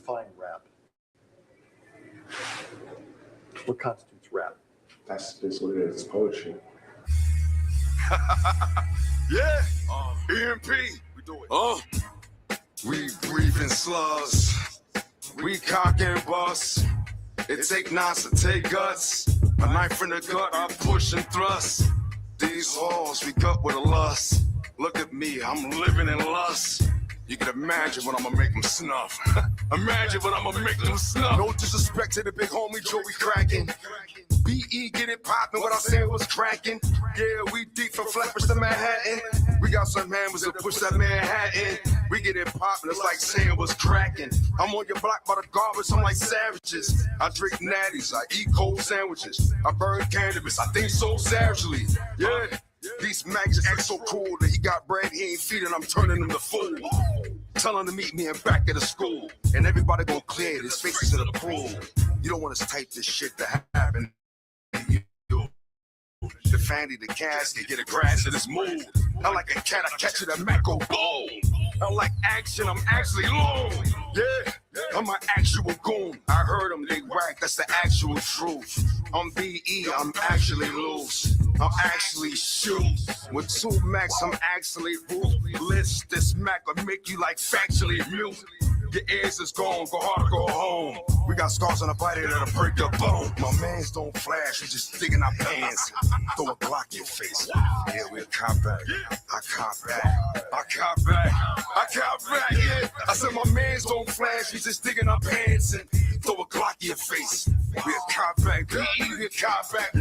define rap? What constitutes rap? That's what it is. It's poetry. Yeah, EMP. We do it. We breathing slugs. We cock and bust. It take knots to take guts. A knife in the gut, I push and thrust. These halls we cut with a lust. Look at me, I'm living in lust. You can imagine what I'm gonna make them snuff. Imagine what I'm gonna make them snuff. No disrespect to the big homie Joey cracking. BE get it poppin' without saying what's cracking. Yeah, we deep from Flatbush to Manhattan. We got some hammers that push that Manhattan. We get it poppin', it's like saying what's cracking. I'm on your block by the garbage, I'm like savages. I drink natties, I eat cold sandwiches. I burn cannabis, I think so savagely. Yeah. These maggots act so cool that he got bread, he ain't feeding, I'm turning him to fool. Tell him to meet me in back of the school. And everybody gon' clear his faces in the pool. You don't want us type this shit to happen. The fanny, the casket, get a grass in this mood. I like a cat, I catch it, a Mac go boom. I like action, I'm actually long. Yeah, I'm an actual goon. I heard them, they whack, that's the actual truth. I'm BE, I'm actually loose. I'm actually shoot. With 2 Macs, I'm actually ruthless. This Mac will make you like factually mute. Your ears is gone, go hard or go home. We got scars on the body that'll break your bone. My mans don't flash, we just digging our pants. Throw a Glock in your face. Yeah, we'll cop back. I cop back. I cop back. I cop back, yeah. I said my mans don't flash, we just digging our pants and throw a Glock in your face. We'll cop back. We'll cop back.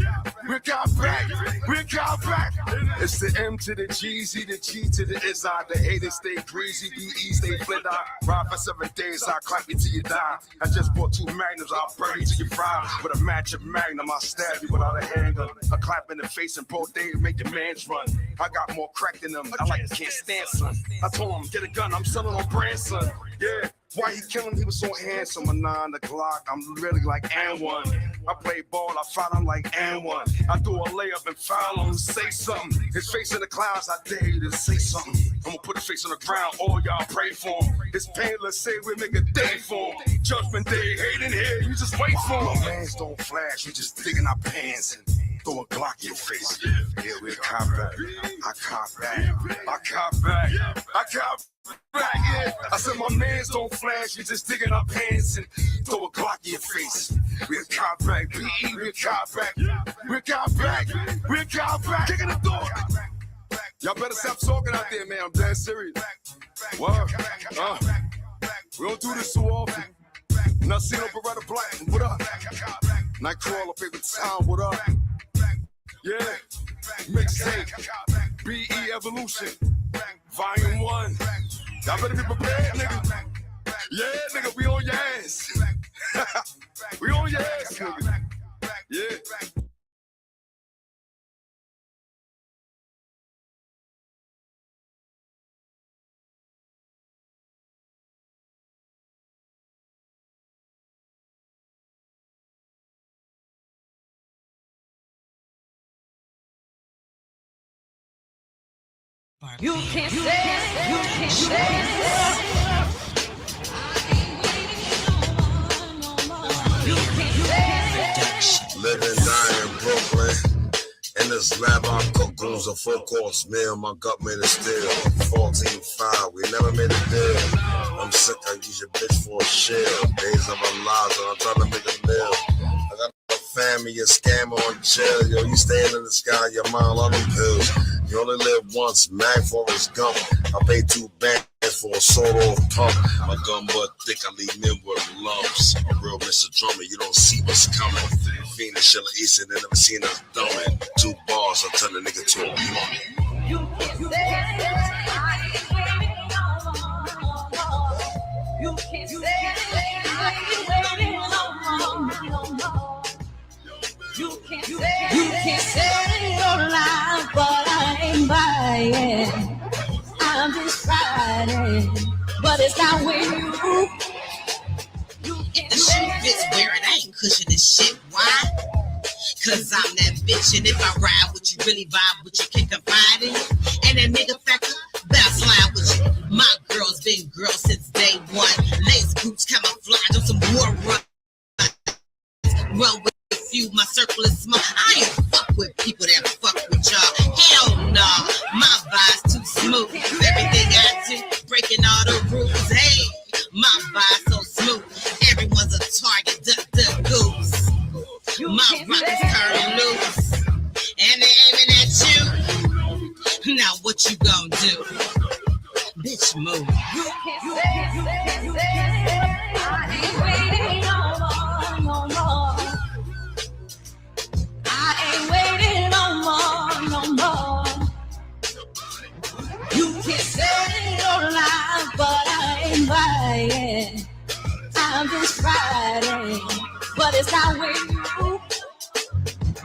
We'll cop back. We'll cop back. It's the M to the G, Z, the G to the IZI. The haters stay greasy, BE stay flit out. Ride for 7 days, I'll clap you till you die. I just bought 2 magnums, I'll burn you till you fry. With a match of magnum, I'll stab you without a handgun. A clap in the face and both days make your mans run. I got more crack than them, I like can't stand son. I told him, get a gun, I'm selling on brand son. Yeah, why he killing? He was so handsome. A 9 o'clock, I'm really like and one. I play ball, I fight, I'm like and one. I do a layup and foul him, say something. His face in the clouds, I dare you to say something. I'm gonna put his face on the ground, all y'all pray for him. It's painless, say we make a day for him. Judgment day, hating here, you just wait for him. My mans don't flash, we just digging our pants and throw a Glock in your face. Yeah, we cop back. I cop back. I cop back. I cop back, yeah. I said my mans don't flash, we just digging our pants and throw a Glock in your face. We'll cop back, BE, we'll cop back. We'll cop back. We'll cop back. Kicking the door. Y'all better stop talking out there, man. I'm dead serious. What? We don't do this too often. Not seeing no Beretta Black. What up? Nightcrawler, paper town. What up? Yeah. Mixtape. BE Evolution. Volume 1. Y'all better be prepared, nigga. Yeah, nigga, we on your ass. We on your ass, nigga. Yeah. You can't say, you can't say. Living, dying, Brooklyn. In this lab, I cook goons a full course meal. My gut made it still. 14-5, we never made a deal. I'm sick, I use your bitch for a shield. Days of our lives, and I'm trying to make a meal. I got a family, a scammer on jail. Yo, you staying in the sky, your mind on them pills. You only live once, Mag Forrest Gump. I pay 2 bands for a sawed-off pump. My gun butt thick, I leave men with lumps. A real Mr. Drummer, you don't see what's coming. Phoenix, Shilla Easton, they never seen us dumbing. 2 bars, I turn a nigga to a plumber. You can't say, I ain't waiting no more. You can't say, I ain't waiting no more. You can't say your life, but I ain't buying. I'm just riding, but it's not with you. If the shoe fits where it ain't, cushioning shit. Why? Cause I'm that bitch, and if I ride with you, really vibe with you, can confide in you. And that nigga factor, better slide with you. My girl's been girl since day one. Lace boots, camouflage on some war run. Run with a few, my circle is small. I ain't fuck with people that fuck with y'all. Hell no, my vibe's too smooth. Everything I do, breaking all the rules. Hey, my vibe's so smooth. Everyone's a target, duck, goose. My rockets turning loose, and they aiming at you. Now what you gonna do? Bitch, move. You can't say, I ain't waiting no more. I ain't waiting no more. You can say your life, but I ain't buying. I'm just riding, but it's not with you.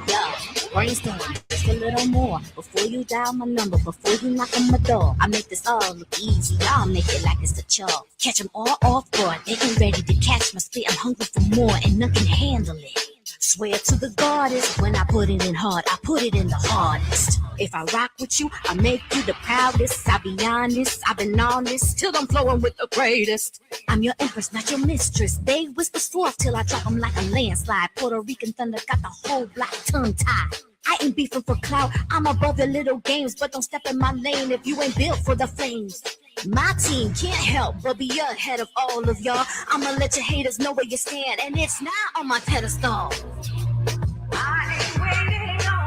Yo, brainstorm just a little more before you dial my number, before you knock on my door. I make this all look easy, y'all make it like it's a chore. Catch them all off guard, they ain't ready to catch my spit. I'm hungry for more and none can handle it. Swear to the goddess, when I put it in hard, I put it in the hardest. If I rock with you, I make you the proudest. I'll be honest, I've been honest, till I'm flowing with the greatest. I'm your empress, not your mistress. They whisper soft till I drop them like a landslide. Puerto Rican thunder got the whole block tongue-tied. I ain't beefing for clout, I'm above the little games, but don't step in my lane if you ain't built for the flames. My team can't help but be ahead of all of y'all. I'ma let your haters know where you stand, and it's not on my pedestal. I ain't waiting no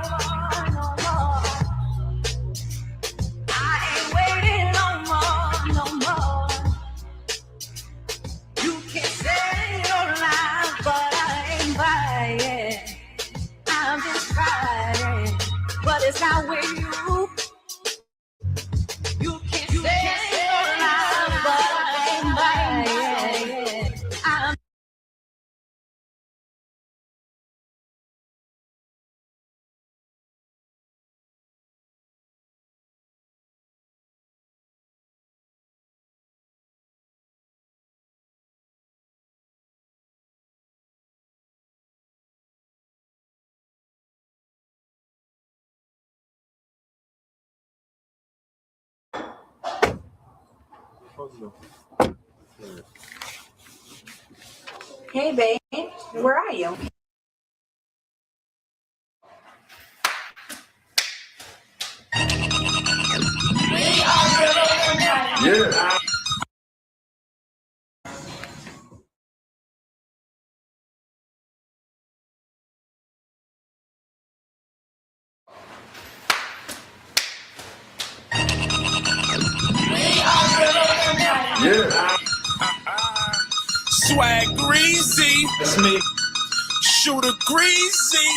more. I ain't waiting no more. You can say your life, but I ain't buying. I'm just riding, but it's not with you. You can say your life, but I ain't buying. I'm Hey, babe, where are you? Yeah. Yeah. Swag greasy, That's me. shooter greasy.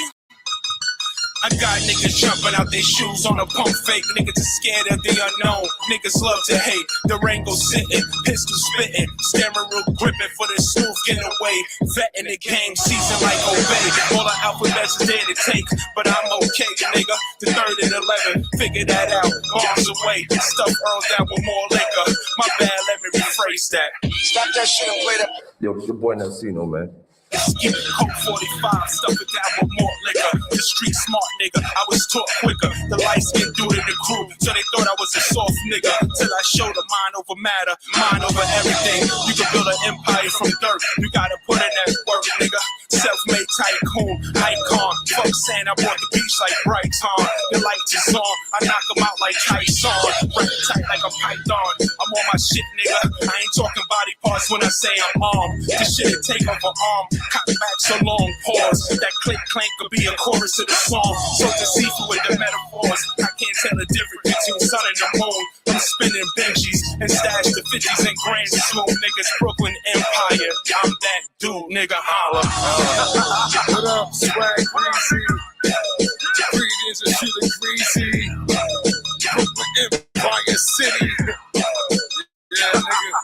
I got niggas jumping out their shoes on a pump fake. Niggas are scared of the unknown. Niggas love to hate. Durango sitting, pistol spitting, steering gripping for the smooth getaway. Vetting the game, season like Obey. All the alphabets is there to take, but I'm okay, nigga. The 3rd and 11, figure that out. Bars away, stuff Earl down with more liquor. My bad, let me rephrase that. Stop that shit and play that. Yo, it's your boy Nelsino, man. Skip Coke 45, stuff it down with more liquor. The street smart nigga, I was taught quicker. The light skin dude in the crew, so they thought I was a soft nigga. Till I showed them mind over matter, mind over everything. You can build an empire from dirt, you gotta put in that work, nigga. Self-made tycoon, icon. Fuck saying I bought the beach like Brighton. The lights is on, I knock them out like Tyson. Break tight like a python. I'm on my shit, nigga. I ain't talking body parts when I say I'm armed. This shit will take over arm. Cock back so long, pause. That click clank could be a chorus of the song. So deceitful with the metaphors. I can't tell the difference between sun and the moon. I'm spinning Benjis and stash the 50s and grands. Smooth niggas, Brooklyn Empire. I'm that dude, nigga, holla. What up, swag greasy? Greetings and shit is greasy. Brooklyn Empire City. Yeah, nigga.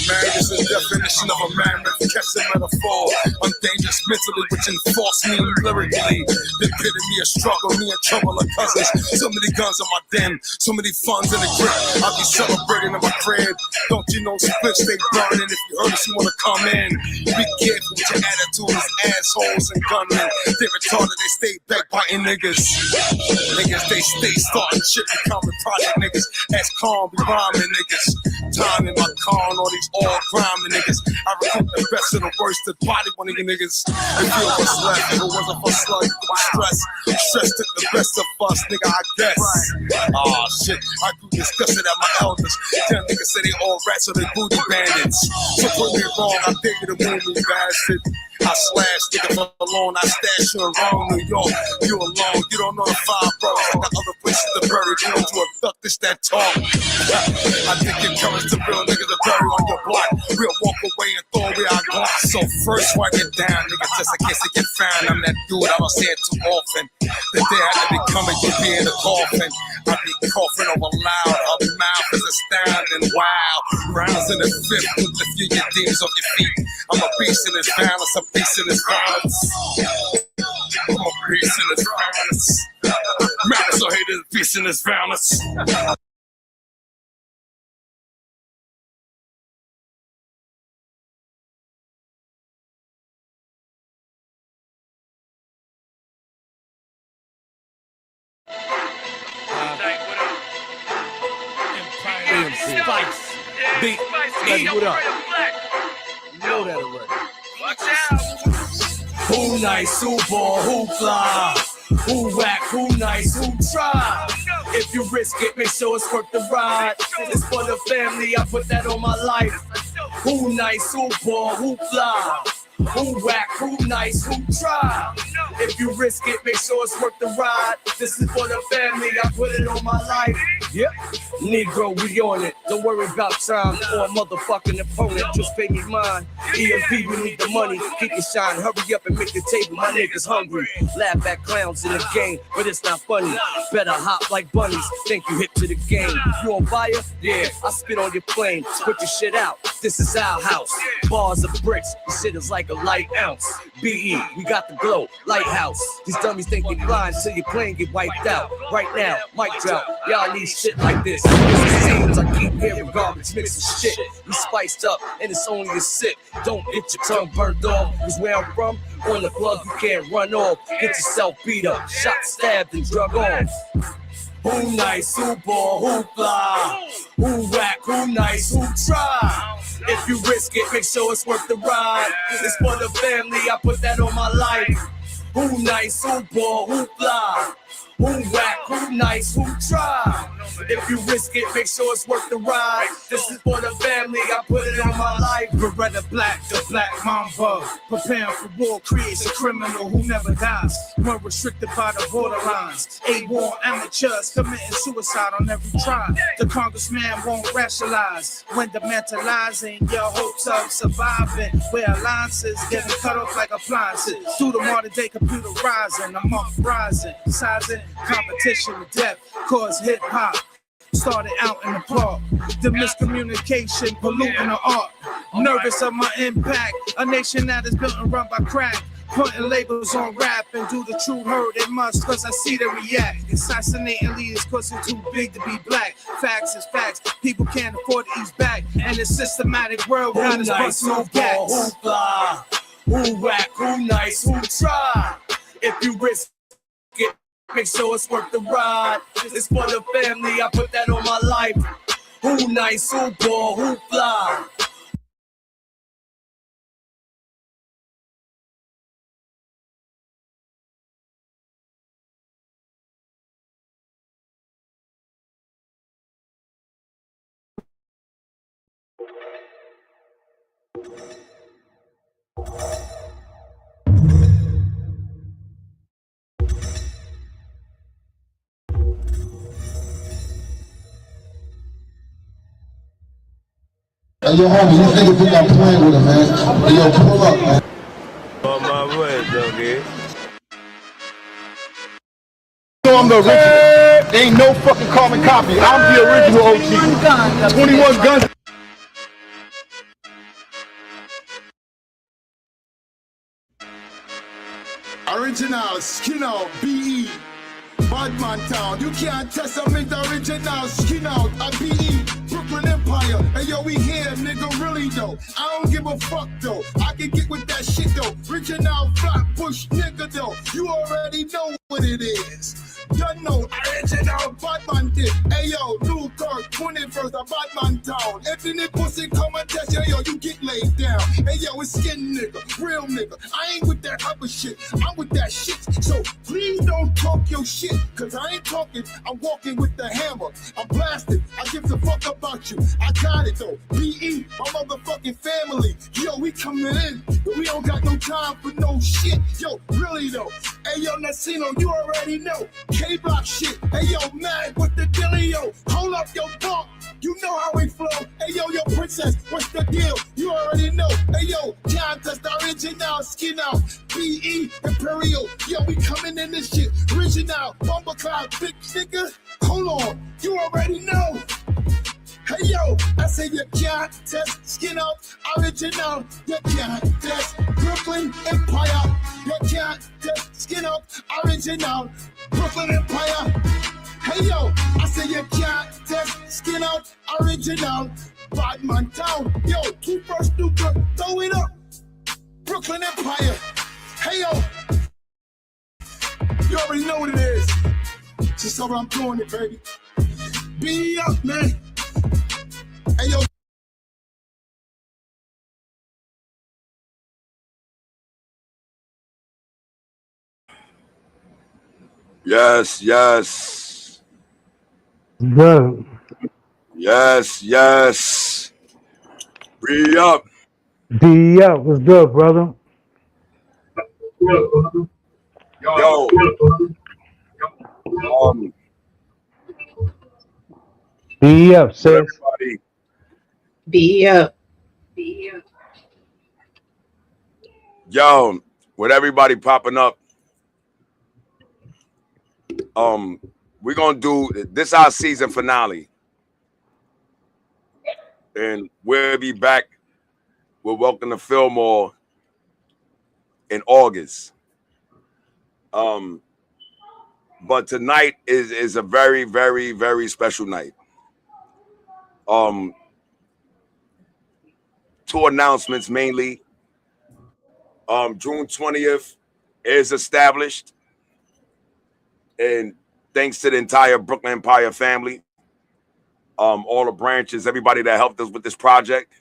Marriage is the definition of a man with catch the metaphor. I'm dangerous Just mentally, which enforce me lyrically. The epitome of struggle, me and trouble are cousins. So many guns in my den, so many funds in the grip. I'll be celebrating in my crib. Don't you know splits stay burning? If you heard us, you wanna come in. Be careful with your attitude, assholes and gunmen. They retarded, they stay back biting niggas. Niggas, they stay starting shit, becoming project niggas. As calm, be rhyming niggas. Time in my car and all these all grinding niggas. I recruit the best of the worst, the body one of you niggas. And feel what's left, if it wasn't for slug, stress. Stress took the best of us, nigga, I guess. Aw, shit, I grew disgusted at my elders. Them niggas say they all rats or they booty bandits. So put me wrong, I dare you to move me, bastard. I slash niggas alone, I stash you around New York. You alone, you don't know the five brothers. I got other places to bury. You don't do a duck, this that talk. I think your courage to real niggas to bury on your block. We'll walk away and throw away our glass. So first wipe it down, nigga, just in case it get found. I'm that dude, I don't say it too often. The day I had to be coming, you be in the coffin. I be coughing over loud, her mouth is astounding, wow. Rounds in the fifth, with the few your demons off your feet. I'm a beast in this balance, a beast in this balance. I'm a beast in this balance. Malice or haters, beast in this balance. Spice. Beat. What up? You know that already. Watch out. Who nice, who ball, who fly? Who whack, who nice, who try? If you risk it, make sure it's worth the ride. It's for the family, I put that on my life. Who nice, who ball, who fly? Who whack, who nice, who try? If you risk it, make sure it's worth the ride. This is for the family, I put it on my life. Yep, Negro, we on it. Don't worry about time or a motherfucking opponent. Just pay me mine. EMP, we need the money. Keep it shine. Hurry up and make the table. My niggas hungry. Laugh at clowns in the game, but it's not funny. Better hop like bunnies. Think you hip to the game. You on fire? Yeah, I spit on your plane. Put your shit out. This is our house. Bars of bricks. This shit is like a light ounce. BE, we got the glow. Lighthouse. These dummies think they blind till your plane get wiped out. Right now, mic drop. Y'all need shit like this. It seems I keep hearing garbage mixing shit. We spiced up and it's only a sip. Don't get your tongue burnt off. Cause where I'm from, on the plug you can't run off. Get yourself beat up, shot, stabbed, and drug off. Who nice, who ball, who fly? Who whack, who nice, who try? If you risk it, make sure it's worth the ride. It's for the family, I put that on my life. Who nice, who ball, who fly? Who whack, who nice, who try? If you risk it, make sure it's worth the ride. This is for the family, I put it on my life. Beretta Black, the Black Mamba. Preparing for war creates a criminal who never dies. More restricted by the borderlines. A-war amateurs committing suicide on every try. The congressman won't rationalize when demantalizing your hopes of surviving. Where alliances getting cut off like appliances. Through the modern day computer rising, I'm uprising, sizing competition with death, cause hip-hop started out in the park. The miscommunication polluting the art. Nervous of my impact. A nation that is built and run by crack. Putting labels on rap and do the true herd it must, cause I see them react. Assassinating leaders cause they're too big to be black. Facts is facts, people can't afford to ease back. And the systematic world got us busting off cats. Who fly, who whack, who nice, who try? If you risk it, make sure it's worth the ride. It's for the family, I put that on my life. Who nice, who ball, who fly? Hey, yo, homie, these niggas think I'm playing with him, man. Hey, yo, pull up, man. On my way, doggy. No, I'm the original. Ain't no fucking carbon copy. I'm the original OG. 21 guns. Original, skin out, BE. Badman Town, you can't test them in the original, skin out, a BE. Brooklyn Empire, hey yo, we here, nigga, really though. I don't give a fuck though, I can get with that shit though. Original Flatbush nigga though, you already know what it is. You know, original Batman did. Hey yo, New Kirk, 21st of Batman Town. If any pussy come and test you, yo, you get laid down. Hey yo, it's skin nigga, real nigga. I ain't with that other shit, I'm with that shit. So please don't talk your shit, cause I ain't talking, I'm walking with the hammer. I'm blasted, I give a fuck about you. I got it though, BE, my motherfucking family. Yo, we coming in, but we don't got no time for no shit. Yo, really though. Hey yo, Nasino, you already know. K-Block shit. Hey yo, Mag with the dealio. Hold up your dog. You know how we flow. Hey yo, your princess, what's the deal? You already know. Hey yo, John, that's the original skin out. BE Imperial. Yo, we coming in this shit. Original, Bumper Cloud, big nigga. Hold on, you already know. Hey yo, I say you can't test skin out original. You can't test Brooklyn Empire. You can't test skin out original Brooklyn Empire. Hey yo, I say you can't test skin out original Badman Town. Yo, keep first Duke, throw it up. Brooklyn Empire. Hey yo, you already know what it is. Just how I'm doing it, baby. Be up, man. Hey yo. Yes, yes. Good. Yes, yes. Re up. D up. What's good, brother? Yo. D up, sis. Everybody. Be up. Yo, with everybody popping up, we're gonna do this our season finale. And we'll be back with Welcome to Feelmore in August. But tonight is a very, very, very special night. Two announcements mainly. June 20th is established. And thanks to the entire Brooklyn Empire family, all the branches, everybody that helped us with this project.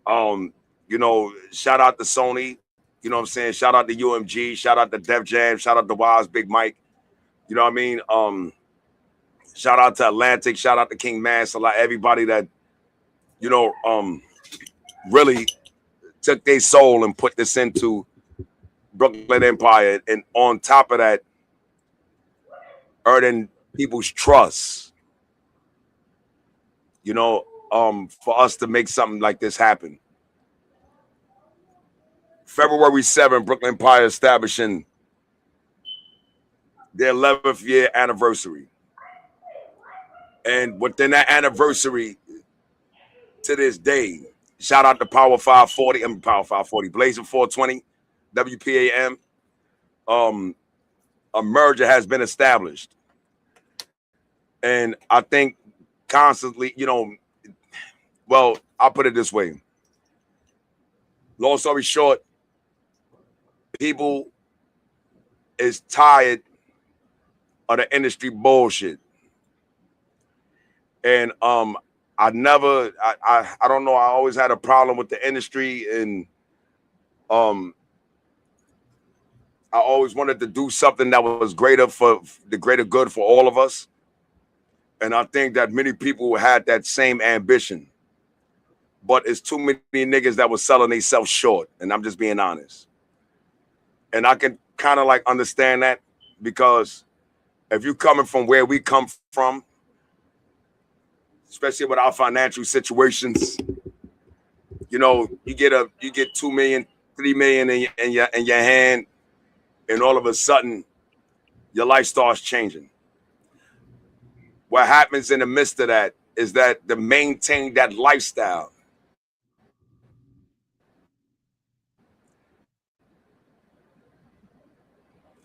You know, shout out to Sony, you know what I'm saying? Shout out to UMG, shout out to Def Jam, shout out to Wise, Big Mike. You know what I mean? Shout out to Atlantic, shout out to King Mass, a lot everybody that, you know, really took their soul and put this into Brooklyn Empire. And on top of that, earning people's trust, you know, for us to make something like this happen. February 7th, Brooklyn Empire establishing their 11th year anniversary. And within that anniversary, to this day, shout out to Power 540, Blazing 420, WPAM. A merger has been established. And I think constantly, you know, well, I'll put it this way. Long story short, people is tired of the industry bullshit. And I don't know, I always had a problem with the industry, and I always wanted to do something that was greater for the greater good for all of us. And I think that many people had that same ambition. But it's too many niggas that was selling themselves short. And I'm just being honest. And I can kind of like understand that, because if you coming from where we come from, especially with our financial situations, you know, you get 2 million, 3 million in your hand, and all of a sudden your life starts changing. What happens in the midst of that is that to maintain that lifestyle,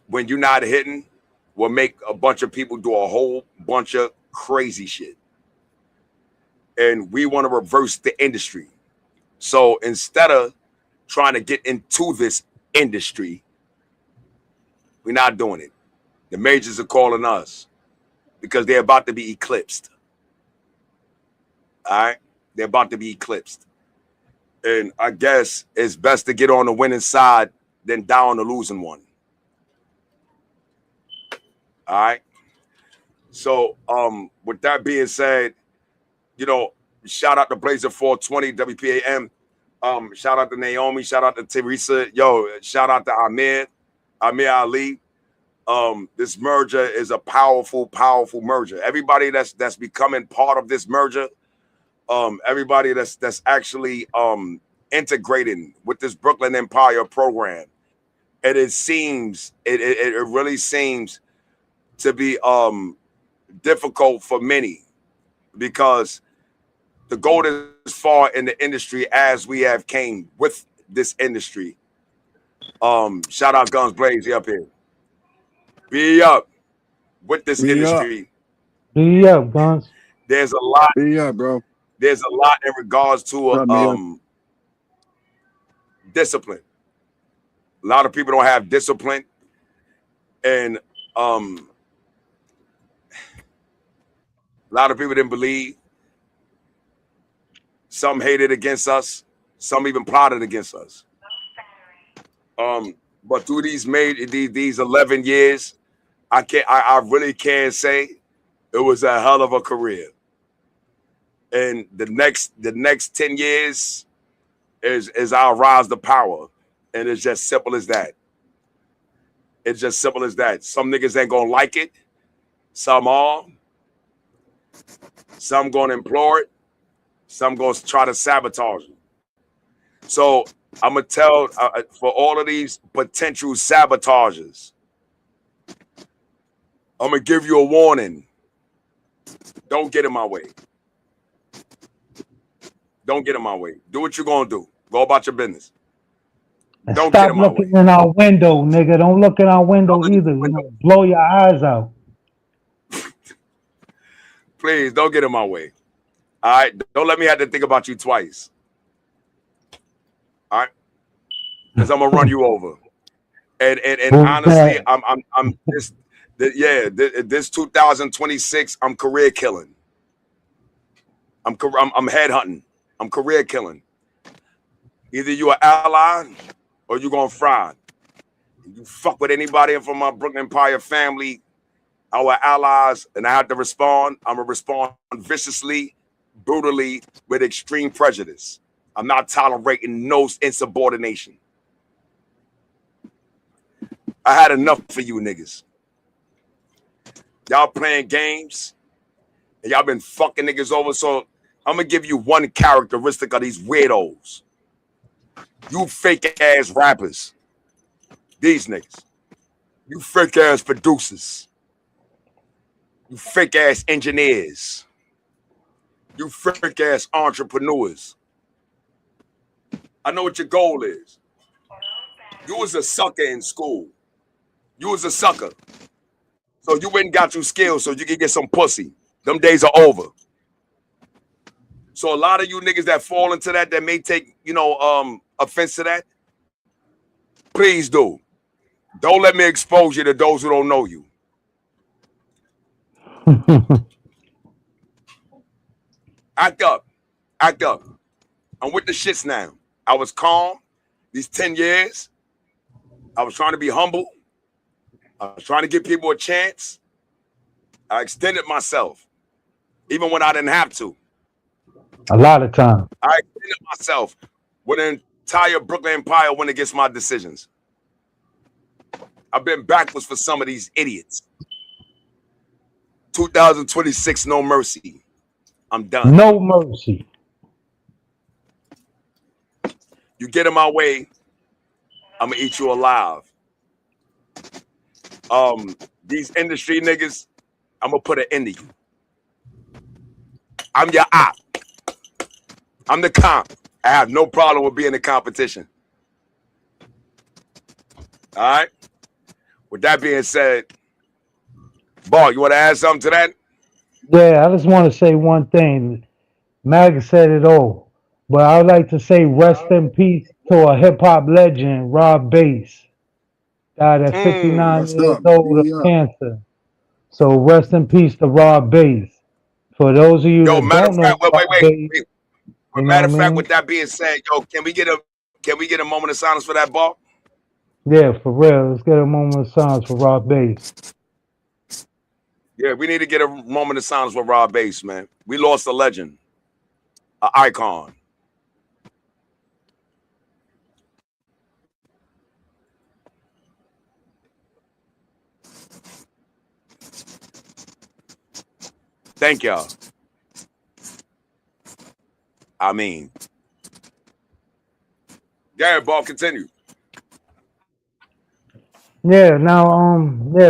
when you're not hitting will make a bunch of people do a whole bunch of crazy shit. And we want to reverse the industry. So instead of trying to get into this industry, we're not doing it. The majors are calling us because they're about to be eclipsed. All right? They're about to be eclipsed. And I guess it's best to get on the winning side than die on the losing one. All right? So with that being said, you know, shout out to Blazer 420, WPAM. Shout out to Naomi. Shout out to Teresa. Yo, shout out to Amir Ali. This merger is a powerful, powerful merger. Everybody that's becoming part of this merger, everybody that's actually integrating with this Brooklyn Empire program, and it really seems to be difficult for many because the goal is far in the industry as we have came with this industry. Shout out Guns Blaze up here. Be up with this industry. Be up, Guns. There's a lot. Be up, bro. There's a lot in regards to discipline. A lot of people don't have discipline, and a lot of people didn't believe. Some hated against us. Some even plotted against us. But through these 11 years, I really can't say it was a hell of a career. And the next 10 years is our rise to power. And it's just simple as that. It's just simple as that. Some niggas ain't gonna like it. Some are. Some gonna implore it. Some gonna try to sabotage it. So I'm gonna tell for all of these potential sabotages, I'm gonna give you a warning. Don't get in my way. Don't get in my way. Do what you're gonna do. Go about your business. Don't get Stop in my way. looking in our window, nigga. Don't look in our window either. You know, blow your eyes out. Please don't get in my way. All right. Don't let me have to think about you twice. All right. Because I'm gonna run you over. And honestly, I'm this 2026, I'm career killing. I'm head hunting. I'm career killing. Either you an ally or you gonna fry. You fuck with anybody from my Brooklyn Empire family, our allies, and I have to respond. I'm gonna respond viciously, brutally, with extreme prejudice. I'm not tolerating no insubordination. I had enough for you niggas. Y'all playing games, and y'all been fucking niggas over. So I'm gonna give you one characteristic of these weirdos. You fake ass rappers. These niggas. You fake ass producers. You fake ass engineers. You fake ass entrepreneurs. I know what your goal is. You was a sucker in school. You was a sucker. So you went and got you skills so you can get some pussy. Them days are over. So a lot of you niggas that fall into that may take, offense to that. Please do. Don't let me expose you to those who don't know you. Act up. Act up. I'm with the shits now. I was calm these 10 years. I was trying to be humble. I was trying to give people a chance. I extended myself, even when I didn't have to. A lot of time. I extended myself when the entire Brooklyn Empire went against my decisions. I've been backwards for some of these idiots. 2026, no mercy. I'm done. No mercy. You get in my way, I'm gonna eat you alive. These industry niggas, I'm gonna put an end to you. I'm your op. I'm the comp. I have no problem with being in competition. All right? With that being said, Ball, you want to add something to that? Yeah, I just want to say one thing. Mag said it all, but I would like to say rest in peace to a hip hop legend, Rob Bass, died at 59 What's years up? old of Be up. cancer. So rest in peace to Rob Bass. For those of you Yo, that matter don't of know fact, wait. Rob Bass, you know what Matter I of fact, mean? with that being said, yo, can we get a moment of silence for that, Ball? Yeah, for real. Let's get a moment of silence for Rob Bass. Yeah, we need to get a moment of silence for Rob Bass, man. We lost a legend, an icon. Thank y'all. I mean, Gary, Ball, continue. Yeah, now,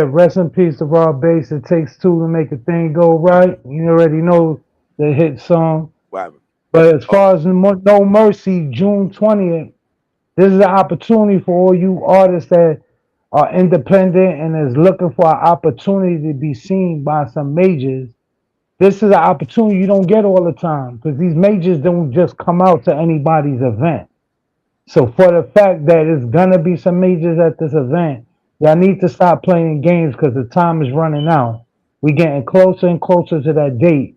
rest in peace to Rob Bass. It takes two to make a thing go right. You already know the hit song. What happened? But as far as No Mercy, June 20th, this is an opportunity for all you artists that are independent and is looking for an opportunity to be seen by some majors. This is an opportunity you don't get all the time because these majors don't just come out to anybody's event. So for the fact that it's gonna be some majors at this event, y'all need to stop playing games because the time is running out. We getting closer and closer to that date.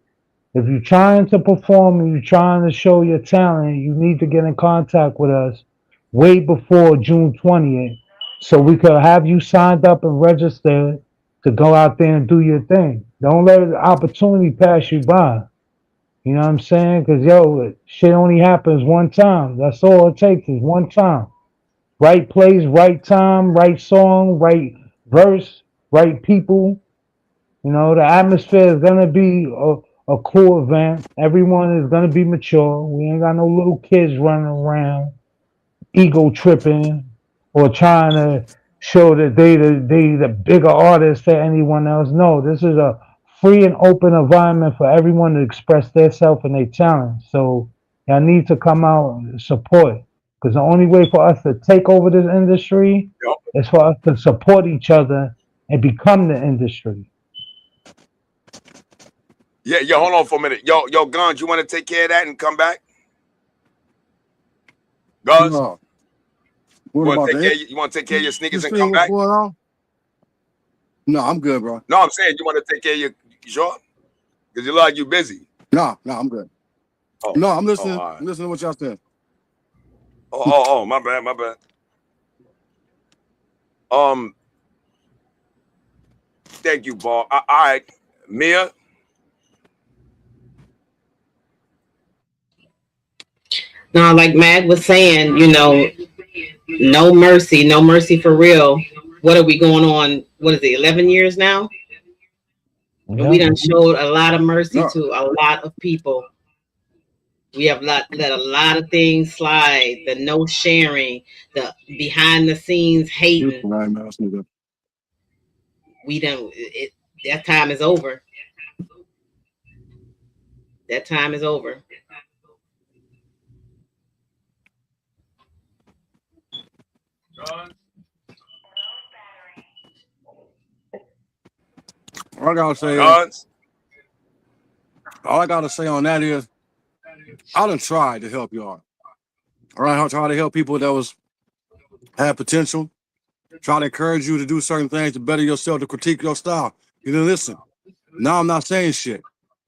If you're trying to perform and you're trying to show your talent, you need to get in contact with us way before June 20th so we could have you signed up and registered to go out there and do your thing. Don't let the opportunity pass you by. You know what I'm saying? Because, yo, shit only happens one time. That's all it takes is one time. Right place, right time, right song, right verse, right people. You know, the atmosphere is gonna be a cool event. Everyone is gonna be mature. We ain't got no little kids running around, ego tripping, or trying to show that they the bigger artist than anyone else. No, this is a free and open environment for everyone to express their self and their talent. So y'all need to come out and support. Because the only way for us to take over this industry is for us to support each other and become the industry. Yeah, hold on for a minute. Yo, Guns, you want to take care of that and come back? Guns, No. What about that? you want to take care of your sneakers This and thing, come what's back? going on? No, I'm good, bro. No, I'm saying you want to take care of your. You sure? Because you look like you busy. No, I'm good. Oh, No, I'm listening. all right. I'm listening to what y'all saying. Oh, my bad. Thank you, Ball. All right, Mia. No, like Mag was saying, no mercy for real. What are we going on? What is it, 11 years now? And we Yeah. done showed a lot of mercy No. to a lot of people. We have let a lot of things slide. The no sharing, the behind the scenes hating. We don't. That time is over. That time is over. All I gotta say is, Guns. all I gotta say on that is, I done tried to help y'all. All right, I try to help people that had potential. Try to encourage you to do certain things to better yourself, to critique your style. You didn't listen. Now I'm not saying shit.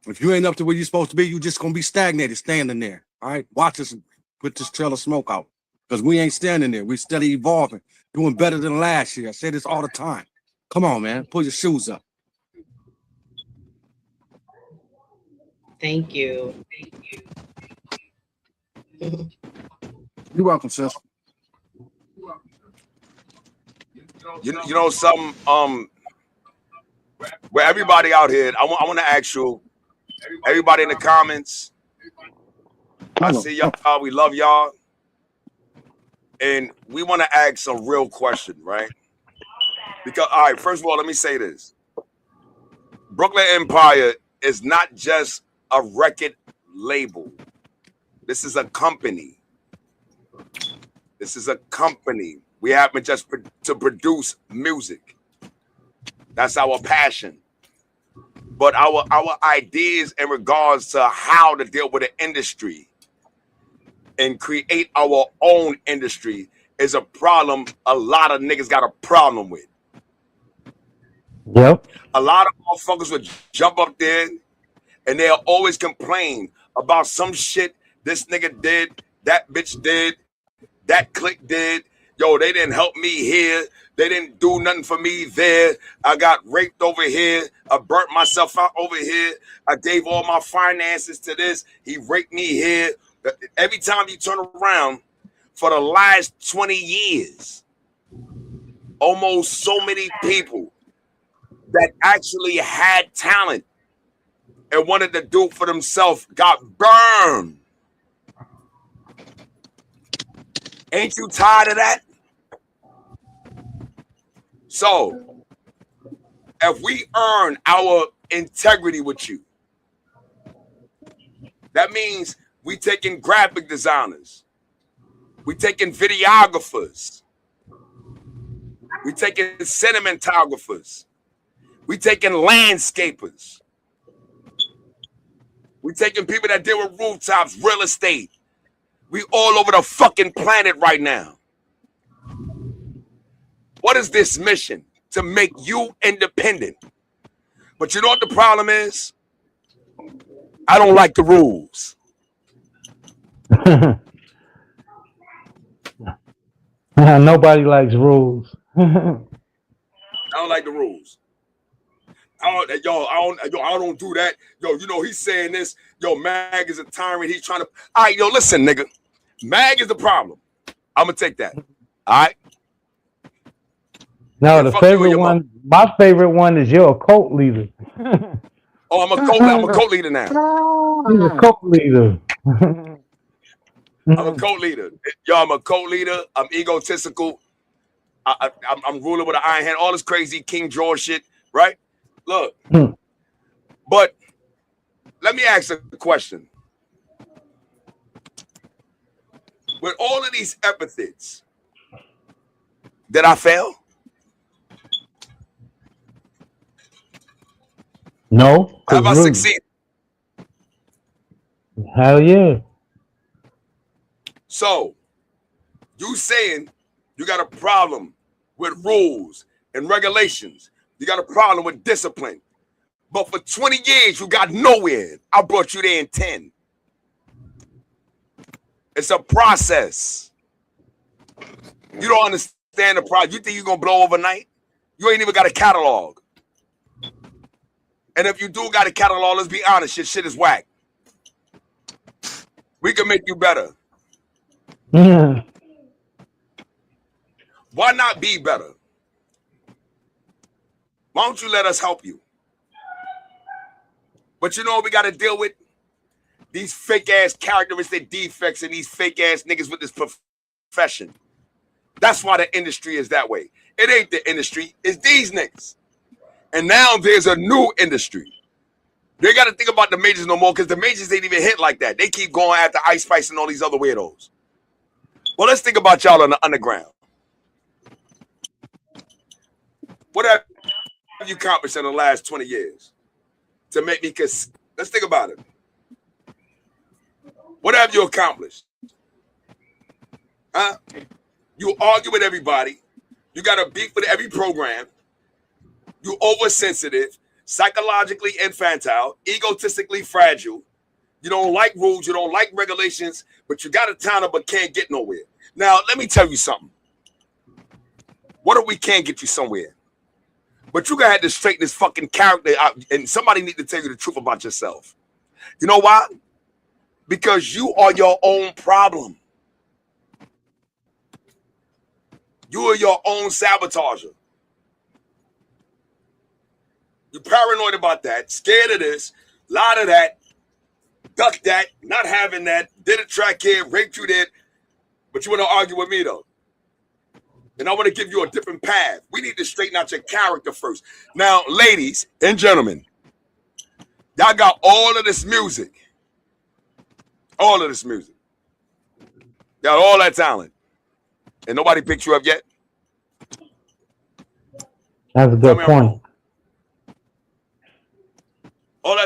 If you ain't up to where you're supposed to be, you just gonna be stagnated, standing there. All right, watch us put this trail of smoke out, because we ain't standing there. We steady evolving, doing better than last year. I say this all the time. Come on, man, pull your shoes up. Thank you. You're welcome, sis. You know something? Where everybody out here, I want to ask you, everybody in the comments. I see y'all. We love y'all, and we want to ask some real question, right? Because all right, first of all, let me say this: Brooklyn Empire is not just a record label. This is a company. This is a company. We happen just to produce music. That's our passion. But our ideas in regards to how to deal with the industry and create our own industry is a problem a lot of niggas got a problem with. Yep. A lot of motherfuckers would jump up there and they'll always complain about some shit this nigga did, that bitch did, that clique did. Yo, they didn't help me here. They didn't do nothing for me there. I got raped over here. I burnt myself out over here. I gave all my finances to this. He raped me here. Every time you turn around, for the last 20 years, almost so many people that actually had talent and wanted to do it for themselves got burned. Ain't you tired of that? So, if we earn our integrity with you, that means we taking graphic designers, we taking videographers, we taking cinematographers, we taking landscapers, we taking people that deal with rooftops, real estate. We all over the fucking planet right now. What is this mission? To make you independent. But you know what the problem is? I don't like the rules. Nobody likes rules. I don't like the rules. I don't do that. Yo, you know, he's saying this. Yo, Mag is a tyrant. He's trying to. All right, yo, listen, nigga. Mag is the problem. I'm going to take that. All right? No, the favorite one, my favorite one is you're a cult leader. Oh, I'm a cult leader now. He's a cult leader. I'm a cult leader. Yo, I'm a cult leader. I'm egotistical. I'm ruling with an iron hand. All this crazy King George shit, right? Look. But let me ask a question. With all of these epithets, did I fail? No. Have I succeeded? Hell yeah. So, you saying you got a problem with rules and regulations. You got a problem with discipline. But for 20 years, you got nowhere. I brought you there in 10. It's a process. You don't understand the process. You think you're going to blow overnight? You ain't even got a catalog. And if you do got a catalog, let's be honest, your shit is whack. We can make you better. Yeah. Why not be better? Why don't you let us help you? But you know what we got to deal with? These fake-ass characteristic defects and these fake-ass niggas with this profession. That's why the industry is that way. It ain't the industry. It's these niggas. And now there's a new industry. They got to think about the majors no more because the majors ain't even hit like that. They keep going after Ice Spice and all these other weirdos. Well, let's think about y'all on the underground. What have you accomplished in the last 20 years to make me let's think about it. What have you accomplished? Huh? You argue with everybody. You got a beef with every program. You oversensitive, psychologically infantile, egotistically fragile. You don't like rules. You don't like regulations, but you got a town but can't get nowhere. Now, let me tell you something. What if we can't get you somewhere? But you gotta have to straighten this fucking character out, and somebody need to tell you the truth about yourself. You know why? Because you are your own problem. You are your own sabotager. You're paranoid about that, scared of this, lot of that, duck that, not having that, did a track here, raped you there, but you want to argue with me though. And I want to give you a different path. We need to straighten out your character first. Now, ladies and gentlemen, y'all got all of this music. All of this music. Got all that talent. And nobody picked you up yet? That's a good point.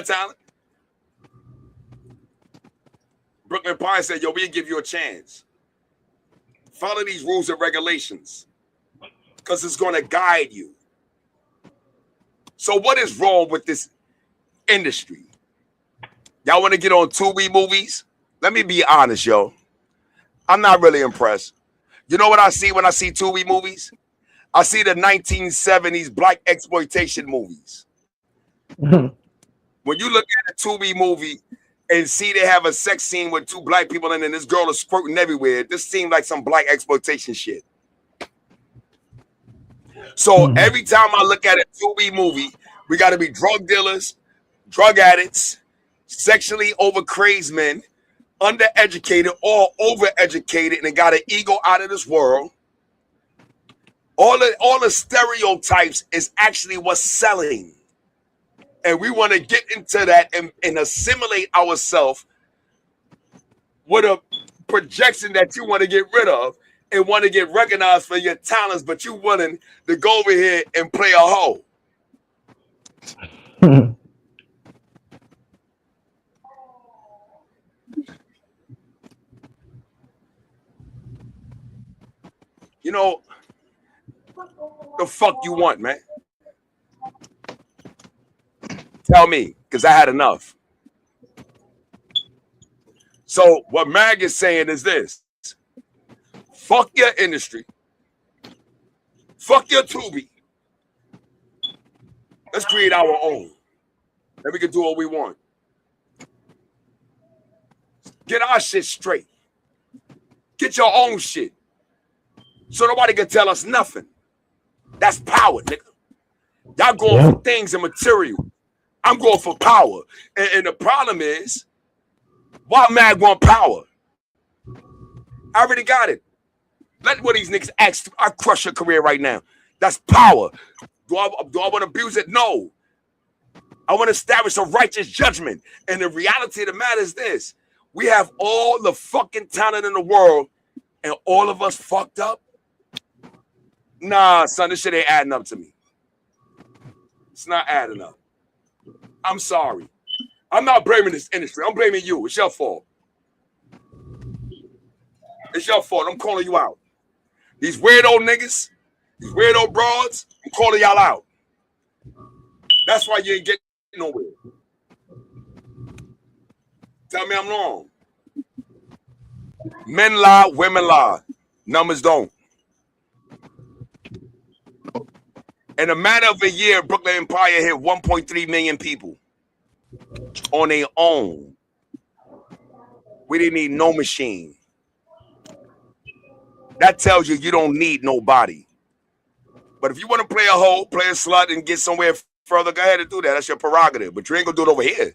talent? Brooklyn Pine said, yo, we'll give you a chance. Follow these rules and regulations because it's going to guide you. So what is wrong with this industry? Y'all want to get on Tubi movies? Let me be honest, yo. I'm not really impressed. You know what I see when I see Tubi movies? I see the 1970s black exploitation movies. When you look at a Tubi movie and see they have a sex scene with two black people in it and this girl is squirting everywhere, this seems like some black exploitation shit. So every time I look at a Tubi movie, we got to be drug dealers, drug addicts, sexually overcrazed men, undereducated or overeducated, and they got an ego out of this world. All the stereotypes is actually what's selling. And we want to get into that and assimilate ourselves with a projection that you want to get rid of and want to get recognized for your talents, but you wanting to go over here and play a hoe. You know, the fuck you want, man? Tell me, because I had enough. So what Mag is saying is this. Fuck your industry. Fuck your Tubi. Let's create our own. And we can do what we want. Get our shit straight. Get your own shit. So nobody can tell us nothing. That's power, nigga. Y'all going for things and material. I'm going for power. And the problem is, why Mag want power? I already got it. Let one of these niggas ask, I crush your career right now. That's power. Do I want to abuse it? No. I want to establish a righteous judgment. And the reality of the matter is this. We have all the fucking talent in the world and all of us fucked up. Nah, son, this shit ain't adding up to me. It's not adding up. I'm sorry. I'm not blaming this industry. I'm blaming you. It's your fault. It's your fault. I'm calling you out. These weirdo niggas, these weirdo broads, I'm calling y'all out. That's why you ain't getting nowhere. Tell me I'm wrong. Men lie, women lie. Numbers don't. In a matter of a year, Brooklyn Empire hit 1.3 million people on their own. We didn't need no machine. That tells you don't need nobody. But if you want to play a hoe, play a slut, and get somewhere further, go ahead and do that. That's your prerogative. But you ain't going to do it over here.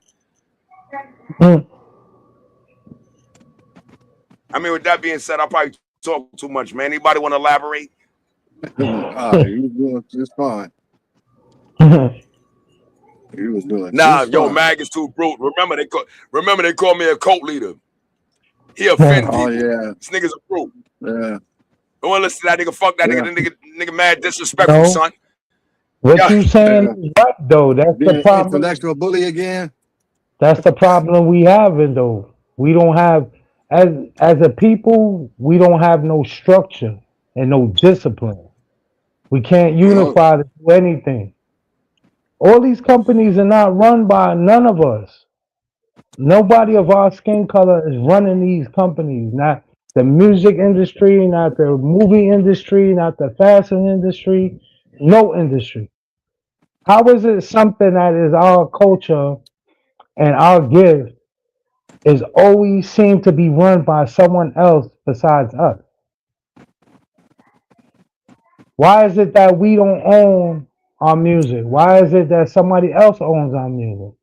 I mean, with that being said, I probably talk too much, man. Anybody want to elaborate? You was doing just fine. You was doing yo, Mag is too brute. Remember they called me a cult leader. He offend people. Oh yeah, this nigga's a brute. Yeah. Don't want to listen to that nigga. Fuck that nigga. That nigga mad disrespectful, son. What you saying is right though. That's the problem. Intellectual bully again. That's the problem we having though. We don't have as a people, we don't have no structure and no discipline. We can't unify to do anything. All these companies are not run by none of us. Nobody of our skin color is running these companies. Not the music industry, not the movie industry, not the fashion industry, no industry. How is it something that is our culture and our gift is always seem to be run by someone else besides us? Why is it that we don't own our music? Why is it that somebody else owns our music?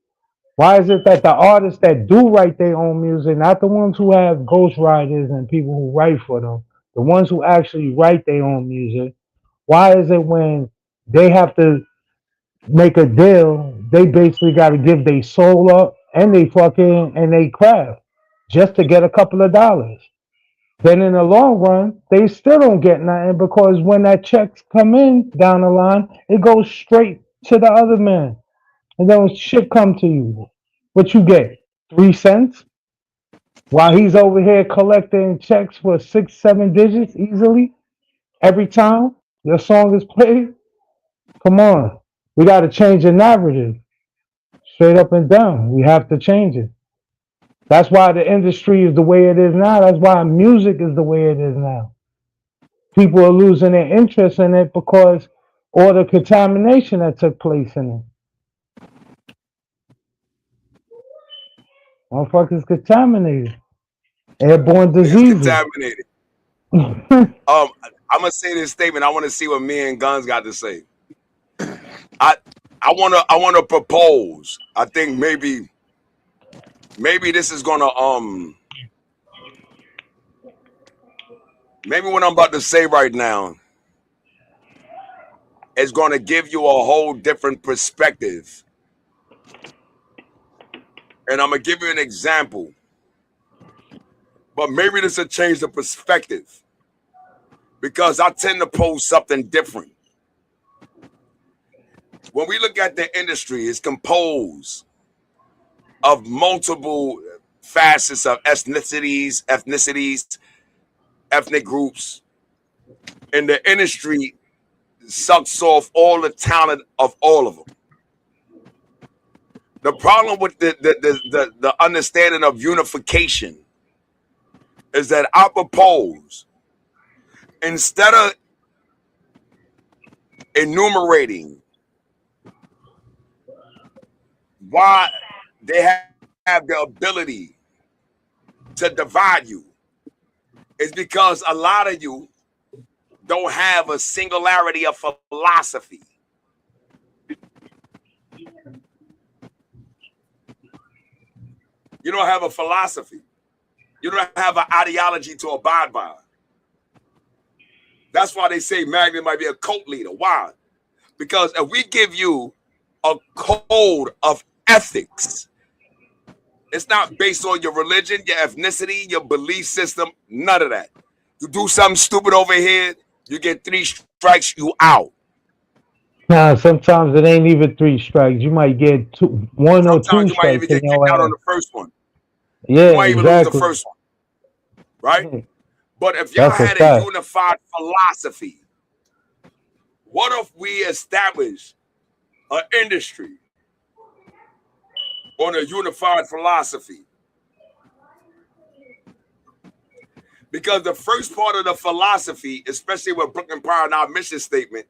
Why is it that the artists that do write their own music, not the ones who have ghostwriters and people who write for them, the ones who actually write their own music, why is it when they have to make a deal, they basically got to give their soul up and they craft just to get a couple of dollars? Then in the long run, they still don't get nothing because when that checks come in down the line, it goes straight to the other man. And then shit come to you. What you get? 3 cents? While he's over here collecting checks for 6, 7 digits easily every time your song is played? Come on. We got to change the narrative straight up and down. We have to change it. That's why the industry is the way it is now. That's why music is the way it is now. People are losing their interest in it because all the contamination that took place in it. Motherfuckers contaminated. Airborne It's diseases. contaminated. I'm gonna say this statement. I want to see what me and Guns got to say. I wanna propose. I think maybe this is gonna maybe what I'm about to say right now is gonna give you a whole different perspective. And I'm gonna give you an example. But maybe this will change the perspective. Because I tend to pose something different. When we look at the industry, it's composed of multiple facets of ethnicities, ethnic groups. And the industry sucks off all the talent of all of them. The problem with the understanding of unification is that I propose, instead of enumerating why they have the ability to divide you, is because a lot of you don't have a singularity of philosophy. You don't have a philosophy. You don't have an ideology to abide by. That's why they say Magnet might be a cult leader. Why? Because if we give you a code of ethics, it's not based on your religion, your ethnicity, your belief system, none of that. You do something stupid over here, you get 3 strikes, you out. Nah, sometimes it ain't even 3 strikes. You might get 1 or 2 Sometimes you might even strikes get in your kicked out on ass. the first one. Yeah, You might even lose the exactly. first one. Right? But if y'all That's a had a fact. unified philosophy, what if we establish an industry on a unified philosophy? Because the first part of the philosophy, especially with Brooklyn Power and our mission statement,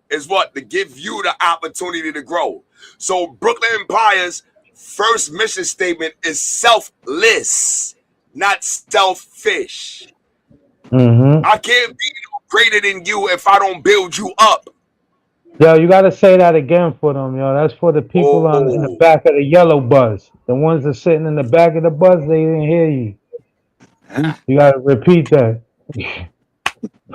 is what? To give you the opportunity to grow. So Brooklyn Empire's first mission statement is selfless, not selfish. I can't be greater than you if I don't build you up. Yo, you gotta say that again for them, yo. That's for the people in the back of the yellow bus. The ones that sitting in the back of the bus, they didn't hear you. You gotta repeat that.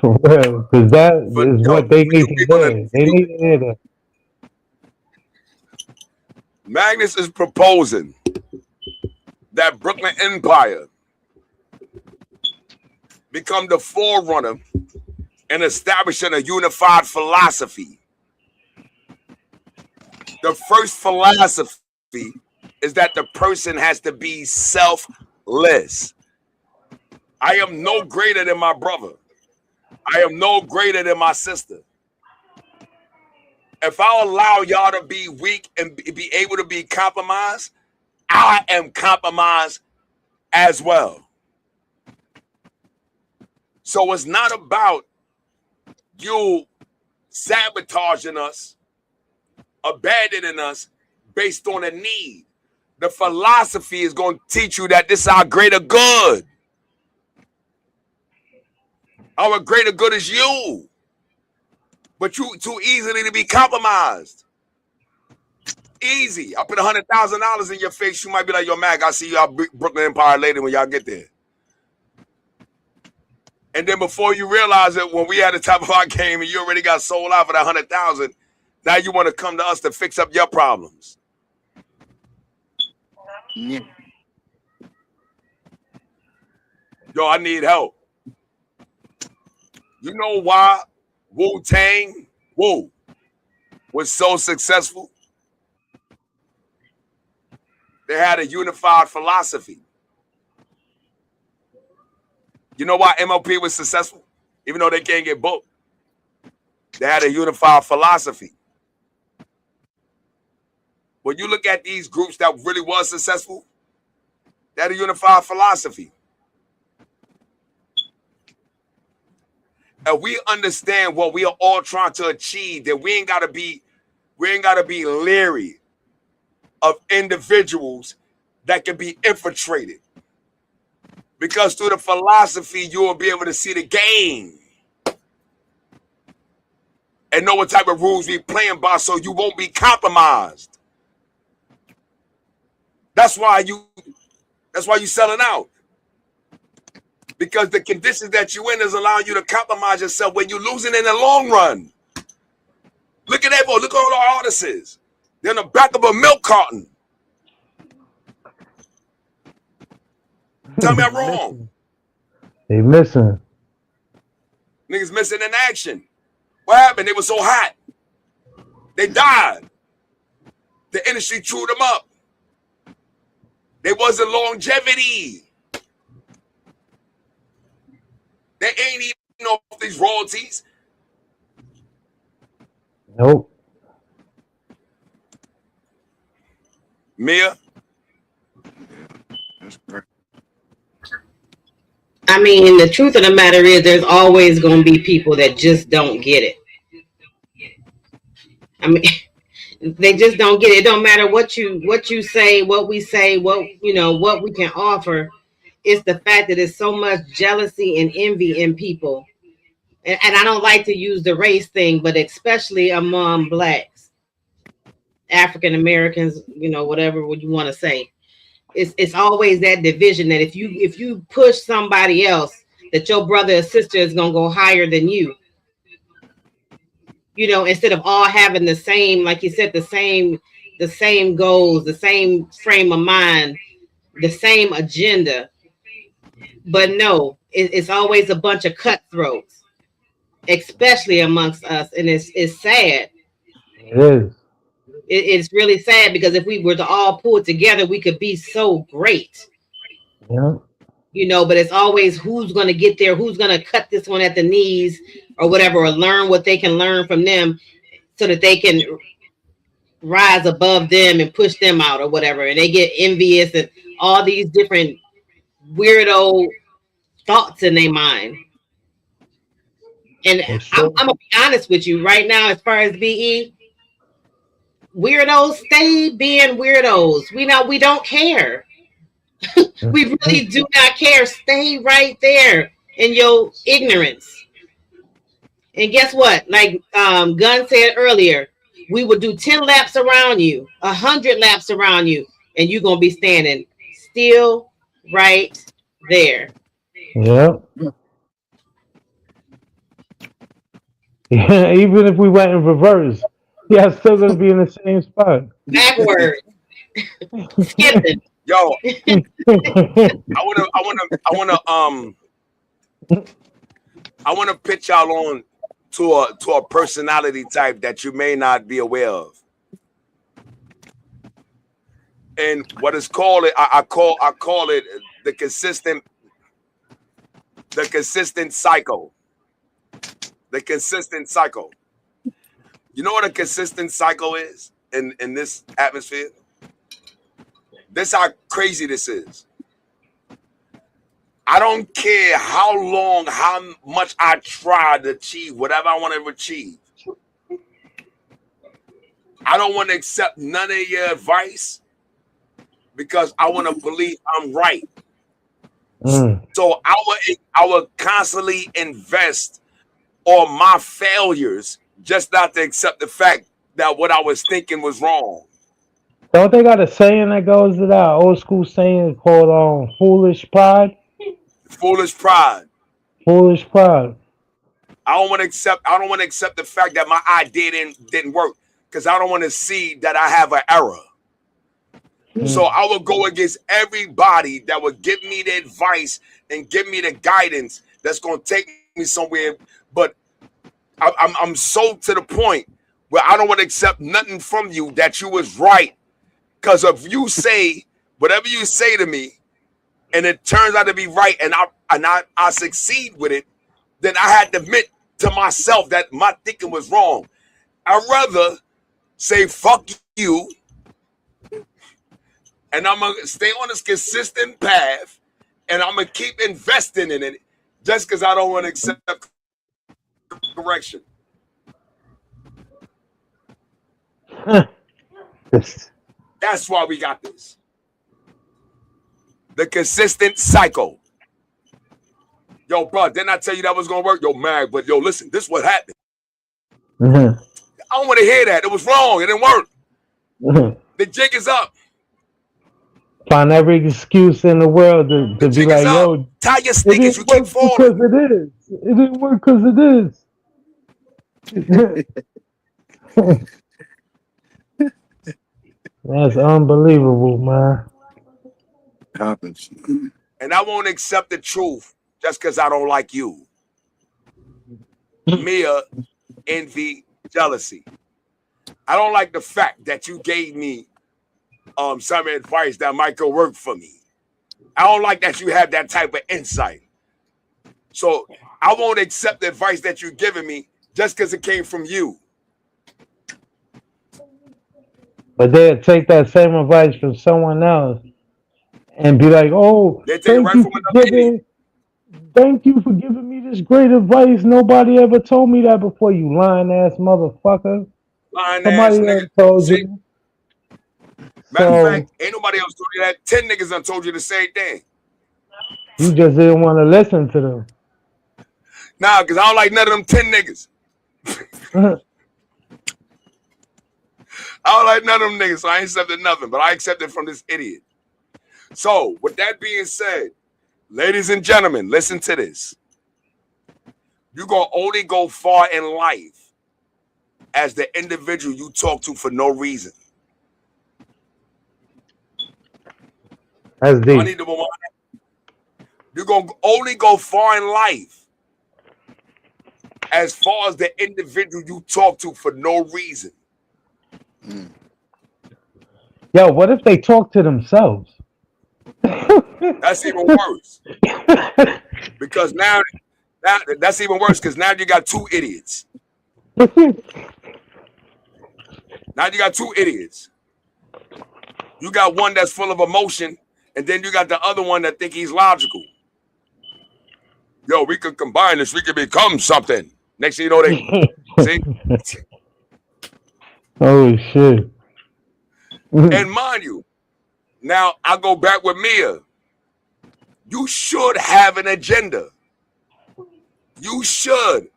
For real. Because that is what they need to hear. They need to hear that. Magnus is proposing that Brooklyn Empire become the forerunner in establishing a unified philosophy. The first philosophy is that the person has to be selfless. I am no greater than my brother. I am no greater than my sister. If I allow y'all to be weak and be able to be compromised, I am compromised as well. So it's not about you sabotaging us, abandoning us based on a need. The philosophy is going to teach you that this is our greater good. Our greater good is you. But you too easily to be compromised. Easy. I put $100,000 in your face. You might be like, yo, Mag, I'll see you out Brooklyn Empire later when y'all get there. And then before you realize it, when we had the top of our game and you already got sold out for that 100,000, now you want to come to us to fix up your problems. Yeah. Yo, I need help. You know why Wu-Tang was so successful? They had a unified philosophy. You know why MLP was successful? Even though they can't get booked. They had a unified philosophy. When you look at these groups that really was successful, they had a unified philosophy. And we understand what we are all trying to achieve, that we ain't gotta be leery of individuals that can be infiltrated. Because through the philosophy, you will be able to see the game and know what type of rules we playing by, so you won't be compromised. That's why you selling out. Because the conditions that you in is allowing you to compromise yourself when you're losing in the long run. Look at that boy. Look at all our artists. They're in the back of a milk carton. Tell me I'm wrong. They missing. Niggas missing in action. What happened? They were so hot. They died. The industry chewed them up. There wasn't longevity. They ain't even off these royalties. Nope. Mia? That's great. I mean, the truth of the matter is there's always going to be people that just don't get it. I mean, they just don't get it. It don't matter what you say, what we say, what we can offer. It's the fact that there's so much jealousy and envy in people. And I don't like to use the race thing, but especially among blacks, African Americans, whatever you want to say. It's always that division that if you push somebody else, that your brother or sister is gonna go higher than you. Instead of all having the same, like you said, the same goals, the same frame of mind, the same agenda. But no, it's always a bunch of cutthroats, especially amongst us, and it's sad. It is. It's really sad, because if we were to all pull together, we could be so great. Yeah. But it's always who's going to get there, who's going to cut this one at the knees or whatever, or learn what they can learn from them so that they can rise above them and push them out or whatever. And they get envious and all these different weirdo thoughts in their mind. And I'm going to be honest with you right now, as far as BE, weirdos stay being weirdos. We don't care. We really do not care. Stay right there in your ignorance. And guess what? Like Gunn said earlier, we will do 10 laps around you, 100 laps around you, and you're gonna be standing still right there. Yeah. Yeah. Even if we went in reverse, yeah, still gonna be in the same spot. Backward. Skipping. Yo, I wanna pitch y'all on to a personality type that you may not be aware of. And what is called it, I call it the consistent cycle. The consistent cycle. You know what a consistent cycle is in this atmosphere? This how crazy this is. I don't care how long, how much I try to achieve whatever I want to achieve. I don't want to accept none of your advice because I want to believe I'm right. So I will constantly invest on my failures just not to accept the fact that what I was thinking was wrong. Don't they got a saying that goes to that old school saying called foolish pride? Foolish pride. Foolish pride. I don't want to accept the fact that my idea didn't work because I don't want to see that I have an error. So I will go against everybody that will give me the advice and give me the guidance that's going to take me somewhere. But I'm so to the point where I don't want to accept nothing from you that you was right. Because if you say whatever you say to me, and it turns out to be right, and I succeed with it, then I had to admit to myself that my thinking was wrong. I'd rather say fuck you, and I'm gonna stay on this consistent path, and I'm gonna keep investing in it just because I don't want to accept correction. That's why we got this. The consistent cycle. Yo, bro, didn't I tell you that was gonna work? Yo, man, but yo, listen, this is what happened. I don't want to hear that. It was wrong. It didn't work. The jig is up. Find every excuse in the world to be like, yo, tie your sneakers, you keep falling. Because it is. It didn't work because it is. That's unbelievable, man. Happens. And I won't accept the truth just because I don't like you. Mia, envy, jealousy. I don't like the fact that you gave me some advice that might go work for me. I don't like that you have that type of insight. So I won't accept the advice that you're giving me just because it came from you. But they'll take that same advice from someone else and be like, oh, thank you for giving me this great advice. Nobody ever told me that before, you lying ass motherfucker. Somebody else told you. Matter of fact, ain't nobody else told you that. 10 niggas done told you the same thing. You just didn't want to listen to them. Nah, because I don't like none of them 10 niggas. I don't like none of them niggas, so I ain't accepted nothing, but I accepted from this idiot. So, with that being said, ladies and gentlemen, listen to this. You're going to only go far in life as the individual you talk to for no reason. That's deep. You're going to only go far in life as far as the individual you talk to for no reason. Yo, what if they talk to themselves? That's even worse. Because now that's even worse because now you got two idiots. Now you got two idiots. You got one that's full of emotion, and then you got the other one that think he's logical. Yo, we could combine this. We could become something. Next thing you know, they see. Oh shit! And mind you, now I go back with Mia. You should have an agenda. You should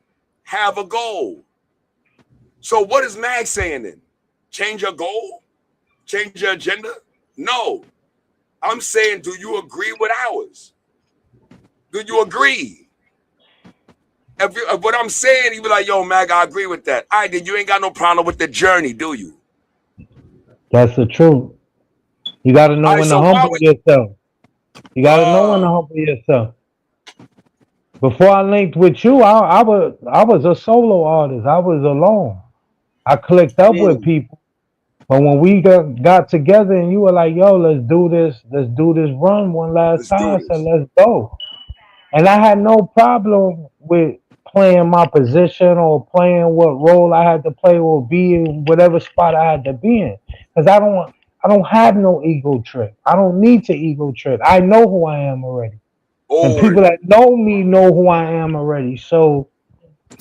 have a goal. So what is Mag saying then? Change your goal? Change your agenda? No. I'm saying, do you agree with ours? Do you agree? If what I'm saying, you be like, yo, Mag, I agree with that. All right, then you ain't got no problem with the journey, do you? That's the truth. You got to know when to humble yourself. You got to know when to humble yourself. Before I linked with you, I was a solo artist. I was alone. I clicked up with people. But when we got together and you were like, yo, let's do this run one last time, I said, let's go. And I had no problem with playing my position or playing what role I had to play or be in whatever spot I had to be in. Because I don't have no ego trip. I don't need to ego trip. I know who I am already. And people that know me know who I am already. So,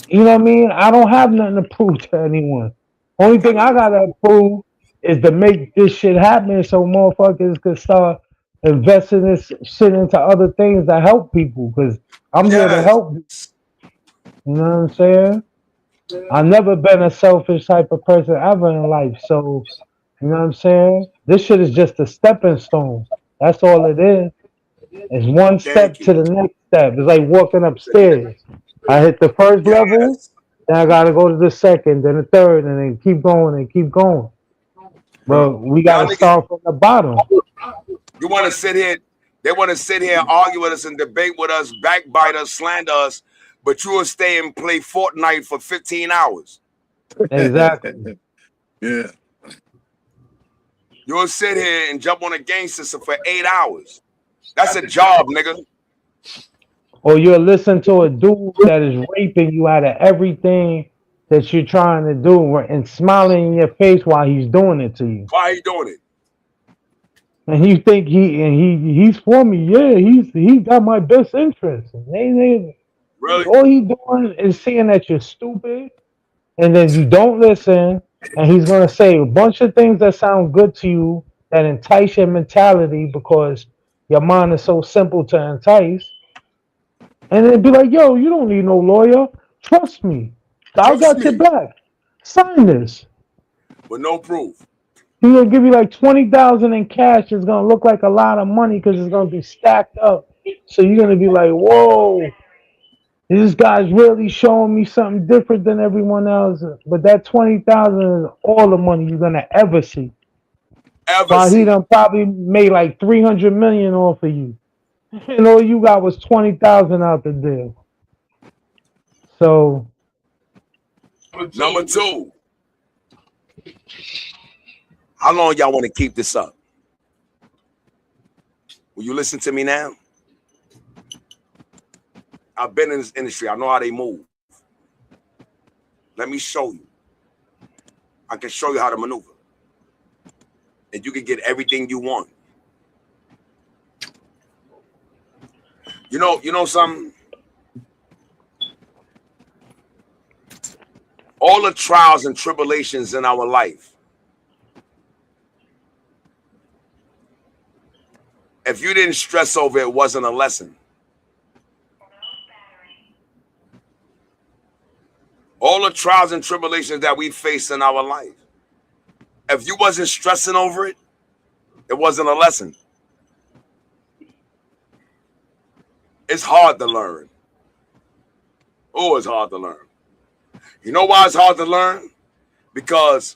you know what I mean? I don't have nothing to prove to anyone. Only thing I gotta prove is to make this shit happen so motherfuckers could start investing this shit into other things that help people. Because I'm here to help you. You know what I'm saying? I've never been a selfish type of person ever in life. So, you know what I'm saying? This shit is just a stepping stone. That's all it is. It's one step to the next step. It's like walking upstairs. I hit the first level, then I gotta go to the second, then the third, and then keep going and keep going. But we gotta start from the bottom. You want to sit here? They want to sit here and argue with us and debate with us, backbite us, slander us, but you will stay and play Fortnite for 15 hours. Exactly. Yeah. You'll sit here and jump on a gang system for 8 hours. That's a job, nigga. Or you'll listen to a dude that is raping you out of everything that you're trying to do and smiling in your face while he's doing it to you. Why are you doing it? And you think he's for me. Yeah, he got my best interest. And Really? all he doing is seeing that you're stupid, and then you don't listen, and he's gonna say a bunch of things that sound good to you that entice your mentality because your mind is so simple to entice. And then be like, yo, you don't need no lawyer. Trust me. I got your back. Sign this. With no proof. He's gonna give you like 20,000 in cash. It's gonna look like a lot of money because it's gonna be stacked up. So you're gonna be like, whoa, this guy's really showing me something different than everyone else. But that 20,000 is all the money you're gonna ever see. While he done probably made like 300 million off of you. And all you got was 20,000 out the deal. So number 2. How long y'all want to keep this up? Will you listen to me now? I've been in this industry. I know how they move. Let me show you. I can show you how to maneuver. And you can get everything you want. You know something? All the trials and tribulations in our life, if you didn't stress over it, wasn't a lesson. All the trials and tribulations that we face in our life, if you wasn't stressing over it, it wasn't a lesson. It's hard to learn. Oh, it's hard to learn. You know why it's hard to learn? Because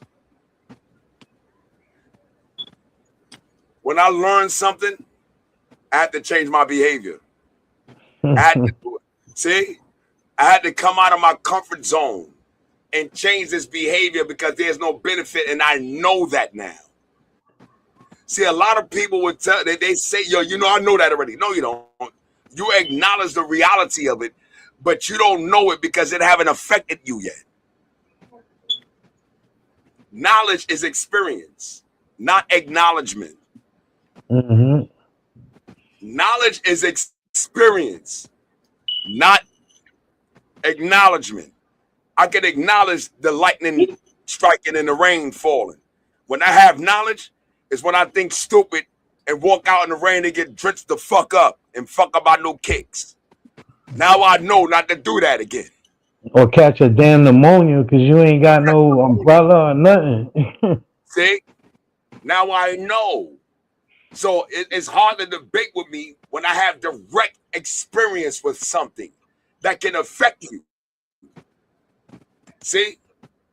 when I learn something, I had to change my behavior. I had to do it. See? I had to come out of my comfort zone and change this behavior because there's no benefit, and I know that now. See, a lot of people would tell, they say, yo, I know that already. No, you don't. You acknowledge the reality of it, but you don't know it because it haven't affected you yet. Knowledge is experience, not acknowledgement. Mm-hmm. Knowledge is experience, not acknowledgement. I can acknowledge the lightning striking and the rain falling. When I have knowledge, is when I think stupid and walk out in the rain and get drenched the fuck up and fuck up my new kicks. Now I know not to do that again. Or catch a damn pneumonia because you ain't got no umbrella or nothing. See? Now I know. So it's hard to debate with me when I have direct experience with something that can affect you. See?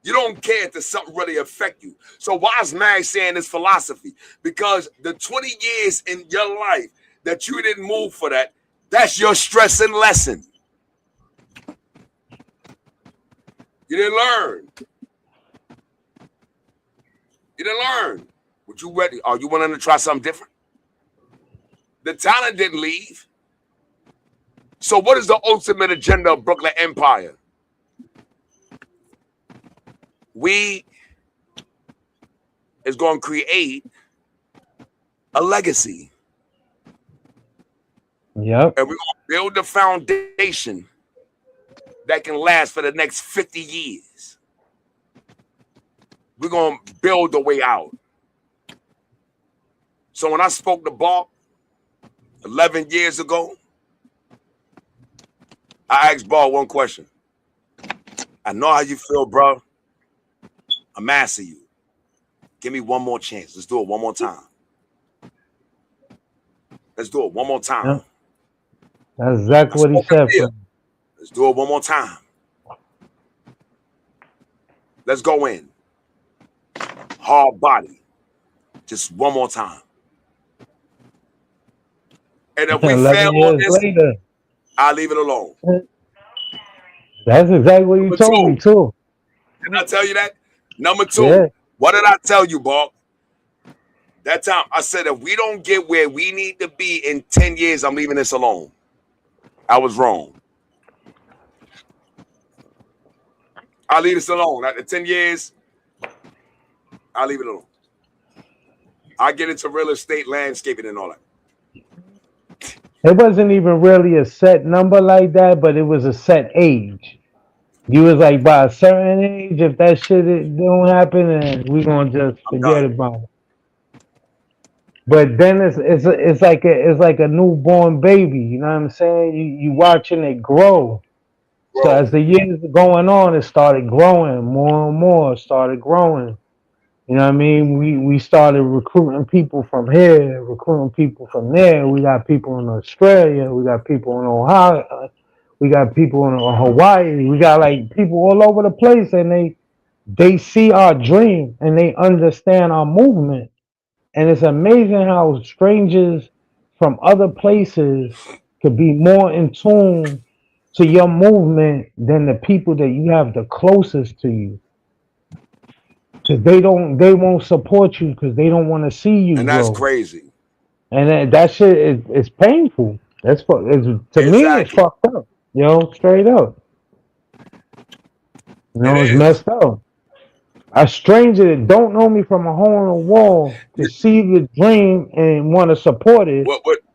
You don't care if something really affect you. So why is Mag saying this philosophy? Because the 20 years in your life that you didn't move for that, that's your stress and lesson. You didn't learn. You didn't learn. Would you ready? Are you willing to try something different? The talent didn't leave. So what is the ultimate agenda of Brooklyn Empire? We is going to create a legacy. Yep. And we're going to build the foundation that can last for the next 50 years. We're going to build the way out. So when I spoke to Bob 11 years ago, I asked Bob one question. I know how you feel, bro. I'm asking you. Give me one more chance. Let's do it one more time. Let's do it one more time. Yep. That's exactly what he said. Let's do it one more time. Let's go in. Hard body. Just one more time. And if we fail on this, later, I'll leave it alone. That's exactly what you told me, too. Didn't I tell you that? Number 2, What did I tell you, Bob? That time, I said, if we don't get where we need to be in 10 years, I'm leaving this alone. I was wrong. I'll leave this alone. After 10 years, I'll leave it alone. I get into real estate, landscaping, and all that. It wasn't even really a set number like that, but it was a set age. You was like, by a certain age, if that shit don't happen, then we gonna just forget about it. But then it's like a newborn baby. You know what I'm saying? You watching it grow. So as the years going on, it started growing more and more. Started growing. You know what I mean? We started recruiting people from here, recruiting people from there. We got people in Australia. We got people in Ohio. We got people in Hawaii. We got like people all over the place, and they see our dream and they understand our movement. And it's amazing how strangers from other places could be more in tune to your movement than the people that you have the closest to you. Because they won't support you because they don't want to see you And that's grow. crazy. And that shit is painful. To me, it's fucked up. Straight up. It's messed up. A stranger that don't know me from a hole in the wall to see the dream and want to support it.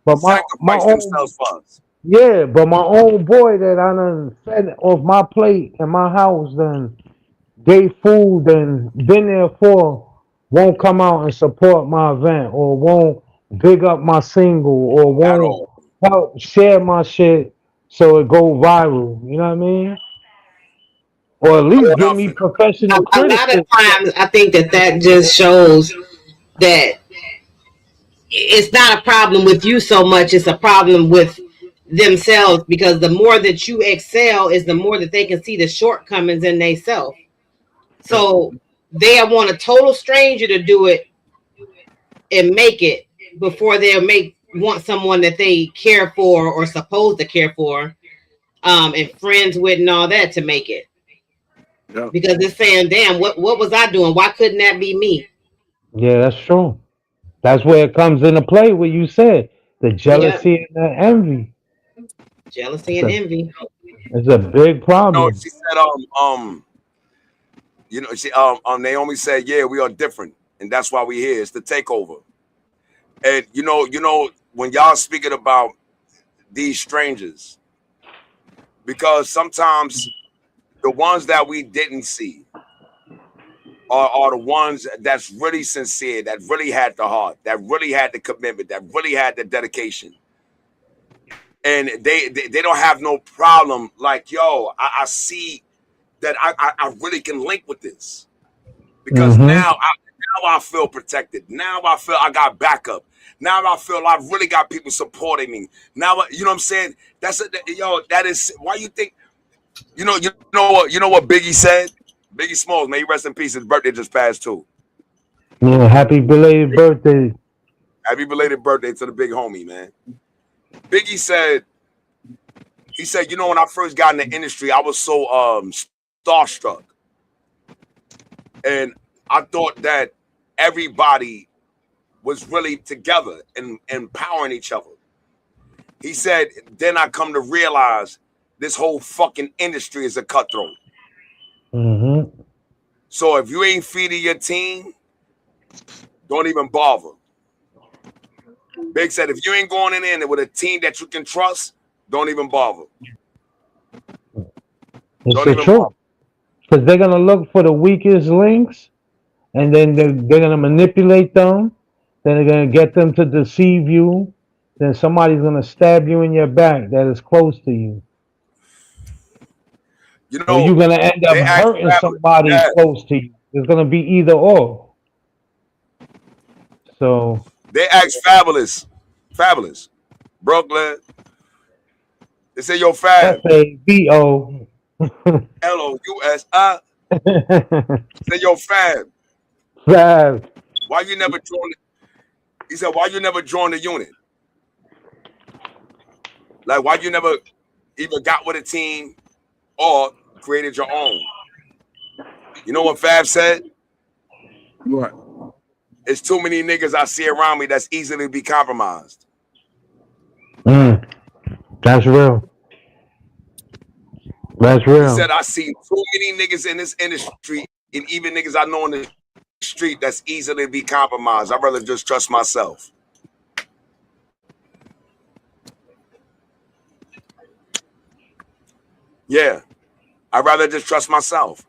But my own themselves funds. Yeah, but my own boy that I done fed off my plate in my house, done gave food and been there for, won't come out and support my event, or won't big up my single, or won't help share my shit so it go viral. You know what I mean? Or at least give me professional A lot of criticism. times, I think that just shows that it's not a problem with you so much. It's a problem with themselves, because the more that you excel is the more that they can see the shortcomings in themselves. So they want a total stranger to do it and make it before they'll want someone that they care for or supposed to care for, and friends with and all that to make it. Yeah. Because it's saying, damn, what was I doing? Why couldn't that be me? Yeah, that's true. That's where it comes into play. What you said, the jealousy and the envy. Jealousy and envy. It's a big problem. She said, Naomi said, yeah, we are different, and that's why we're here. It's the takeover. And you know, when y'all speaking about these strangers, because sometimes the ones that we didn't see are the ones that's really sincere, that really had the heart, that really had the commitment, that really had the dedication. And they don't have no problem. Like, yo, I see that I really can link with this, because now I feel protected. Now I feel I got backup. Now I feel I really got people supporting me. Now, you know what I'm saying? That is why you think, you know what Biggie said? Biggie Smalls, may he rest in peace. His birthday just passed too. Yeah, happy belated birthday. Happy belated birthday to the big homie, man. Biggie said, when I first got in the industry, I was so starstruck. And I thought that everybody was really together and empowering each other. He said, then I come to realize this whole fucking industry is a cutthroat. So if you ain't feeding your team, don't even bother. Big said, if you ain't going in there with a team that you can trust, don't even bother. It's the truth. Because they're going to look for the weakest links, and then they're going to manipulate them. Then they're going to get them to deceive you. Then somebody's going to stab you in your back that is close to you. You know, or you're going to end up hurting somebody close to you. It's going to be either or. So they asked Fabulous, Brooklyn. They say, yo, Fab. Fabo. LOUSI. Say, yo, Fab. Fab. Why you never joined? He said, why you never joined the unit? Like, why you never either got with a team or created your own? You know what Fab said? What? It's too many niggas I see around me that's easily to be compromised. That's real. That's real. He said, I see too many niggas in this industry, and even niggas I know in the street that's easily to be compromised. I'd rather just trust myself. Yeah, I'd rather just trust myself.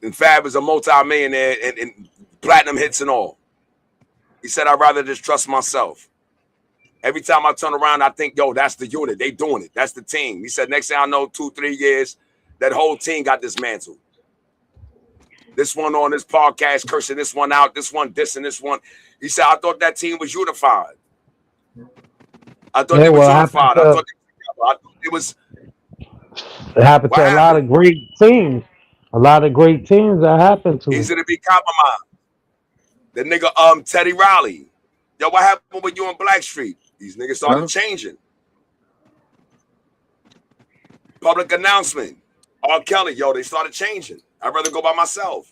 And Fab is a multi-millionaire and platinum hits and all. He said, I'd rather just trust myself. Every time I turn around, I think, yo, that's the unit. They doing it. That's the team. He said, next thing I know, 2-3 years, that whole team got dismantled. This one on this podcast cursing this one out, this one dissing this one. He said, I thought that team was unified. I thought they was unified. I thought it was. It happened to a lot of great teams. A lot of great teams that happened to. Easy to be compromised. The nigga Teddy Riley. Yo, what happened with you on Blackstreet? These niggas started changing. Public announcement. R. Kelly, yo, they started changing. I'd rather go by myself.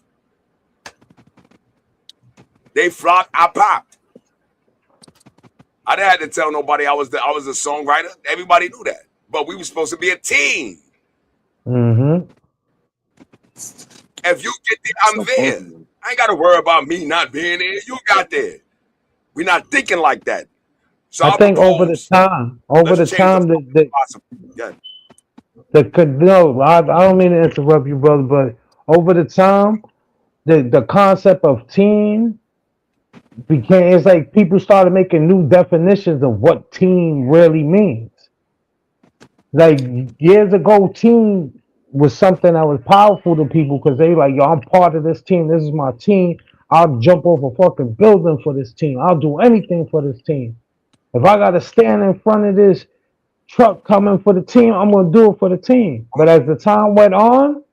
They flocked, I popped. I didn't have to tell nobody I was a songwriter. Everybody knew that. But we were supposed to be a team. Mm-hmm. If you get there, I'm there. I ain't got to worry about me not being there. You got there. We're not thinking like that. So I think over the time, I don't mean to interrupt you, brother, but over the time, the concept of team became, it's like people started making new definitions of what team really means. Like years ago, team was something that was powerful to people because they like, yo, I'm part of this team. This is my team. I'll jump off a fucking building for this team. I'll do anything for this team. If I got to stand in front of this truck coming for the team, I'm going to do it for the team. But as the time went on,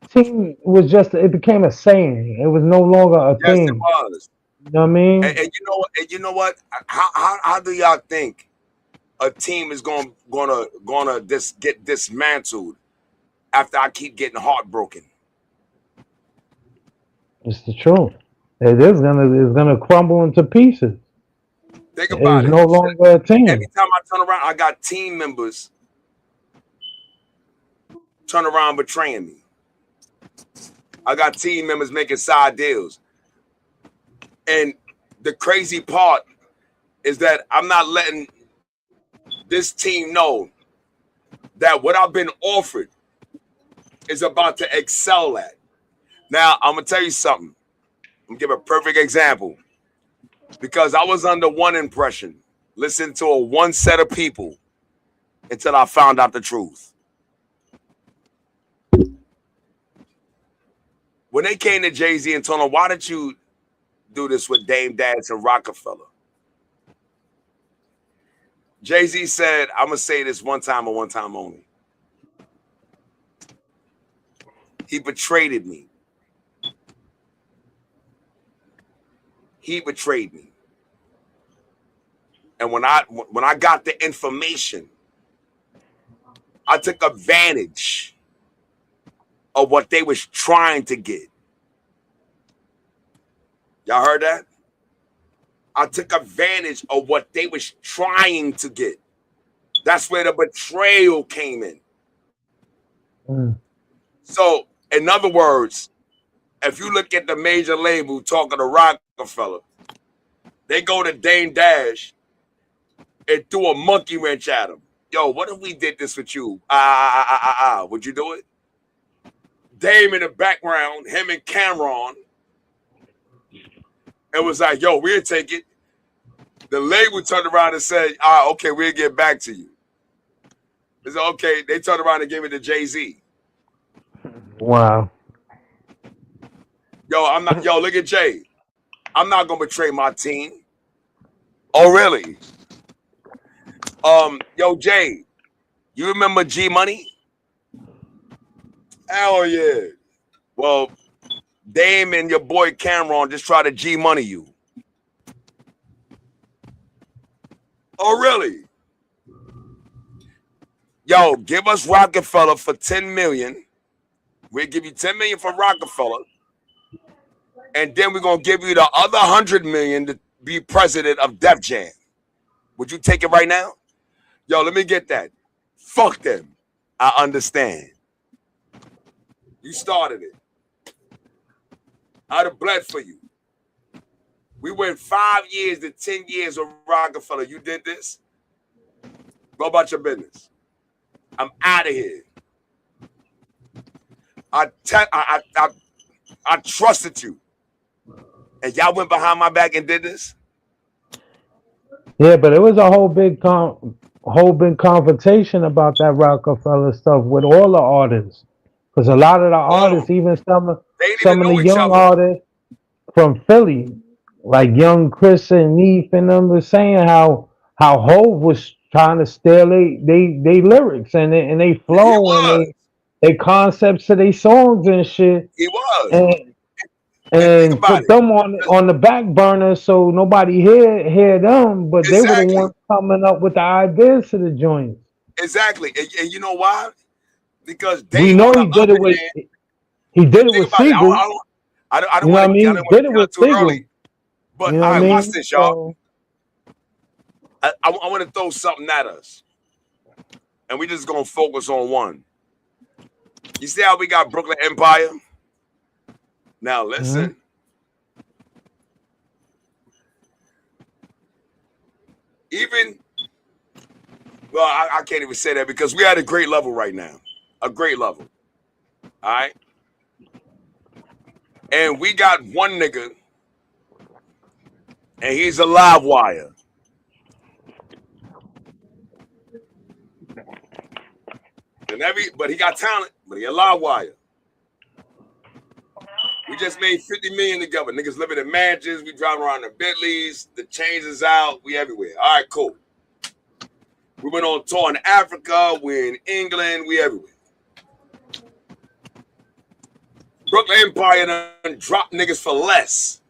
team was just, it became a saying. It was no longer a thing. Yes, it was. You know what I mean? And you know what? How do y'all think a team is gonna get dismantled after I keep getting heartbroken? It's the truth. It's gonna crumble into pieces. Think about it. It's no longer a team. Every time I turn around, I got team members turn around betraying me. I got team members making side deals. And the crazy part is that I'm not letting this team know that what I've been offered is about to excel at. Now, I'm going to tell you something. I'm going to give a perfect example. Because I was under one impression, listening to one set of people until I found out the truth. When they came to Jay-Z and told him, why did you do this with Dame Dash and Rockefeller? Jay-Z said, I'm going to say this one time and one time only. He betrayed me. He betrayed me. And when I got the information, I took advantage of what they was trying to get. Y'all heard that? I took advantage of what they was trying to get. That's where the betrayal came in. So, in other words, if you look at the major label talking to Rockefeller, they go to Dame Dash and threw a monkey wrench at him. Yo, what if we did this with you? Would you do it? Dame in the background, him and Cameron. It was like, yo, we'll take it. The label turned around and said, okay, we'll get back to you. They said, okay. They turned around and gave it to Jay-Z. Wow. Yo, look at Jay. I'm not gonna betray my team. Oh, really? Yo, Jay, you remember G Money? Hell yeah. Well, Dame and your boy Cameron just try to G Money you. Oh, really? Yo, give us Rockefeller for $10 million. We'll give you $10 million for Rockefeller. and then we're gonna give you the other $100 million to be president of Def Jam. Would you take it right now? Yo, let me get that. Fuck them. I understand. You started it. I'd have bled for you. We went 5 years to 10 years with Rockefeller. You did this? Go about your business. I'm out of here. I trusted you. And y'all went behind my back and did this? Yeah, but it was a whole big confrontation about that Rockefeller stuff with all the artists. Because a lot of the artists, even some of the young artists from Philly, like young Chris and Neef and them, were saying how Hov was trying to steal they lyrics and they flow and they concepts of their songs and shit. He was. And put them on the back burner so nobody hear them, but they were the ones coming up with the ideas to the joints. Exactly. And you know why? Because we know he did it with Siegel. I don't you know what I mean? He did it with Siegel. Early, but you know I mean? watch this, y'all. I want to throw something at us. And we just gonna focus on one. You see how we got Brooklyn Empire? Now listen. Even, well, I can't even say that because we're at a great level right now. A great level. All right? And we got one nigga, and he's a live wire. But he got talent, but he a live wire. We just made 50 million together. Niggas living in mansions. We driving around in Bentleys. The chains is out. We everywhere. All right, cool. We went on tour in Africa. We're in England. We everywhere. Brooklyn Empire done dropped niggas for less.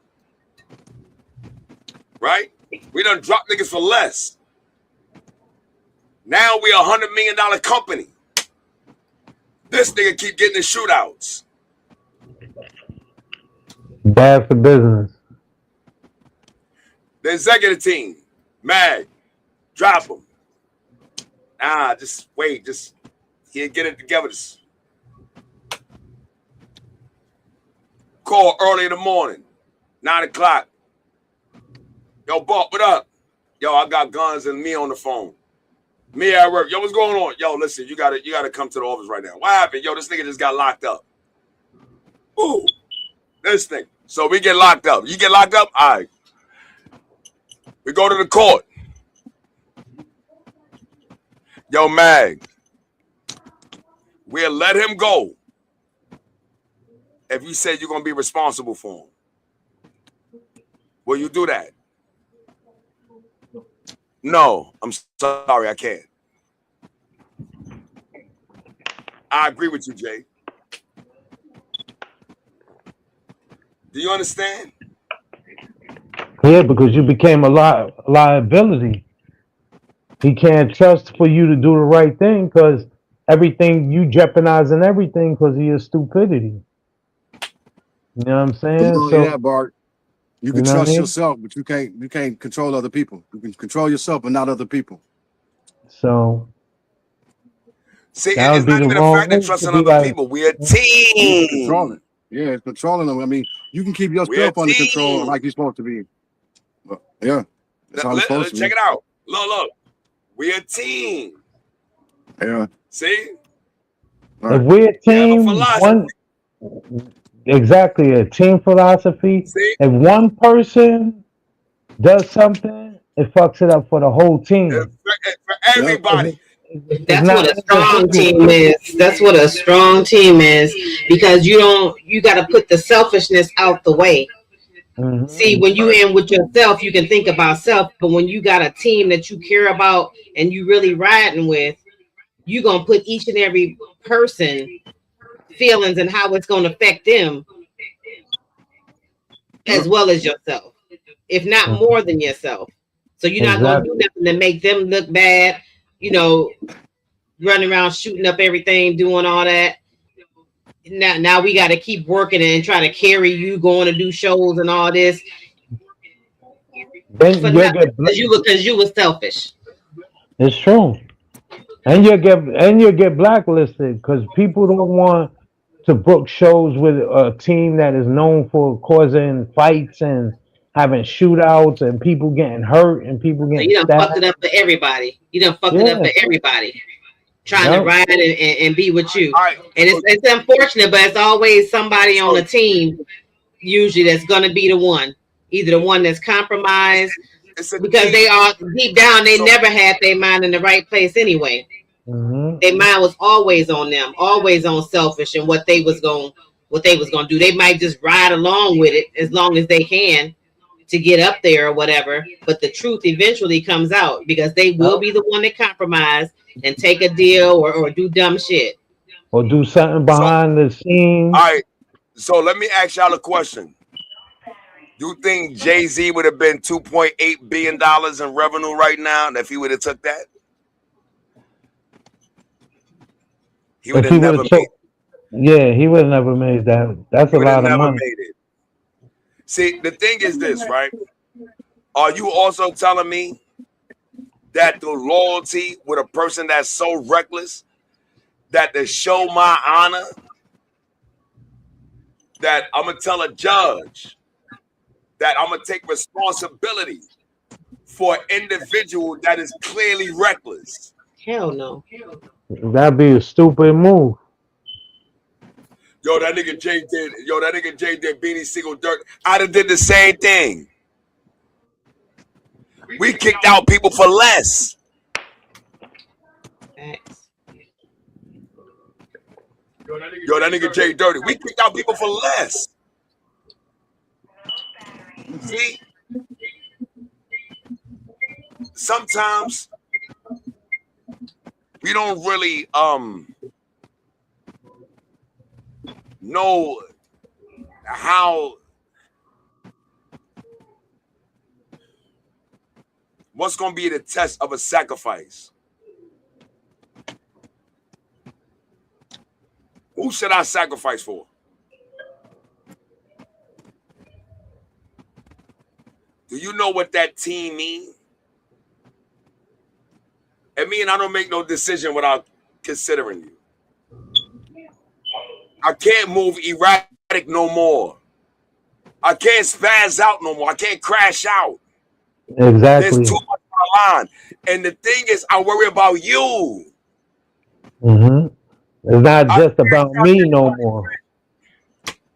Right? We done dropped niggas for less. Now we $100 million company. This nigga keep getting the shootouts. Bad for business. The executive team, Mag, drop him. Just wait. Just get it together. Just call early in the morning, 9 o'clock. Yo, Bob, what up? Yo, I got guns and me on the phone. Me at work. Yo, what's going on? Yo, listen, you gotta come to the office right now. What happened? Yo, this nigga just got locked up. Ooh, this thing. So we get locked up. You get locked up? All right. We go to the court. Yo, Mag, we'll let him go if you say you're going to be responsible for him. Will you do that? No, I'm sorry, I can't. I agree with you, Jay. Do you understand? Yeah, because you became a liability. He can't trust for you to do the right thing because everything you jeopardizing everything because of your stupidity. You know what I'm saying? Yeah, Bart. You can trust mean? yourself, but you can't control other people. You can control yourself, but not other people. So see, it's not even the fact that trusting other people. We're a team. Controlling. Yeah, it's controlling them. I mean, you can keep yourself under control like you're supposed to be. But, yeah. That's how it's supposed to be. Check it out. Look. We're a team. Yeah. See? If we're a team, exactly, a team philosophy. See? If one person does something, it fucks it up for the whole team. For everybody. That's what a strong team is. That's what a strong team is, because you got to put the selfishness out the way. Mm-hmm. See, when you in with yourself, you can think about self, but when you got a team that you care about and you really riding with, you're going to put each and every person feelings and how it's going to affect them as well as yourself, if not more than yourself. So you're not going to do nothing to make them look bad, running around shooting up everything, doing all that. now we got to keep working and try to carry you going to do shows and all this Then for you nothing get because you were selfish. it's true, and you get blacklisted because people don't want to book shows with a team that is known for causing fights and having shootouts and people getting hurt and people So getting you done fucked it stabbed. up for everybody. You done fucked it up Yeah, for everybody trying to yep. ride and be with you. All right. And it's unfortunate, but it's always somebody on the team usually that's gonna be the one, either the one that's compromised because they are deep down they never had their mind in the right place anyway. Mm-hmm. Their mind was always on them, always on selfish and what they was gonna do. They might just ride along with it as long as they can to get up there or whatever. But the truth eventually comes out because they will be the one that compromise and take a deal or do dumb shit. Or do something behind the scenes. All right. So let me ask y'all a question. You think Jay-Z would have been $2.8 billion in revenue right now if he would have took that? He would have never made it. Yeah, he would have never made that. That's a lot of money. Made it. See, the thing is this, right? Are you also telling me that the loyalty with a person that's so reckless that to show my honor, that I'm going to tell a judge that I'm going to take responsibility for an individual that is clearly reckless? Hell no. That'd be a stupid move. Yo, that nigga Jay did Beanie Siegel dirt. I'd have did the same thing. We kicked out people for less. Yo, that nigga Jay dirty. We kicked out people for less. See? Sometimes we don't really know how what's going to be the test of a sacrifice. Who should I sacrifice for? Do you know what that team means? It means I don't make no decision without considering you. I can't move erratic no more. I can't spaz out no more. I can't crash out. Exactly. There's too much on the line. And the thing is, I worry about you. Mm-hmm. It's not just about me no more.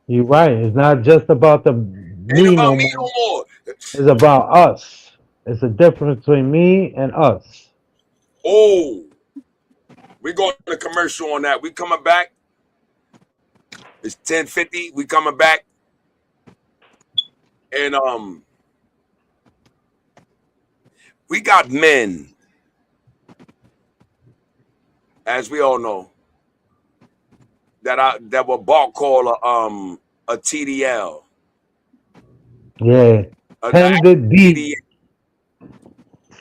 You're right. It's not just about me no more. It's about us. It's a difference between me and us. Oh, we going to commercial on that. We coming back. It's 10:50. We coming back. And we got men, as we all know, that were bought called a TDL. Yeah. Tender D.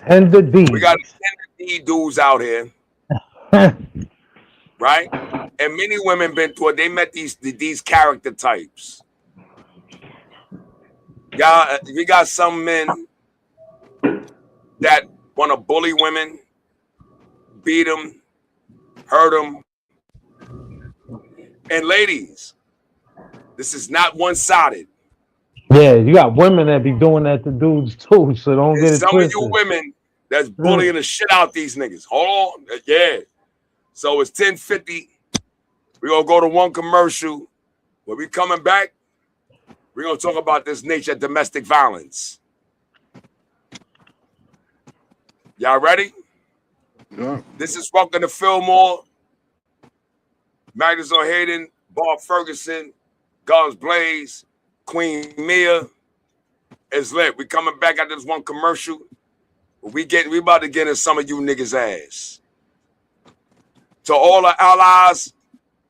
Tender D. We got tender D dudes out here. Right? And many women been through it. They met these character types. Yeah, we got some men that want to bully women, beat them, hurt them. And ladies, this is not one-sided. Yeah, you got women that be doing that to dudes too, so don't get it Some twisted. of you women that's bullying the shit out these niggas. Hold on. Yeah. So it's 10:50. We're going to go to one commercial. When we coming back, we're going to talk about this nature of domestic violence. Y'all ready? Yeah. This is Welcome to Feelmore. Magnus O'Haden, Bob Ferguson, Guns Blaze, Queen Mia. It's lit. We coming back after this one commercial. We about to get in some of you niggas' ass. To all the allies,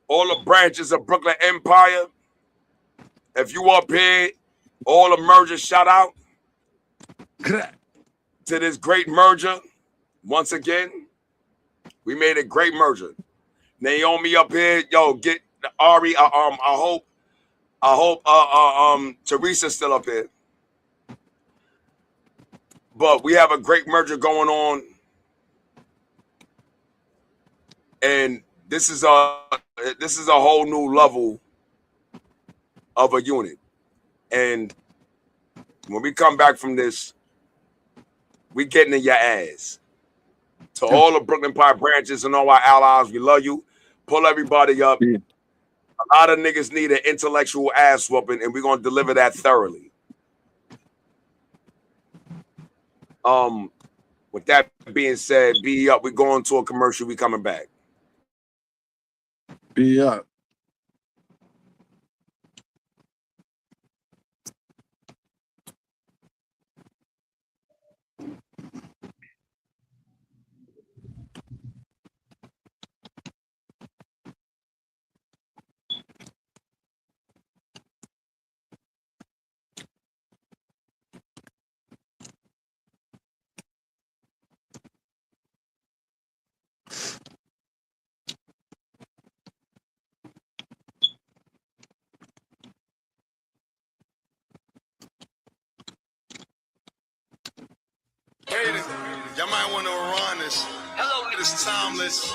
all the branches of Brooklyn Empire, if you up here, all the mergers, shout out to this great merger. Once again, we made a great merger. Naomi up here, yo, Ari, I hope Teresa's still up here. But we have a great merger going on, and this is a whole new level of a unit. And when we come back from this, we getting in your ass. To all the Brooklyn Pie branches and all our allies, we love you. Pull everybody up. Yeah. A lot of niggas need an intellectual ass whooping, and we're gonna deliver that thoroughly. With that being said, be up. We're going to a commercial. We coming back. Be up. Y'all might want to run this. Hello, this timeless.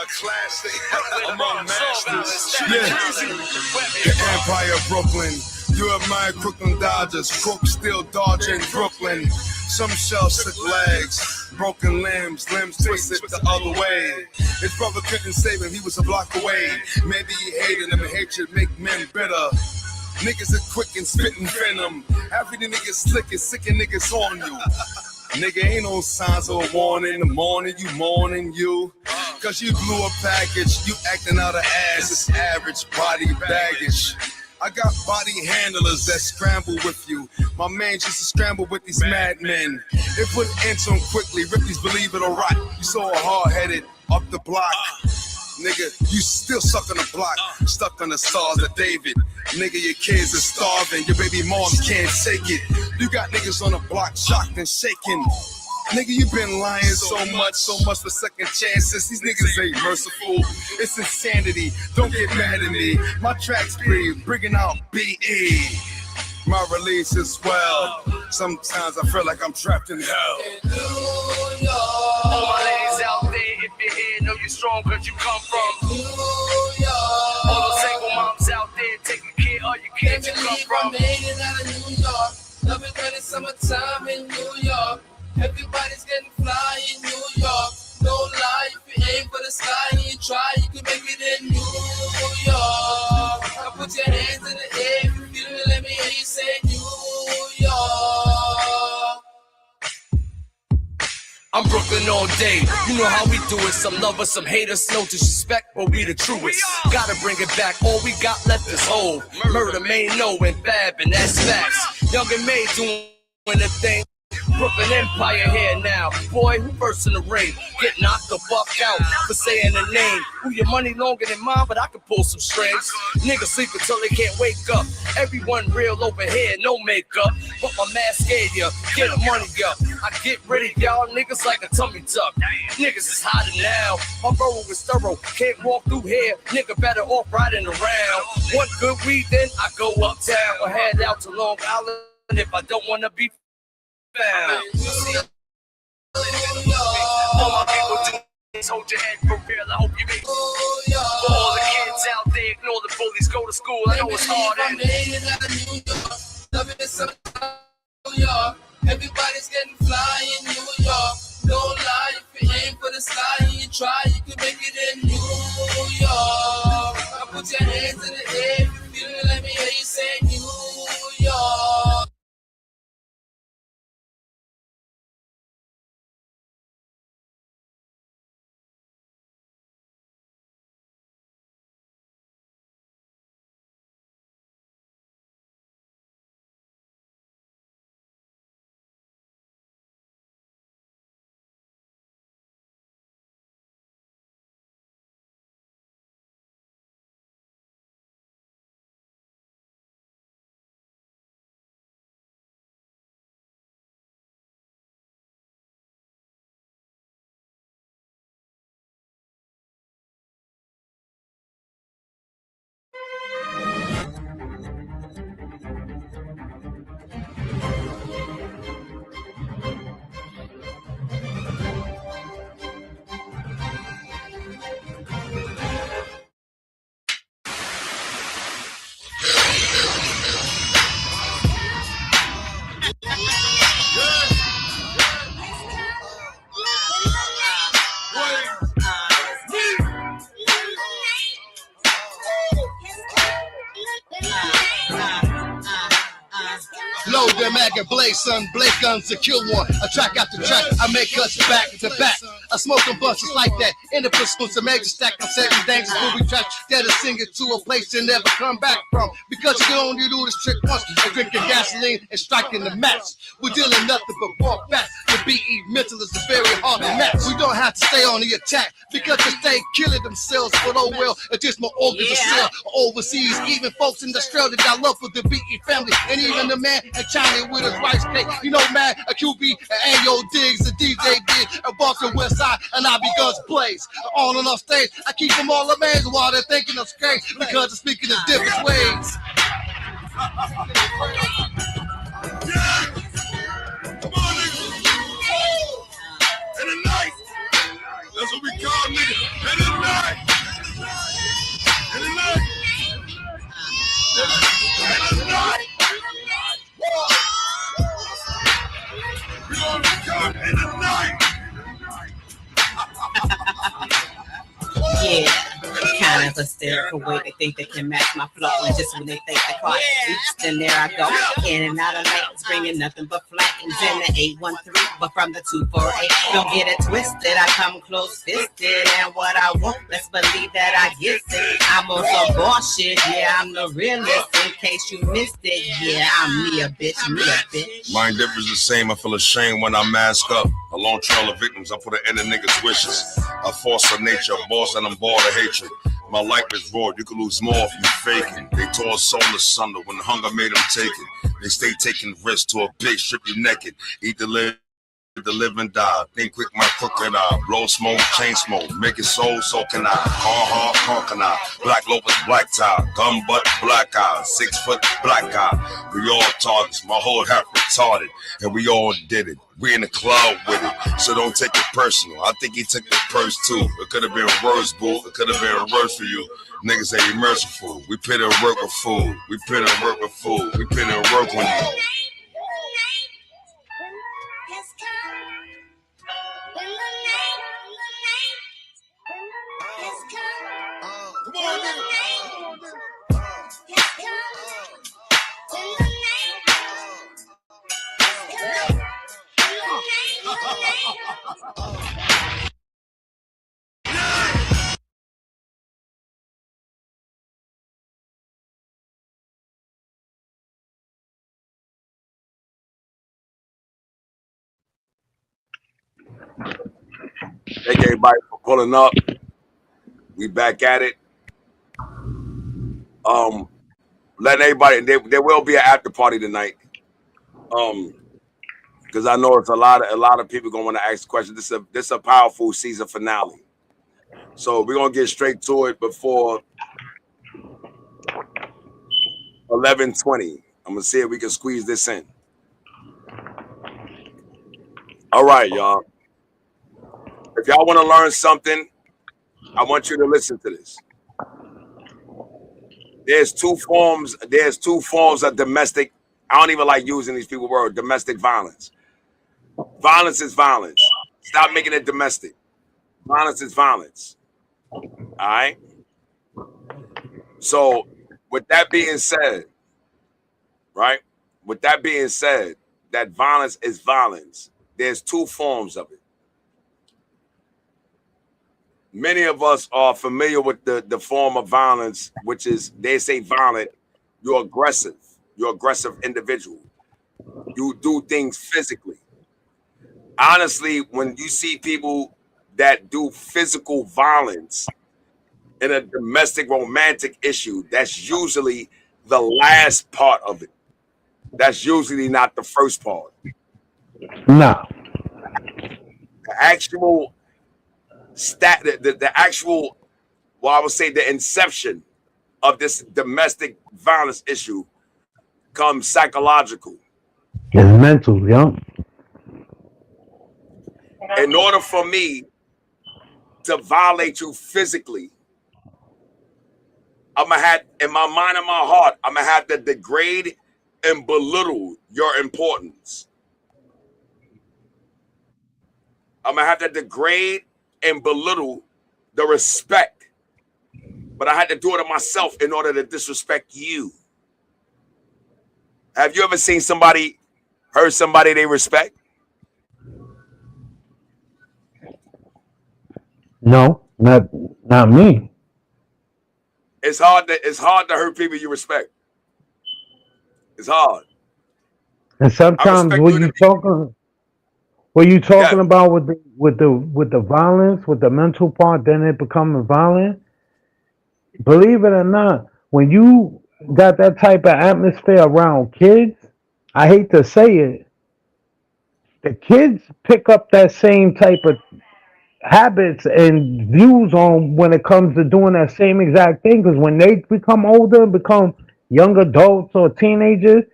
A classic among masters. The Empire of Brooklyn. You admire Brooklyn Dodgers. Crook still dodging Brooklyn. Some shell-sick legs, broken limbs twisted the other way. His brother couldn't save him, he was a block away. Maybe he hated him, and hatred make men bitter. Niggas are quick and spitting venom. Every nigga slick and sicking niggas on you. Nigga, ain't no signs of a warning. In the morning, you mourning you. Cause you blew a package, you acting out of ass. It's average body baggage. I got body handlers that scramble with you. My man used to scramble with these madmen. They put ends on quickly, rippies believe it or rot. You so hard-headed, up the block. Nigga, you still stuck on the block, stuck on the stars of David. Nigga, your kids are starving, your baby moms can't take it. You got niggas on the block shocked and shaking. Nigga, you been lying so much for second chances. These niggas ain't merciful. It's insanity. Don't get mad at me. My tracks breathe, bringing out BE. My release is well. Sometimes I feel like I'm trapped in hell. All my ladies out there, if you're here, know you're strong cause you come from New York. All those single moms out there taking care of your kids you come from. I made it out of New York. Love it when it's summertime in New York. Everybody's getting fly in New York. No lie, if you aim for the sky and you try, you can make it in New York. Now put your hands in the air if you feel it, let me hear you say New York. I'm Brooklyn all day. You know how we do it. Some lovers, some haters, no disrespect, but we the truest. Gotta bring it back. All we got left is whole. Murder, May, no, and Fab, and that's facts. Young and May doing the thing. Brooklyn Empire here now. Boy, who first in the ring? Get knocked the fuck out for saying the name. Ooh, your money longer than mine, but I can pull some strings. Niggas sleep until they can't wake up. Everyone real over here, no makeup. But my mask gave ya, get the money up. I get rid of y'all niggas like a tummy tuck. Niggas is hotter now. My borough is thorough, can't walk through here. Nigga better off riding around. One good weed, then I go uptown or head out to Long Island if I don't wanna be found. All my people do is hold your head for real. I hope you make it. For all the kids out there, ignore the bullies, go to school. I know it's hard. I made it out of New York. Love it in summertime, New York. Everybody's getting fly in New York. Don't lie, if you aim for the sky and you try, you can make it in New York. Now put your hands in the air if you feel it, let me hear you say New York. Load them mag and blaze, son. Blade guns to kill one. A track after track, I make cuts back to back. I smoke them bunches like that. In the pursuit of major stack, I'm setting dangerous movie track. That a singer to a place you never come back from. Because you can only do this trick once. And drinking gasoline and striking the match. We're dealing nothing but walk back. The BE mental is very hard to match. We don't have to stay on the attack. Because they stay killing themselves. But oh well, it's just my organs are still overseas. Even folks in Australia got love for the BE family. And even the man in China with his rice cake. You know, man, a QB, an Ayo Diggs, a DJ Dig, a Boston West Side, and I be guns blaze. On and off stage, I keep them all amazed while they're thinking of straight. Because they're speaking in different ways. In the night, that's what we call niggas. In the night, in the night, in the night. We gonna come in the night. Yeah, kind of hysterical way they think they can match my flow, and just when they think they're quiet, then there I go, in and out of lanes, bringing nothing but flattens in the 813, but from the 248. Don't get it twisted, I come close fisted, and what I want, let's believe that I get it. I'm on some bullshit, yeah, I'm the realest. In case you missed it, yeah, I'm me a bitch, me a bitch. My endeavor's the same. I feel ashamed when I mask up. A long trail of victims, I put an end to niggas' wishes. A force of nature, a boss, and I'm bored of hatred. My life is raw, you can lose more if you faking. They tore soul asunder when hunger made them take it. They stay taking risks to a bitch, strip you naked. Eat the live and die. Think quick, my crooked eye. Blow smoke, chain smoke. Make it so can I. Hard, conquer I. Black lopers, black tie. Gun butt, black eye. 6 foot, black eye. We all targets. My whole half retarded. And we all did it. We in the club with it. So don't take it personal. I think he took the purse too. It could have been worse, boo. It could have been worse for you. Niggas ain't merciful. We put in work with food. We put in work with food. We put in work on you. Come on, nigga. Thank everybody for pulling up. We back at it. Letting everybody. There will be an after party tonight. Because I know it's a lot of people gonna want to ask questions. This is a powerful season finale. So we're gonna get straight to it before 11:20. I'm gonna see if we can squeeze this in. All right, y'all. If y'all want to learn something, I want you to listen to this. There's two forms of domestic. I don't even like using these people word domestic violence. Violence is violence. Stop making it domestic. Violence is violence. All right. So with that being said, right? With that being said, that violence is violence. There's two forms of it. Many of us are familiar with the form of violence, which is, they say violent, you're aggressive. You're an aggressive individual. You do things physically. Honestly, when you see people that do physical violence in a domestic romantic issue, that's usually the last part of it. That's usually not the first part. No. The actual the actual, well, I would say the inception of this domestic violence issue comes psychological. It's mental, yeah. In order for me to violate you physically, I'm gonna have, in my mind and my heart, I'm gonna have to degrade and belittle your importance. I'm gonna have to degrade and belittle the respect, but I had to do it to myself in order to disrespect you. Have you ever seen somebody, heard somebody they respect? No, not me. It's hard to hurt people you respect. It's hard. And sometimes what you talking about with the violence, with the mental part, then it becomes violent. Believe it or not, when you got that type of atmosphere around kids, I hate to say it, the kids pick up that same type of habits and views on when it comes to doing that same exact thing. Because when they become older and become young adults or teenagers,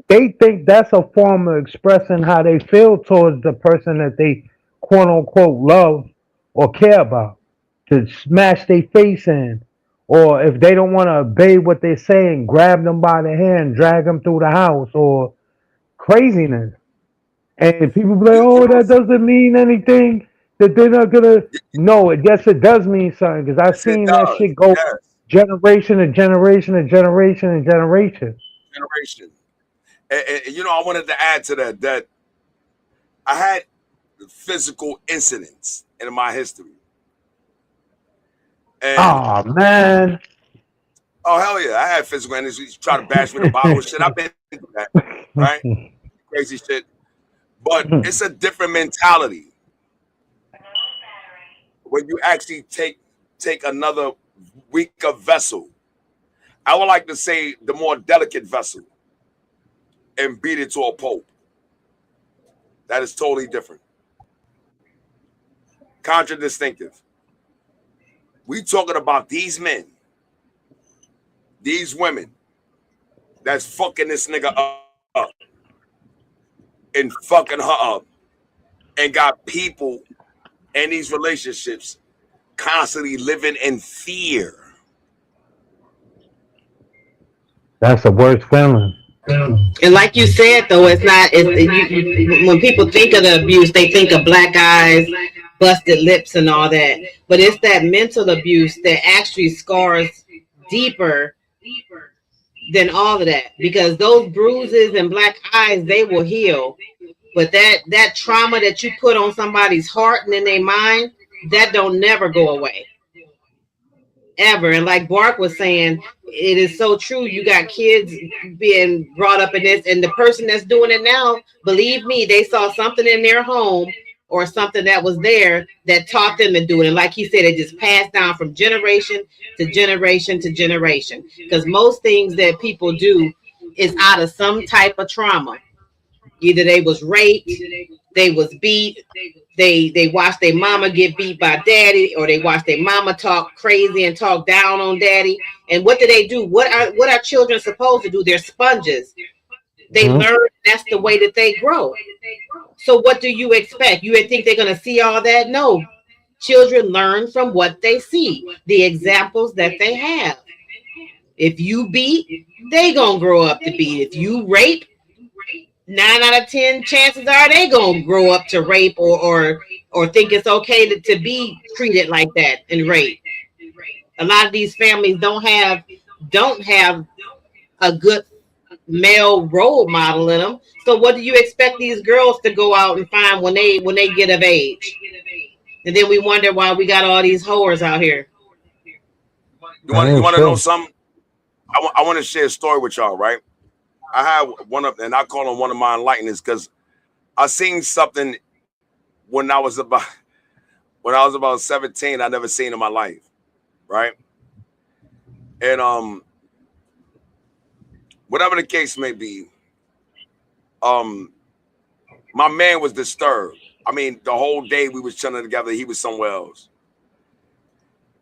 they think that's a form of expressing how they feel towards the person that they quote unquote love or care about. To smash their face in, or if they don't want to obey what they're saying, grab them by the hand, drag them through the house, or craziness. And people be like, "Oh, that doesn't mean anything. That they're not gonna." No, yes, it does mean something because I've seen that shit go generation to generation to generation and generation. And you know, I wanted to add to that I had physical incidents in my history. Oh man! Oh hell yeah! I had physical incidents. Try to bash me with a bottle of shit. I've been through that, right? Crazy shit. But it's a different mentality when you actually take another weaker vessel. I would like to say the more delicate vessel and beat it to a pulp. That is totally different. Contradistinctive. We talking about these men, these women that's fucking this nigga up and fucking her up and got people in these relationships constantly living in fear. That's the worst feeling. And like you said, though, it's not. When people think of the abuse, they think of black eyes, busted lips, and all that. But it's that mental abuse that actually scars deeper than all of that. Because those bruises and black eyes, they will heal. But that trauma that you put on somebody's heart and in their mind, that don't never go away. Ever. And like Bark was saying, it is so true. You got kids being brought up in this, and the person that's doing it now, believe me, they saw something in their home or something that was there that taught them to do it. And like he said, it just passed down from generation to generation to generation. Because most things that people do is out of some type of trauma. Either they was raped, they was beat, they watched their mama get beat by daddy, or they watched their mama talk crazy and talk down on daddy. And what do? What are children supposed to do? They're sponges. They learn. That's the way that they grow. So what do you expect? You would think they're gonna see all that? No. Children learn from what they see, the examples that they have. If you beat, they gonna grow up to beat. If you rape, 9 out of 10 chances are they gonna grow up to rape or think it's okay to be treated like that and rape. A lot of these families don't have a good male role model in them. So what do you expect these girls to go out and find when they get of age? And then we wonder why we got all these whores out here. You want to know something? I want to share a story with y'all, right? I have one of, and I call him one of my enlighteners because I seen something when I was about 17. I never seen in my life, right? And whatever the case may be, my man was disturbed. I mean, the whole day we was chilling together, he was somewhere else,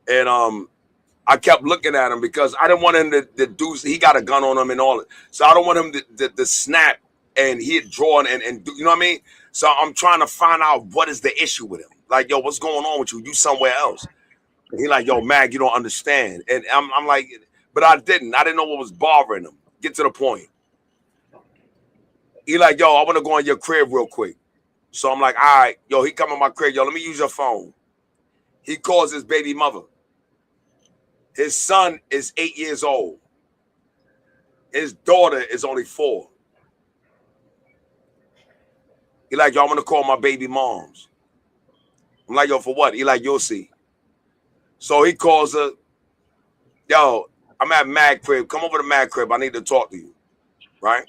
and I kept looking at him because I didn't want him to do. He got a gun on him and all. So I don't want him to snap and he'd draw and do, you know what I mean? So I'm trying to find out what is the issue with him. Like, yo, what's going on with you? You somewhere else. And he like, yo, Mag, you don't understand. And I'm like, but I didn't know what was bothering him. Get to the point. He like, yo, I want to go in your crib real quick. So I'm like, all right, yo, he come in my crib. Yo, let me use your phone. He calls his baby mother. His son is 8 years old. His daughter is only 4. He like, yo, I'm gonna call my baby moms. I'm like, yo, for what? He like, you'll see. So he calls her, yo, I'm at Mag crib. Come over to Mag crib. I need to talk to you. Right?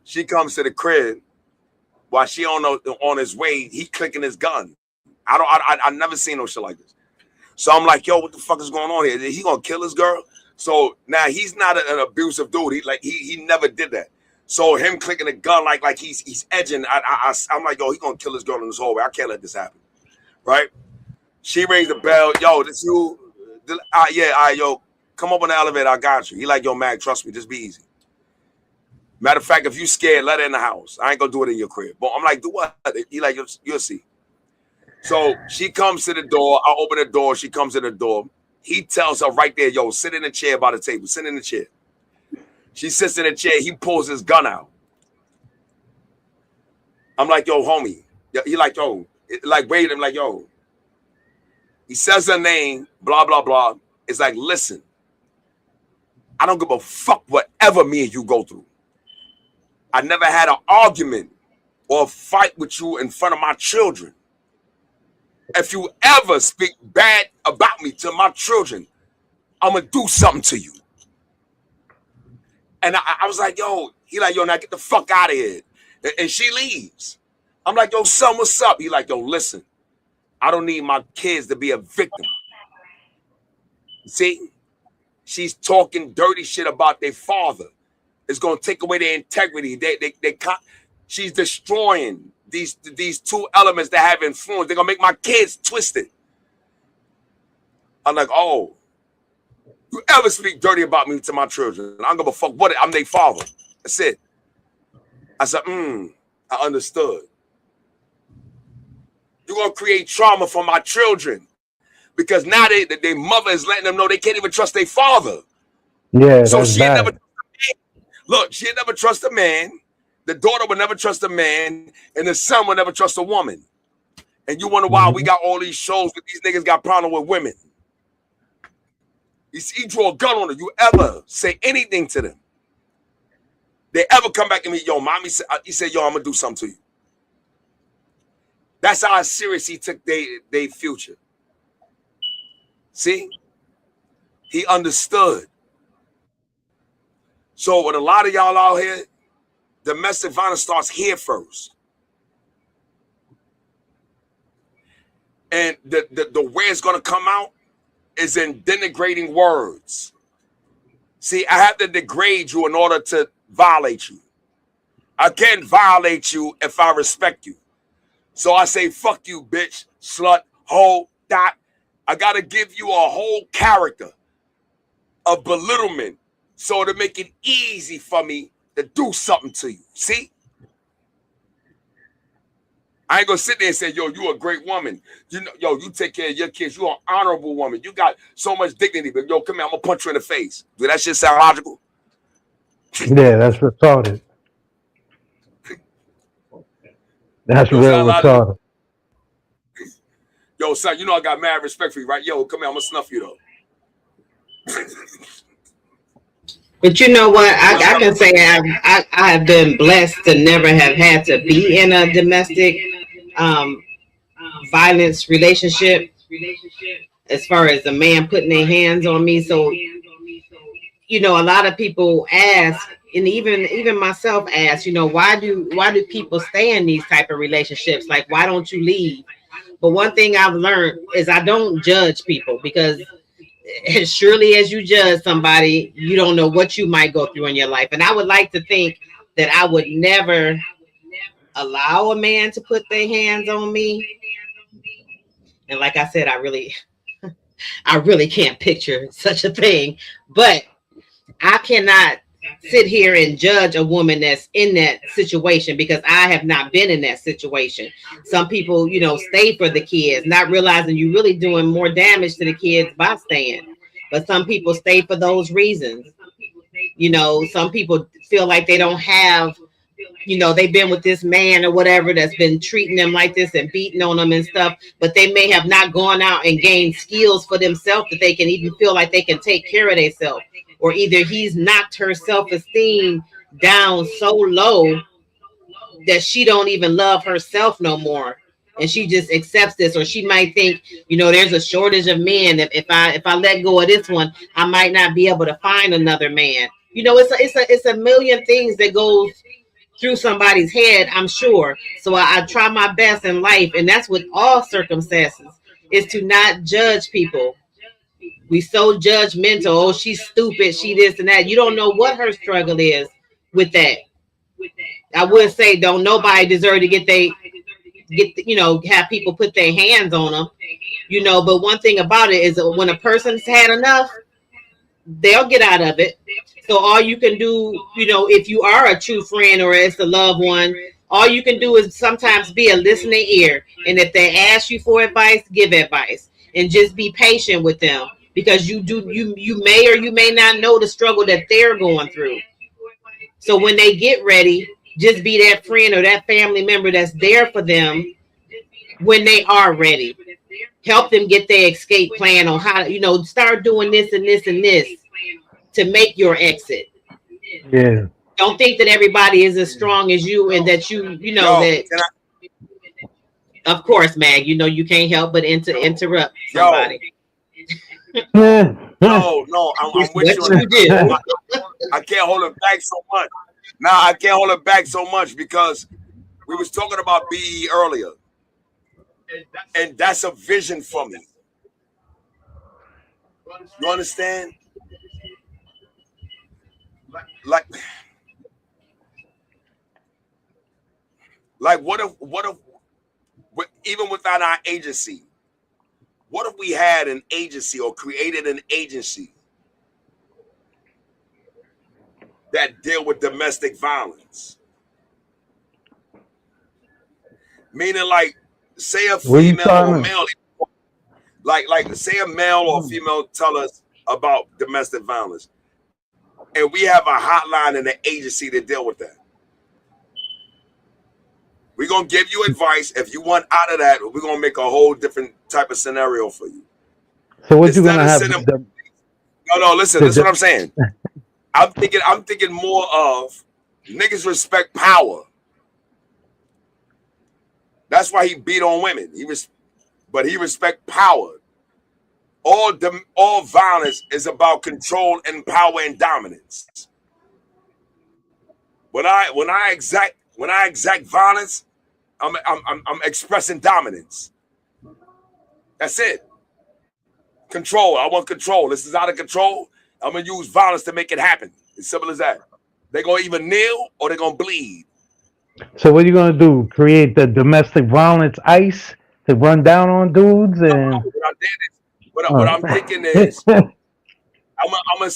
She comes to the crib while she on his way, he clicking his gun. I never seen no shit like this. So I'm like, yo, what the fuck is going on here? He gonna kill his girl? So now he's not an abusive dude. He never did that. So him clicking a gun like he's edging. I'm like, yo, he gonna kill his girl in this hallway. I can't let this happen. Right? She rings the bell. Yo, this you? Yeah, all right, yo, come up on the elevator. I got you. He like, yo, Mag, trust me, just be easy. Matter of fact, if you scared, let her in the house. I ain't gonna do it in your crib. But I'm like, do what? He like, you'll see. So she comes to the door. I open the door. She comes to the door. He tells her right there, yo, sit in the chair by the table. Sit in the chair. She sits in the chair. He pulls his gun out. I'm like, yo, homie. He like, yo, like, wait. I'm like, yo. He says her name, blah, blah, blah. It's like, listen, I don't give a fuck whatever me and you go through. I never had an argument or a fight with you in front of my children. If you ever speak bad about me to my children, I'm going to do something to you. And I was like, yo, he like, yo, now get the fuck out of here. And she leaves. I'm like, yo, son, what's up? He like, yo, listen, I don't need my kids to be a victim. See, she's talking dirty shit about their father. It's going to take away their integrity. She's destroying these two elements that have influence. They're going to make my kids twisted. I'm like, oh, you ever speak dirty about me to my children? I don't give a fuck what I'm their father. That's it. I said, I understood. You're going to create trauma for my children because now their mother is letting them know they can't even trust their father. Yeah, so that's she bad. never. Look, she'd never trust a man. The daughter would never trust a man, and the son would never trust a woman. And you wonder why we got all these shows that these niggas got problem with women. You see, he draw a gun on her. You ever say anything to them? They ever come back and me, yo, mommy said, he said, yo, I'm gonna do something to you. That's how serious he took their future. See, he understood. So with a lot of y'all out here, domestic violence starts here first. And the way it's going to come out is in denigrating words. See, I have to degrade you in order to violate you. I can't violate you if I respect you. So I say, fuck you, bitch, slut, hoe, dot. I got to give you a whole character of belittlement so to make it easy for me to do something to you. See? I ain't gonna sit there and say, yo, you a great woman. You know, yo, you take care of your kids. You an honorable woman. You got so much dignity. But yo, come here, I'm gonna punch you in the face. Do that shit sound logical? Yeah, that's retarded. That's real retarded. Yo, son, you know I got mad respect for you, right? Yo, come here, I'm gonna snuff you though. But you know what? I can say I have been blessed to never have had to be in a domestic violence relationship as far as a man putting their hands on me. So, you know, a lot of people ask, and even myself ask, you know, why do people stay in these type of relationships? Like, why don't you leave? But one thing I've learned is I don't judge people, because as surely as you judge somebody, you don't know what you might go through in your life. And I would like to think that I would never allow a man to put their hands on me. And like I said, I really I really can't picture such a thing, but I cannot sit here and judge a woman that's in that situation because I have not been in that situation. Some people, stay for the kids, not realizing you're really doing more damage to the kids by staying. But some people stay for those reasons. Some people feel like they don't have, they've been with this man or whatever that's been treating them like this and beating on them and stuff, but they may have not gone out and gained skills for themselves that they can even feel like they can take care of themselves. Or either he's knocked her self-esteem down so low that she don't even love herself no more. And she just accepts this, or she might think, there's a shortage of men. If I let go of this one, I might not be able to find another man. It's a million things that goes through somebody's head, I'm sure. So I try my best in life, and that's with all circumstances, is to not judge people. We so judgmental. Oh, she's stupid. She this and that. You don't know what her struggle is with that. I would say, don't nobody deserve to have people put their hands on them. But one thing about it is that when a person's had enough, they'll get out of it. So all you can do, if you are a true friend or it's a loved one, all you can do is sometimes be a listening ear. And if they ask you for advice, give advice and just be patient with them, because you may or you may not know the struggle that they're going through. So when they get ready, just be that friend or that family member that's there for them when they are ready. Help them get their escape plan on how to, start doing this and this and this to make your exit. Yeah. Don't think that everybody is as strong as you and that that. Of course, Mag, you can't help but interrupt somebody. No, I'm with you. I can't hold it back so much. I can't hold it back so much because we was talking about BE earlier. And that's a vision for me. You understand? Like what if even without our agency, what if we had an agency or created an agency that deal with domestic violence? Meaning, like, say a female or male, like say a male or female tell us about domestic violence, and we have a hotline and an agency to deal with that. We're going to give you advice. If you want out of that, we're going to make a whole different type of scenario for you. So what you going to have? No, listen, this is what I'm saying. I'm thinking more of niggas respect power. That's why he beat on women. But he respect power. All violence is about control and power and dominance. When I exact violence, I'm expressing dominance. That's it. Control. I want control. This is out of control. I'm gonna use violence to make it happen. As simple as that. They're gonna either kneel or they're gonna bleed. So what are you gonna do? Create the domestic violence ICE to run down on dudes? And what I'm thinking is, I would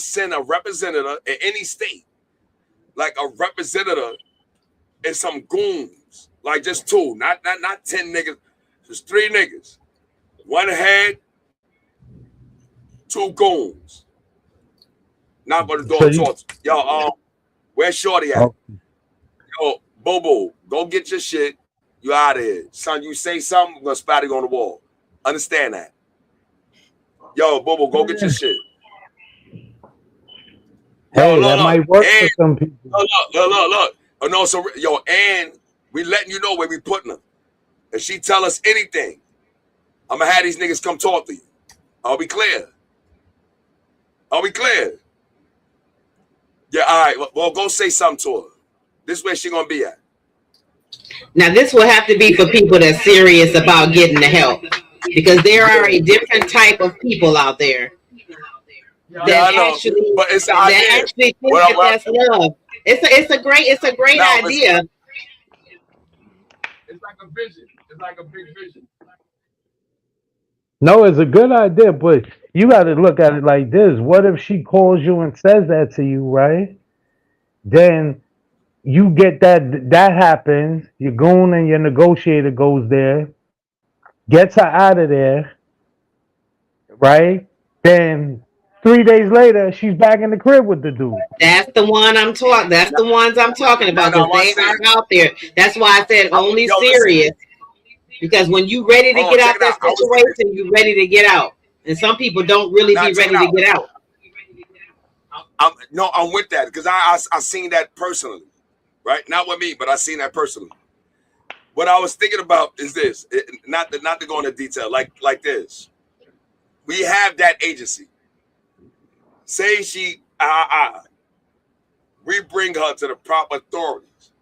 send a representative in any state, like a representative and some goons, like just two, not 10 niggas, just 3 niggas, 1 head, 2 goons. Not gonna do talks. Yo, where's Shorty at? Yo, Bobo, go get your shit. You out of here. Son, you say something, I'm gonna spat it on the wall. Understand that. Yo, Bobo, go get your shit. Hey, that might work for some people. Look. Oh, no, so, yo, and we letting you know where we putting her. If she tell us anything, I'm gonna have these niggas come talk to you. Are we clear? Are we clear? Yeah, all right. Well, go say something to her. This is where she gonna be at. Now, this will have to be for people that's serious about getting the help, because there are a different type of people out there that actually, but it's that actually think that that's love. It's a great idea. It's like a vision. It's like a big vision. No, it's a good idea, but you got to look at it like this. What if she calls you and says that to you, right? Then you get that happens. Your goon and your negotiator goes there, gets her out of there, right? Then 3 days later, she's back in the crib with the dude. That's the one I'm talking. That's the ones I'm talking about Now because watch they are this. out there. That's why I said only Listen. serious. Because when you ready to Hold on, get check out it out. that situation, you ready to get out. And some people don't really be Check it ready to out. get out. I'm with that because I seen that personally, right? Not with me, but I seen that personally. What I was thinking about is this, not to go into detail, like this. We have that agency. Say she, we bring her to the proper authorities.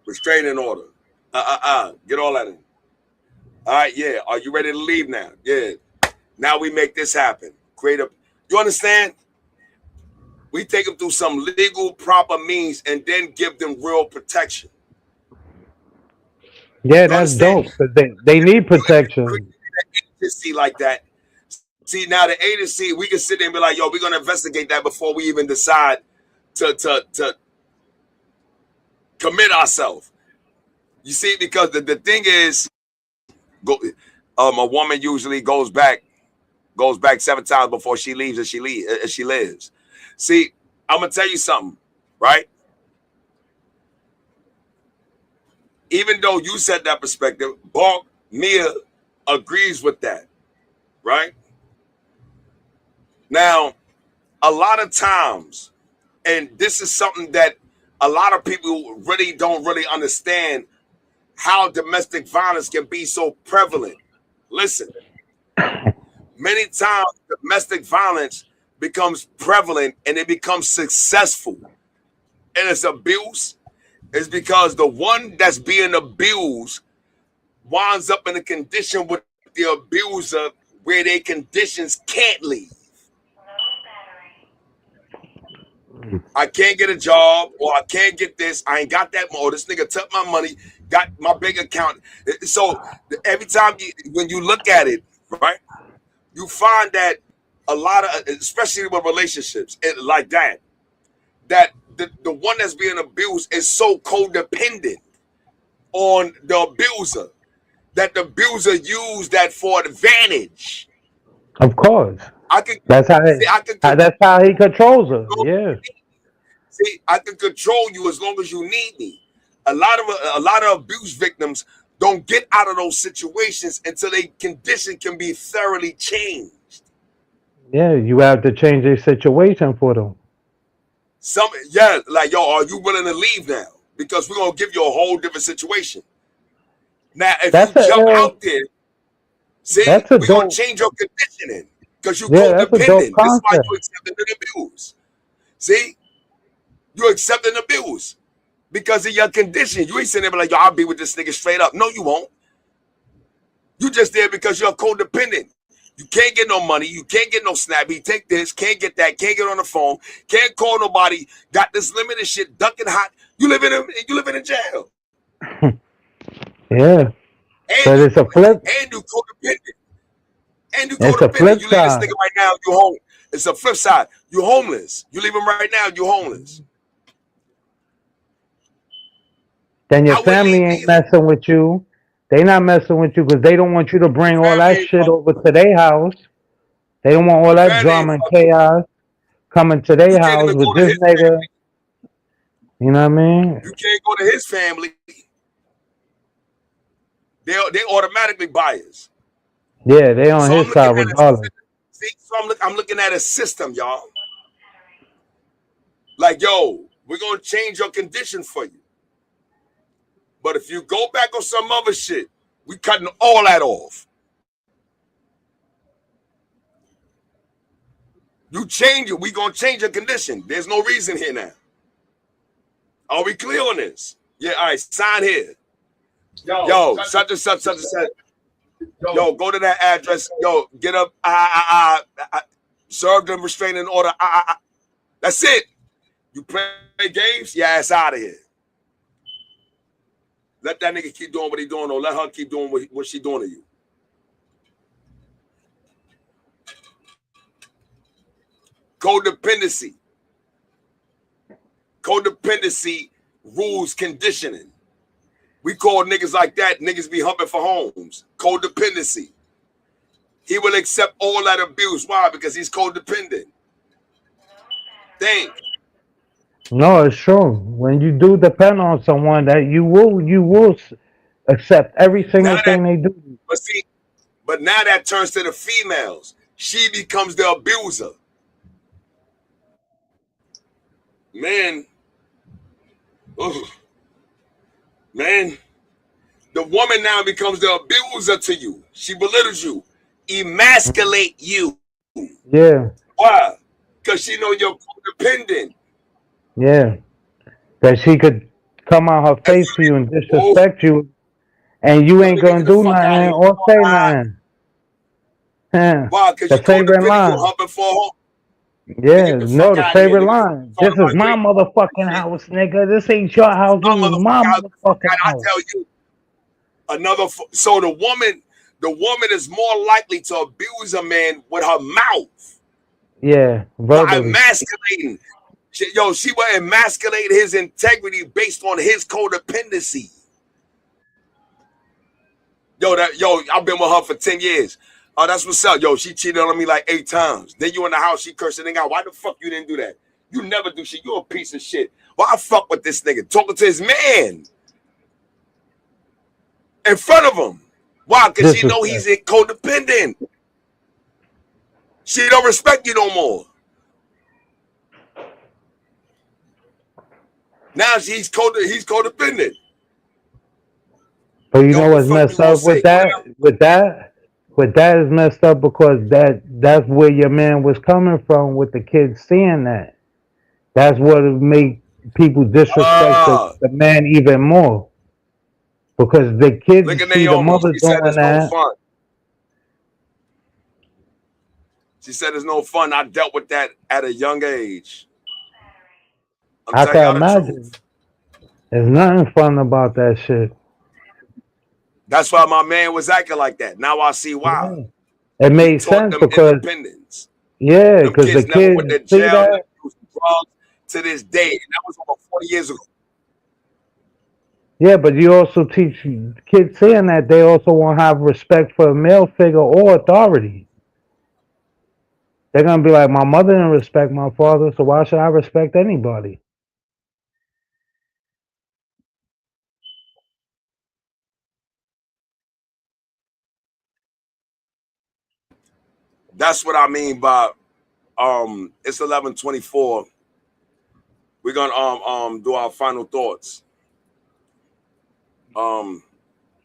Restraining order. Get all that in. All right, yeah. Are you ready to leave now? Yeah. Now we make this happen. You understand? We take them through some legal, proper means and then give them real protection. Yeah, You that's understand? dope because they need protection. Agency like that. See, now the agency, we can sit there and be like, yo, we're going to investigate that before we even decide to commit ourselves. You see, because the thing is, a woman usually goes back 7 times before she leaves and she lives. See, I'm going to tell you something, right? Even though you said that perspective, Mia agrees with that, right? Now, a lot of times, and this is something that a lot of people don't really understand how domestic violence can be so prevalent. Listen, many times domestic violence becomes prevalent and it becomes successful. And it's abuse is because the one that's being abused winds up in a condition with the abuser where their conditions can't leave. I can't get a job, or I can't get this. I ain't got that more. This nigga took my money, got my big account. So every time when you look at it, right, you find that a lot of, especially with relationships like that the one that's being abused is so codependent on the abuser that the abuser used that for advantage. Of course. That's how he controls her. Yeah. See, I can control you as long as you need me. A lot of abuse victims don't get out of those situations until their condition can be thoroughly changed. Yeah, you have to change the situation for them. Like, yo, are you willing to leave now? Because we're gonna give you a whole different situation. Now, if you jump out there, see, we're gonna change your conditioning because you're codependent. This is why you accepted an abuse. See, you accept an abuse because of your condition. You ain't sitting there be like, yo, I'll be with this nigga straight up. No, you won't. You just there because you're codependent. You can't get no money. You can't get no snappy. Take this. Can't get that. Can't get on the phone. Can't call nobody. Got this limited shit. Ducking hot. You living in jail. Yeah. But it's a flip. And you codependent. It's a flip You leave this side. nigga right now. You home. It's a flip side. You homeless. You leave him right now. You homeless. Then your family ain't messing with you. They not messing with you because they don't want you to bring all that shit over to their house. They don't want all that drama and chaos coming to their house with this nigga. You know what I mean? You can't go to his family. They automatically biased. Yeah, they on his side regardless. So I'm looking at a system, y'all. Like, yo, we're gonna change your condition for you. But if you go back on some other shit, we cutting all that off. You change it, we gonna change your condition. There's no reason here now. Are we clear on this? Yeah, all right, sign here. Yo, such and such. Yo, go to that address. Yo, get up. Serve them restraining order. That's it. You play games, your ass out of here. Let that nigga keep doing what he doing, or let her keep doing what she doing to you. Codependency. Codependency rules conditioning. We call niggas like that, niggas be humping for homes. Codependency. He will accept all that abuse. Why? Because he's codependent. Think. No, it's true. When you do depend on someone, that you will accept every single thing they do. But now that turns to the females. She becomes the abuser. Man. Ugh. Man. The woman now becomes the abuser to you. She belittles you. Emasculate you. Yeah. Why? Because she know you're codependent. Yeah. That she could come on her face to you and disrespect you, and you ain't gonna do nothing or say nothing. Why? Because The you're favorite codependent. line. You're humping for home. Yeah, no, the favorite line. This is my motherfucking house, nigga. This ain't your house. This is my motherfucking I house. tell you, so the woman is more likely to abuse a man with her mouth. Yeah, By verbally. emasculating. She will emasculate his integrity based on his codependency. I've been with her for 10 years. Oh, that's what's up. Yo, she cheated on me like 8 times. Then you in the house, she cursing nigga out. Why the fuck you didn't do that? You never do shit. You a piece of shit. Why I fuck with this nigga? Talking to his man. In front of him. Why? Because she know he's codependent. She don't respect you no more. Now he's codependent. But you know what's messed up with that? With that is messed up because that's where your man was coming from with the kids seeing that. That's what made people disrespect the man even more. Because the kids see the mother doing that. No fun. She said it's no fun. I dealt with that at a young age. I can imagine. There's nothing fun about that shit. That's why my man was acting like that. Now I see why. Yeah. It made sense because independence. Yeah, because the kids went to see jail, that. never used drugs to this day. And that was over 40 years ago. Yeah, but you also teach kids seeing that they also won't have respect for a male figure or authority. They're gonna be like, my mother didn't respect my father, so why should I respect anybody? That's what I mean by it's 11:24. We're gonna do our final thoughts.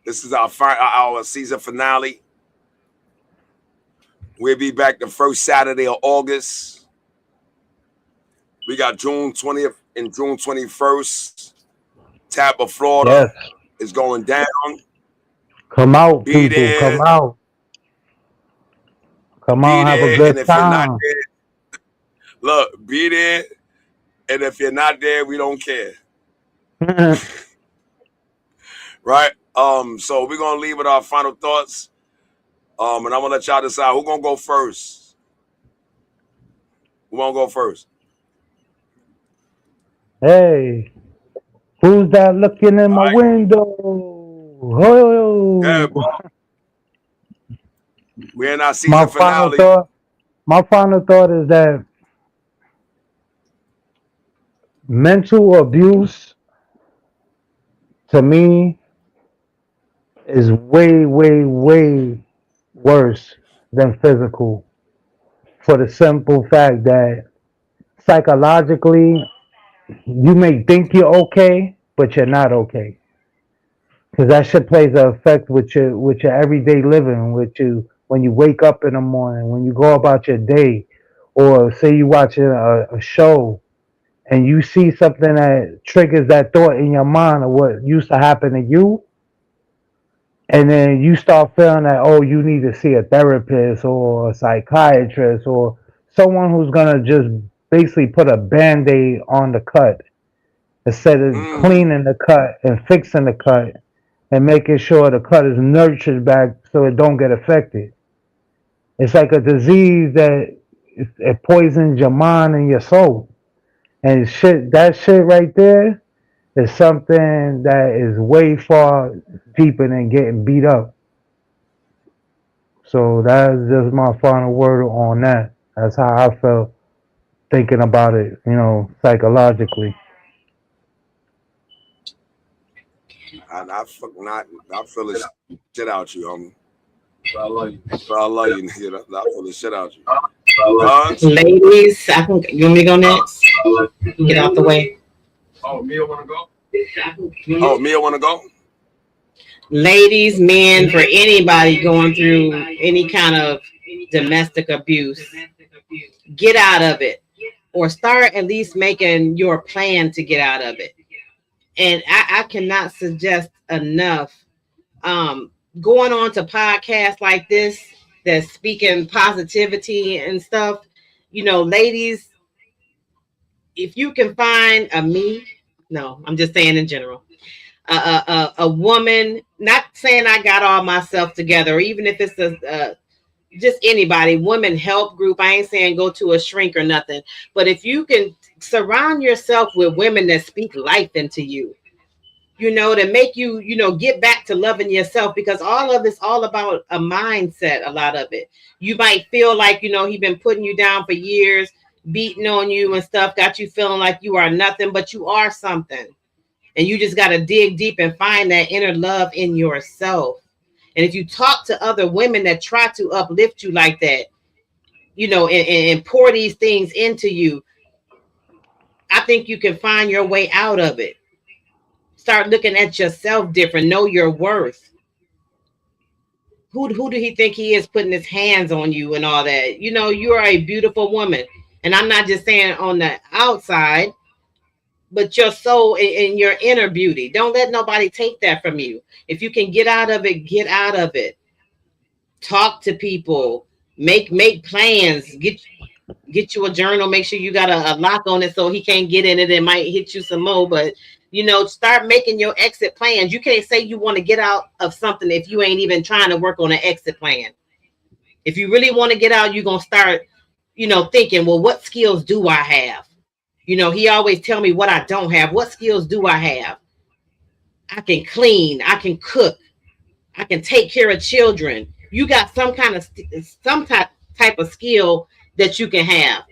This is our season finale. We'll be back the first Saturday of August. We got June 20th and June 21st. Tampa, Florida is going down. Come out, Be people. there. Come out. Come out, have a good And if you're not time. there, look, be there. And if you're not there, we don't care. Right? So we're gonna leave with our final thoughts. And I'm gonna let y'all decide who's gonna go first. Who wanna go first? Hey, who's that looking in my window? Oh. Yeah, we're in our season finale. My final thought is that mental abuse to me is way, way, way worse than physical, for the simple fact that psychologically you may think you're okay, but you're not okay. Because that shit plays an effect with your everyday living, with you when you wake up in the morning, when you go about your day, or say you watching a show and you see something that triggers that thought in your mind of what used to happen to you, and then you start feeling that, oh, you need to see a therapist or a psychiatrist or someone who's gonna just basically put a band-aid on the cut instead of cleaning the cut and fixing the cut and making sure the cut is nurtured back so it don't get affected. It's like a disease that it poisons your mind and your soul. And that shit right there is something that is way far deeper than getting beat up. So that's just my final word on that. That's how I felt thinking about it, psychologically. I feel the shit out you, homie. I love you. Nigga. I feel the shit out you. Ladies, you want me to go next? Get out the way. Oh, Mia want to go? Ladies, men, for anybody going through any kind of domestic abuse, get out of it, or start at least making your plan to get out of it. And I cannot suggest enough going on to podcasts like this that's speaking positivity and stuff. Ladies, if you can find I'm just saying in general, a woman, not saying I got all myself together, or even if it's just anybody, women help group. I ain't saying go to a shrink or nothing, but if you can surround yourself with women that speak life into you, to make you, get back to loving yourself, because all of it's all about a mindset. A lot of it, you might feel like, he been putting you down for years, beating on you and stuff, got you feeling like you are nothing, but you are something. And you just got to dig deep and find that inner love in yourself. And if you talk to other women that try to uplift you like that, and pour these things into you, I think you can find your way out of it. Start looking at yourself different. Know your worth. Who do he think he is, putting his hands on you and all that? You are a beautiful woman. And I'm not just saying on the outside, but your soul and your inner beauty. Don't let nobody take that from you. If you can get out of it, get out of it. Talk to people. Make plans. Get you a journal. Make sure you got a lock on it so he can't get in it. It might hit you some more. But, start making your exit plans. You can't say you want to get out of something if you ain't even trying to work on an exit plan. If you really want to get out, you're going to start, thinking, well, what skills do I have? He always tell me what I don't have. What skills do I have? I can clean. I can cook. I can take care of children. You got some type of skill that you can have,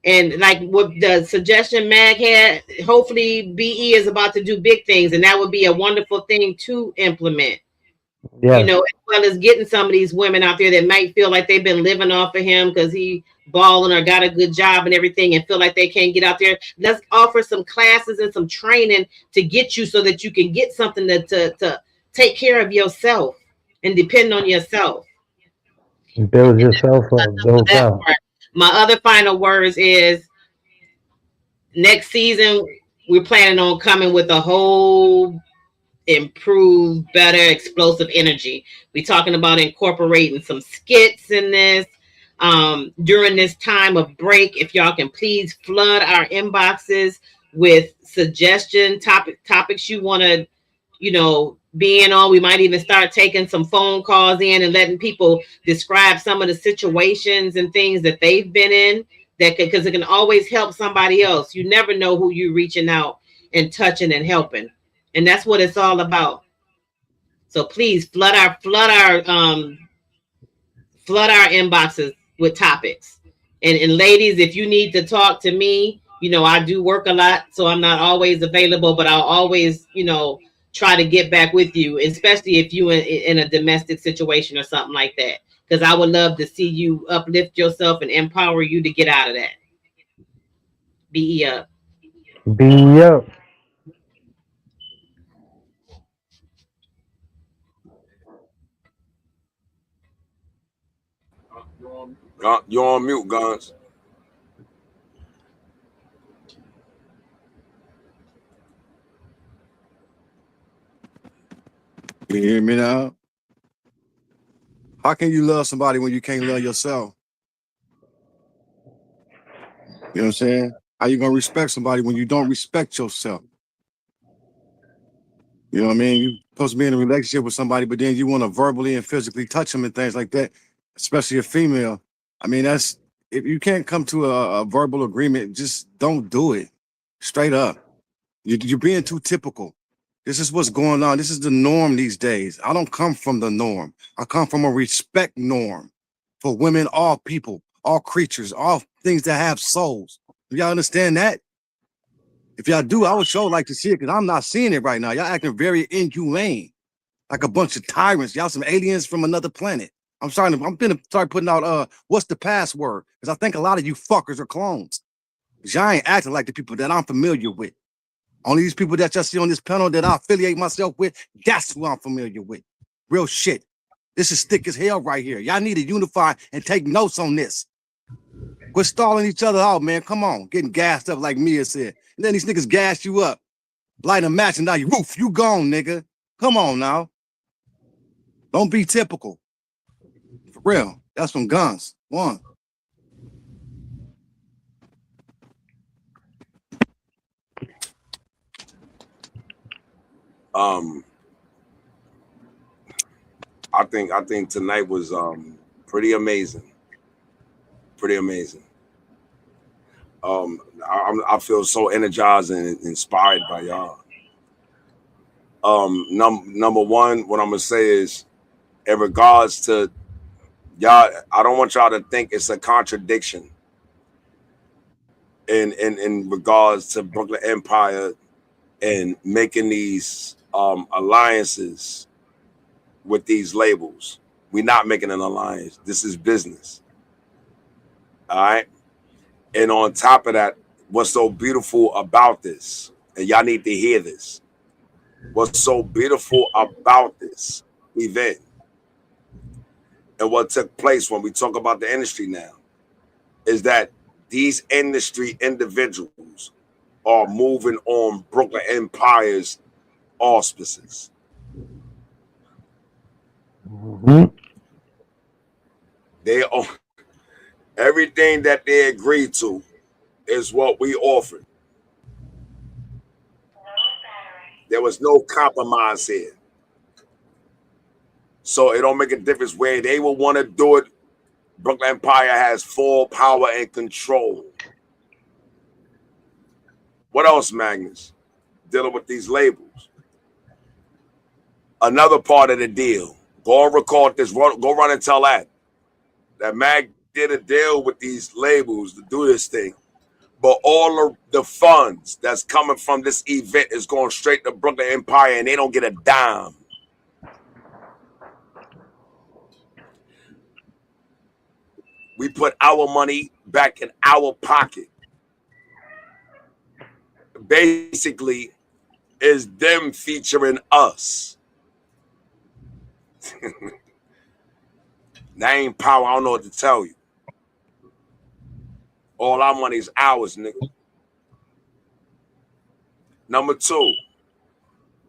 and like what the suggestion Mag had, hopefully BE is about to do big things, and that would be a wonderful thing to implement. Yeah. As well as getting some of these women out there that might feel like they've been living off of him because he balling or got a good job and everything, and feel like they can't get out there. Let's offer some classes and some training to get you so that you can get something to take care of yourself and depend on yourself. Build yourself up. Build out. My other final words is, next season we're planning on coming with a whole improved, better, explosive energy. We're talking about incorporating some skits in this during this time of break. If y'all can please flood our inboxes with suggestion topics you want to, be in on. We might even start taking some phone calls in and letting people describe some of the situations and things that they've been in, because it can always help somebody else. You never know who you're reaching out and touching and helping. And that's what it's all about. So please flood our inboxes with topics. And ladies, if you need to talk to me, I do work a lot, so I'm not always available, but I'll always, try to get back with you, especially if you in a domestic situation or something like that, because I would love to see you uplift yourself and empower you to get out of that. Be up. Be up. You're on mute, Guns. You hear me now? How can you love somebody when you can't love yourself? You know what I'm saying? How you gonna respect somebody when you don't respect yourself? You know what I mean? You're supposed to be in a relationship with somebody, but then you want to verbally and physically touch them and things like that, especially a female. I mean, that's if you can't come to a verbal agreement, just don't do it. Straight up. You're being too typical. This is what's going on. This is the norm these days. I don't come from the norm. I come from a respect norm for women, all people, all creatures, all things that have souls. Do y'all understand that? If y'all do, I would sure like to see it because I'm not seeing it right now. Y'all acting very inhumane, like a bunch of tyrants. Y'all some aliens from another planet. I'm gonna start putting out what's the password? Because I think a lot of you fuckers are clones. Because y'all ain't acting like the people that I'm familiar with. Only these people that y'all see on this panel that I affiliate myself with, that's who I'm familiar with. Real shit. This is thick as hell right here. Y'all need to unify and take notes on this. Quit stalling each other out, man. Come on. Getting gassed up like Mia said. And then these niggas gas you up. Light a match and now you roof. You gone, nigga. Come on now. Don't be typical. For real. That's some guns. One. I think tonight was pretty amazing. Pretty amazing. I feel so energized and inspired by y'all. Number one, what I'm gonna say is, in regards to y'all, I don't want y'all to think it's a contradiction in regards to Brooklyn Empire and making these alliances with these labels. We're not making an alliance. This is business. All right. And on top of that, what's so beautiful about this, and y'all need to hear this, what's so beautiful about this event and what took place when we talk about the industry now is that these industry individuals are moving on Brooklyn Empire's auspices. They are everything that they agreed to is what we offered. There was no compromise here. So it don't make a difference where they will want to do it. Brooklyn Empire has full power and control. What else, Magnus? Dealing with these labels. Another part of the deal. Go and record this. Go run and tell that Mag did a deal with these labels to do this thing. But all of the funds that's coming from this event is going straight to Brooklyn Empire, and they don't get a dime. We put our money back in our pocket. Basically, is them featuring us. That ain't power. I don't know what to tell you. All our money is ours, nigga. Number two,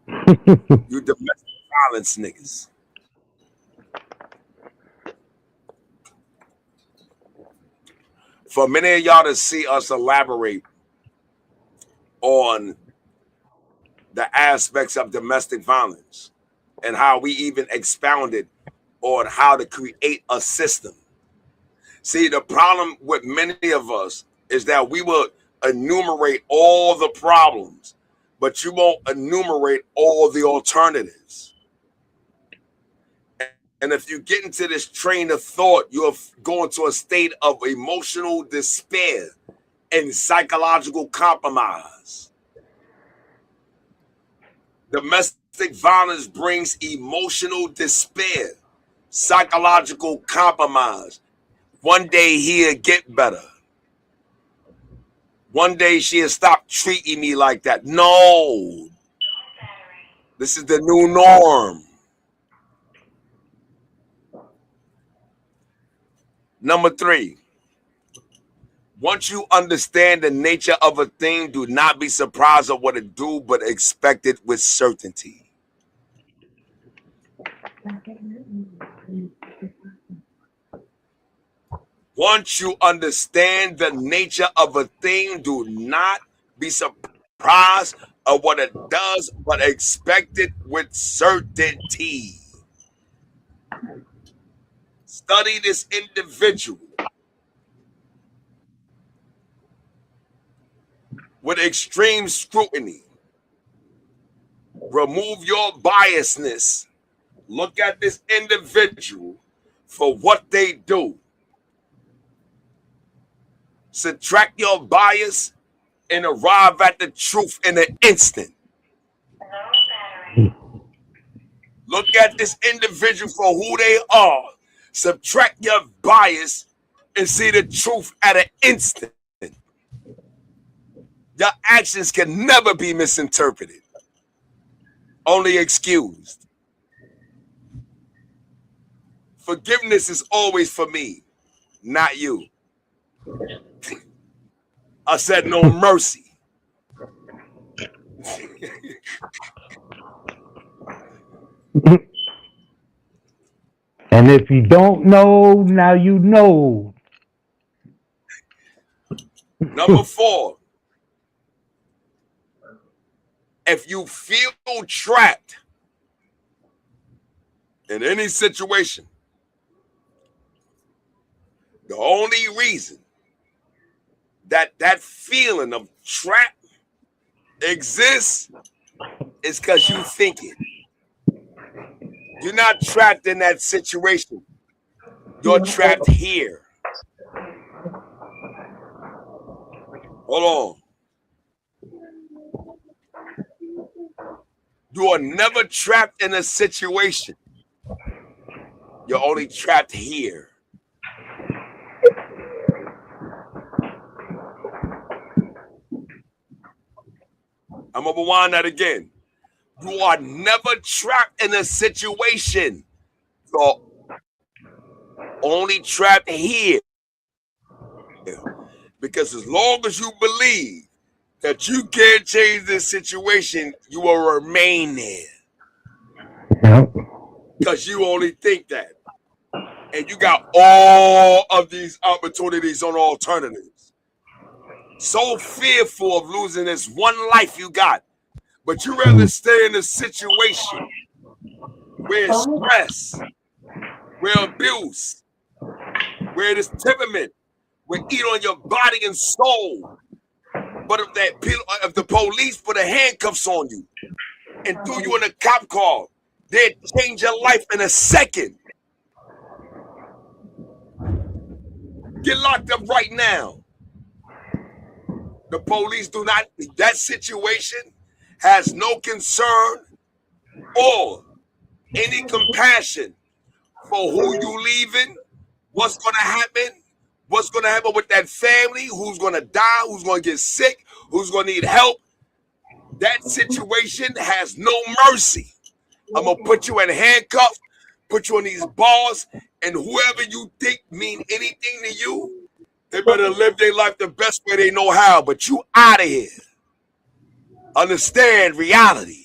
you domestic violence niggas. For many of y'all to see us elaborate on the aspects of domestic violence and how we even expounded on how to create a system. See, the problem with many of us is that we will enumerate all the problems, but you won't enumerate all the alternatives. And if you get into this train of thought, you'll go into a state of emotional despair and psychological compromise. Domestic violence brings emotional despair, psychological compromise. One day he'll get better. One day she'll stop treating me like that. No. This is the new norm. Number three, once you understand the nature of a thing, do not be surprised at what it do, but expect it with certainty. Once you understand the nature of a thing, do not be surprised at what it does, but expect it with certainty. Study this individual. with extreme scrutiny. Remove your biasness. Look at this individual for what they do. Subtract your bias and arrive at the truth in an instant. Look at this individual for who they are. Subtract your bias and see the truth at an instant. Your actions can never be misinterpreted, only excused. Forgiveness is always for me, not you. I said no mercy. And if you don't know, now you know. Number 4, if you feel trapped in any situation, the only reason that feeling of trap exists is because you think it. You're not trapped in that situation. You're trapped here. Hold on. You are never trapped in a situation. You're only trapped here. I'm going to rewind that again. You are never trapped in a situation. You're only trapped here. Because as long as you believe that you can't change this situation, you will remain there. Because you only think that. And you got all of these opportunities on alternatives. So fearful of losing this one life you got. But you rather stay in a situation where stress, where abuse, where this temperament will eat on your body and soul. But if the police put a handcuffs on you and threw you in a cop car, they'd change your life in a second. Get locked up right now. The police do not, that situation has no concern or any compassion for who you leaving, what's going to happen with that family, who's going to die, who's going to get sick, who's going to need help. That situation has no mercy. I'm going to put you in handcuffs, put you in these bars, and whoever you think mean anything to you, they better live their life the best way they know how, but you out of here. Understand reality.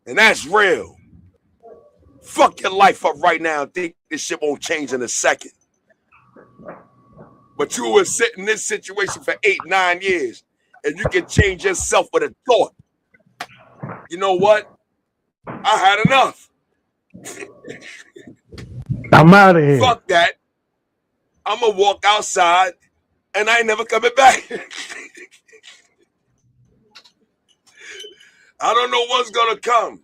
And that's real. Fuck your life up right now and think this shit won't change in a second. But you were sitting in this situation for 8, 9 years, and you can change yourself with a thought. You know what? I had enough. I'm out of here. Fuck that. I'm going to walk outside, and I ain't never coming back. I don't know what's going to come.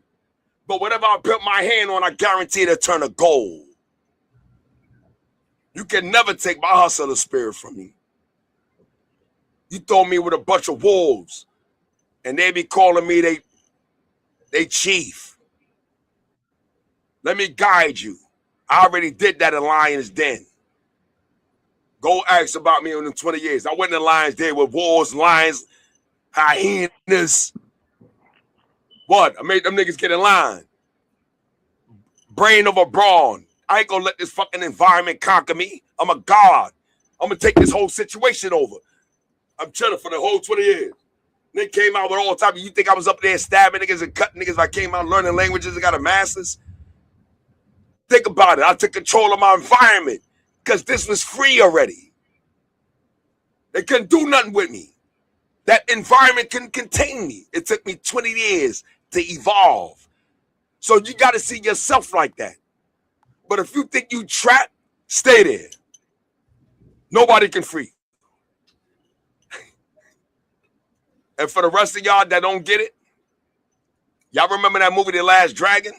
But whatever I put my hand on, I guarantee it'll turn to gold. You can never take my hustler spirit from me. You throw me with a bunch of wolves, and they be calling me they chief. Let me guide you. I already did that in Lion's Den. Go ask about me in the 20 years. I went in the Lion's Den with wolves, lions, hyenas. What? I made them niggas get in line. Brain over brawn. I ain't gonna let this fucking environment conquer me. I'm a god. I'm gonna take this whole situation over. I'm chilling for the whole 20 years. They came out with all type of, you think I was up there stabbing niggas and cutting niggas? I came out learning languages and got a master's. Think about it. I took control of my environment because this was free already. They couldn't do nothing with me. That environment couldn't contain me. It took me 20 years to evolve. So you got to see yourself like that. But if you think you trapped, stay there. Nobody can free. And for the rest of y'all that don't get it, y'all remember that movie, The Last Dragon?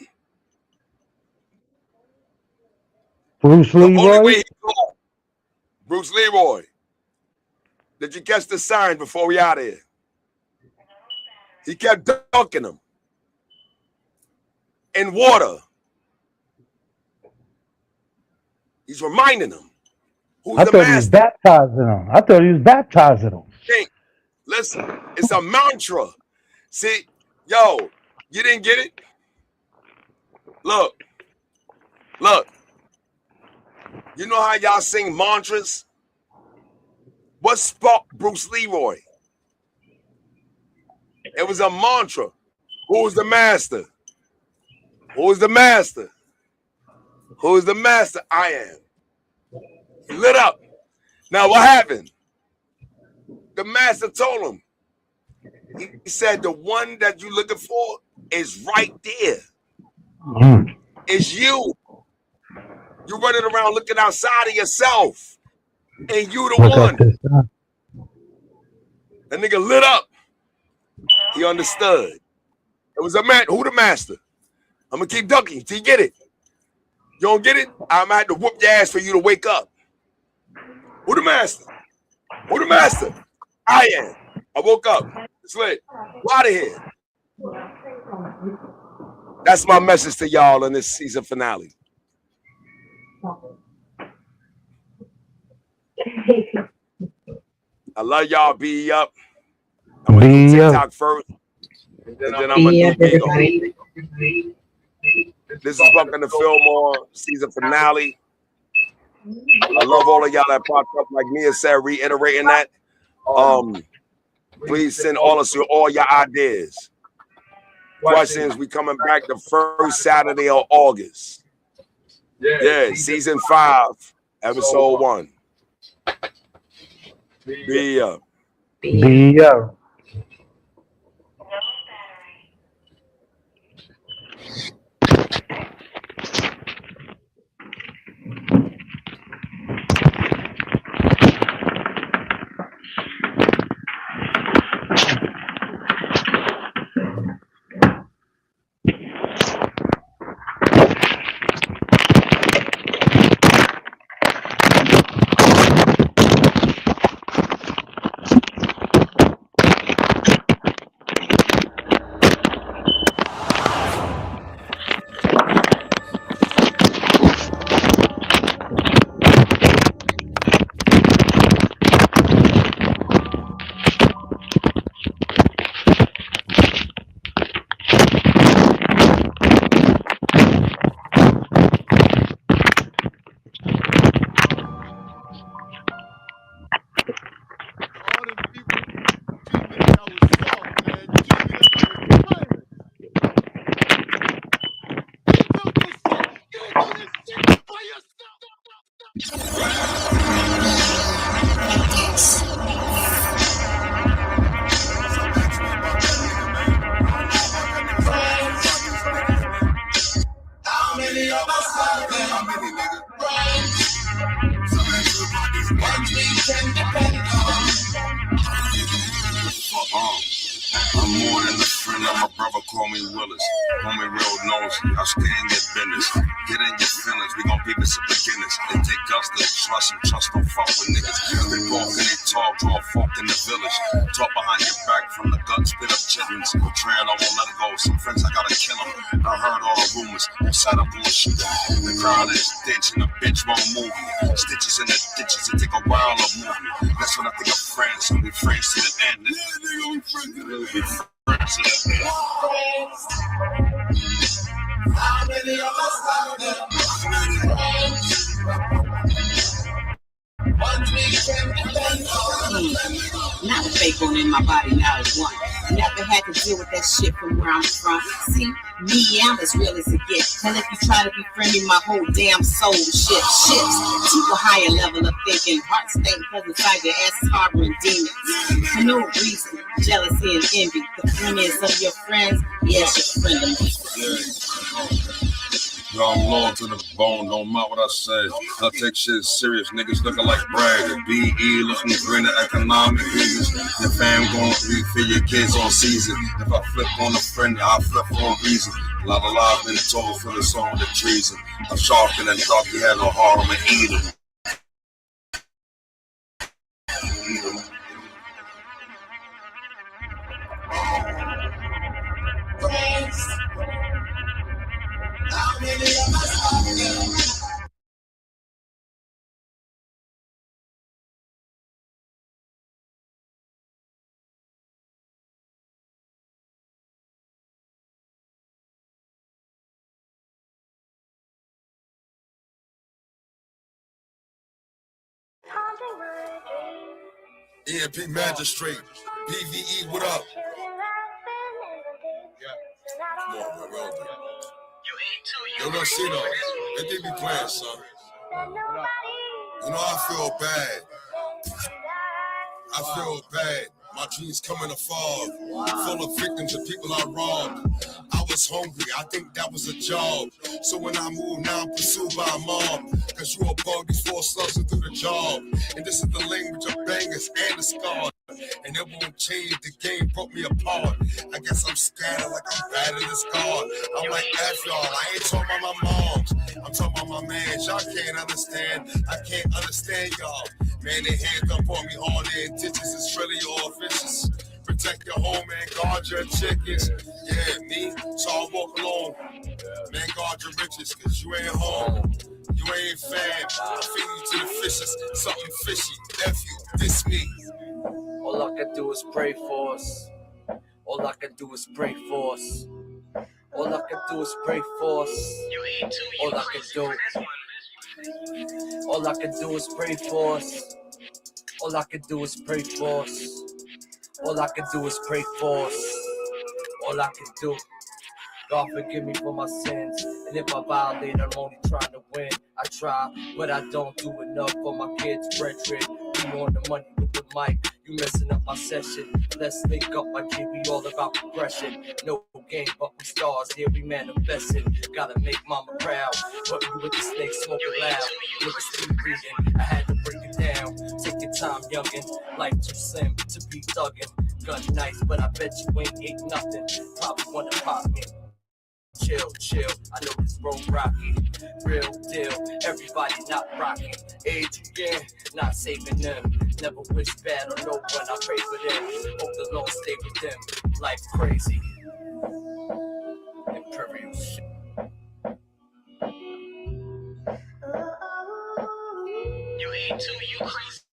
Bruce The only way Leroy? he called Bruce Leroy. Did you catch the sign before we out of here? He kept dunking him in water. He's reminding them who's I the thought he was master. baptizing them. Think, listen, it's a mantra. See, yo, you didn't get it? Look. You know how y'all sing mantras? What sparked Bruce Leroy? It was a mantra. Who's the master? Who's the master? Who's the master? I am. He lit up. Now what happened? The master told him. He said the one that you're looking for is right there. It's you. You're running around looking outside of yourself. And you the one. That nigga lit up. He understood. It was a man. Who the master? I'm gonna keep dunking till you get it. You don't get it? I'm gonna have to whoop your ass for you to wake up. Who the master? Who the master? I am. I woke up. It's lit. Out of here. That's my message to y'all in this season finale. I love y'all. Be up. I'm gonna do TikTok first, and then I'm gonna do Bigo. This is Welcome to Feelmore season finale. I love all of y'all that popped up, like Mia said, reiterating that. Please send all your ideas. Questions. We coming back the first Saturday of August. Yeah, season 5, episode 1. Be up. Be up. I'm more than a friend of my brother, call me Willis. Homie real knows I stay in your business. Get in your feelings, we gon' be some beginners. It take us to trust and trust don't fuck with niggas. They walk and they talk, draw a fork in the village. Talk behind your back from the gut, spit up children's. Betrayal, I won't let it go. Some friends I gotta kill them. I heard all the rumors, on side of bullshit. The crowd is ditch and the bitch won't move me. Stitches in the ditches, it take a while to move me. That's when I think of friends, and we friends to the end. Yeah, nigga, we friends to the end. How many of us have Not a fake one in my body, now it's one. Never had to deal with that shit from where I'm from. See, me, I'm as real as it gets. And if you try to befriend me, my whole damn soul shifts to a higher level of thinking. Heart state because inside your ass is harboring demons. For no reason, jealousy and envy. The friendliest of your friends, yes, your friend of me. Yo, I'm loyal to the bone, don't mind what I say. I take shit serious, niggas looking like Brad. The BE looking green at economic business. Your fam gon' feed your kids on season. If I flip on a friend, I flip for a reason. A lot of lies been told for the song of the treason. A shark and a dog, he had no heart, I'ma eat him. EMP Magistrate, PVE, what up? Come on, man, well done. Yo, no, see though, they did be playing, son. You know, I feel bad. I feel bad. My dreams come in a fog, full of victims and people I robbed. I was hungry, I think that was a job. So when I moved, now I'm pursued by a mob. Cause you a bug before slugs into the job. And this is the language of bangers and the scars. And it won't change, the game broke me apart. I guess I'm scattered like I'm bad in this guard. I'm like, F y'all, I ain't talking about my moms. I'm talking about my mans, y'all can't understand. I can't understand y'all. Man, they hands up on me, all their intentions is really all vicious. Protect your home and guard your chickens. Yeah, me, so I walk along. Man, guard your riches, cause you ain't home. You ain't fam. I feed you to the fishes, something fishy. F you, this me. All I can do is pray for us. All I can do is pray for us. All I can do is pray for us. All I can do. All I can do is pray for us. All I can do is pray for us. All I can do is pray for us. All I can do. God forgive me for my sins. And if I violate, I'm only trying to win. I try, but I don't do enough for my kids, brethren. You on the money with the mic. You messing up my session. Let's link up, my G. We all about progression. No game, but we stars. Here we manifesting. Gotta make mama proud. But you with the snake smoking loud. With a sleep reading. I had to break it down. Take your time, youngin'. Life too slim to be thuggin'. Gun nice, but I bet you ain't nothing. Probably wanna pop me. Chill, chill, I know this road rocky. Real deal, everybody not rocking. Age again, not saving them. Never wish bad on no one, I pray for them. Hope the Lord stay with them. Life crazy. Imperial shit. You ain't too, you crazy.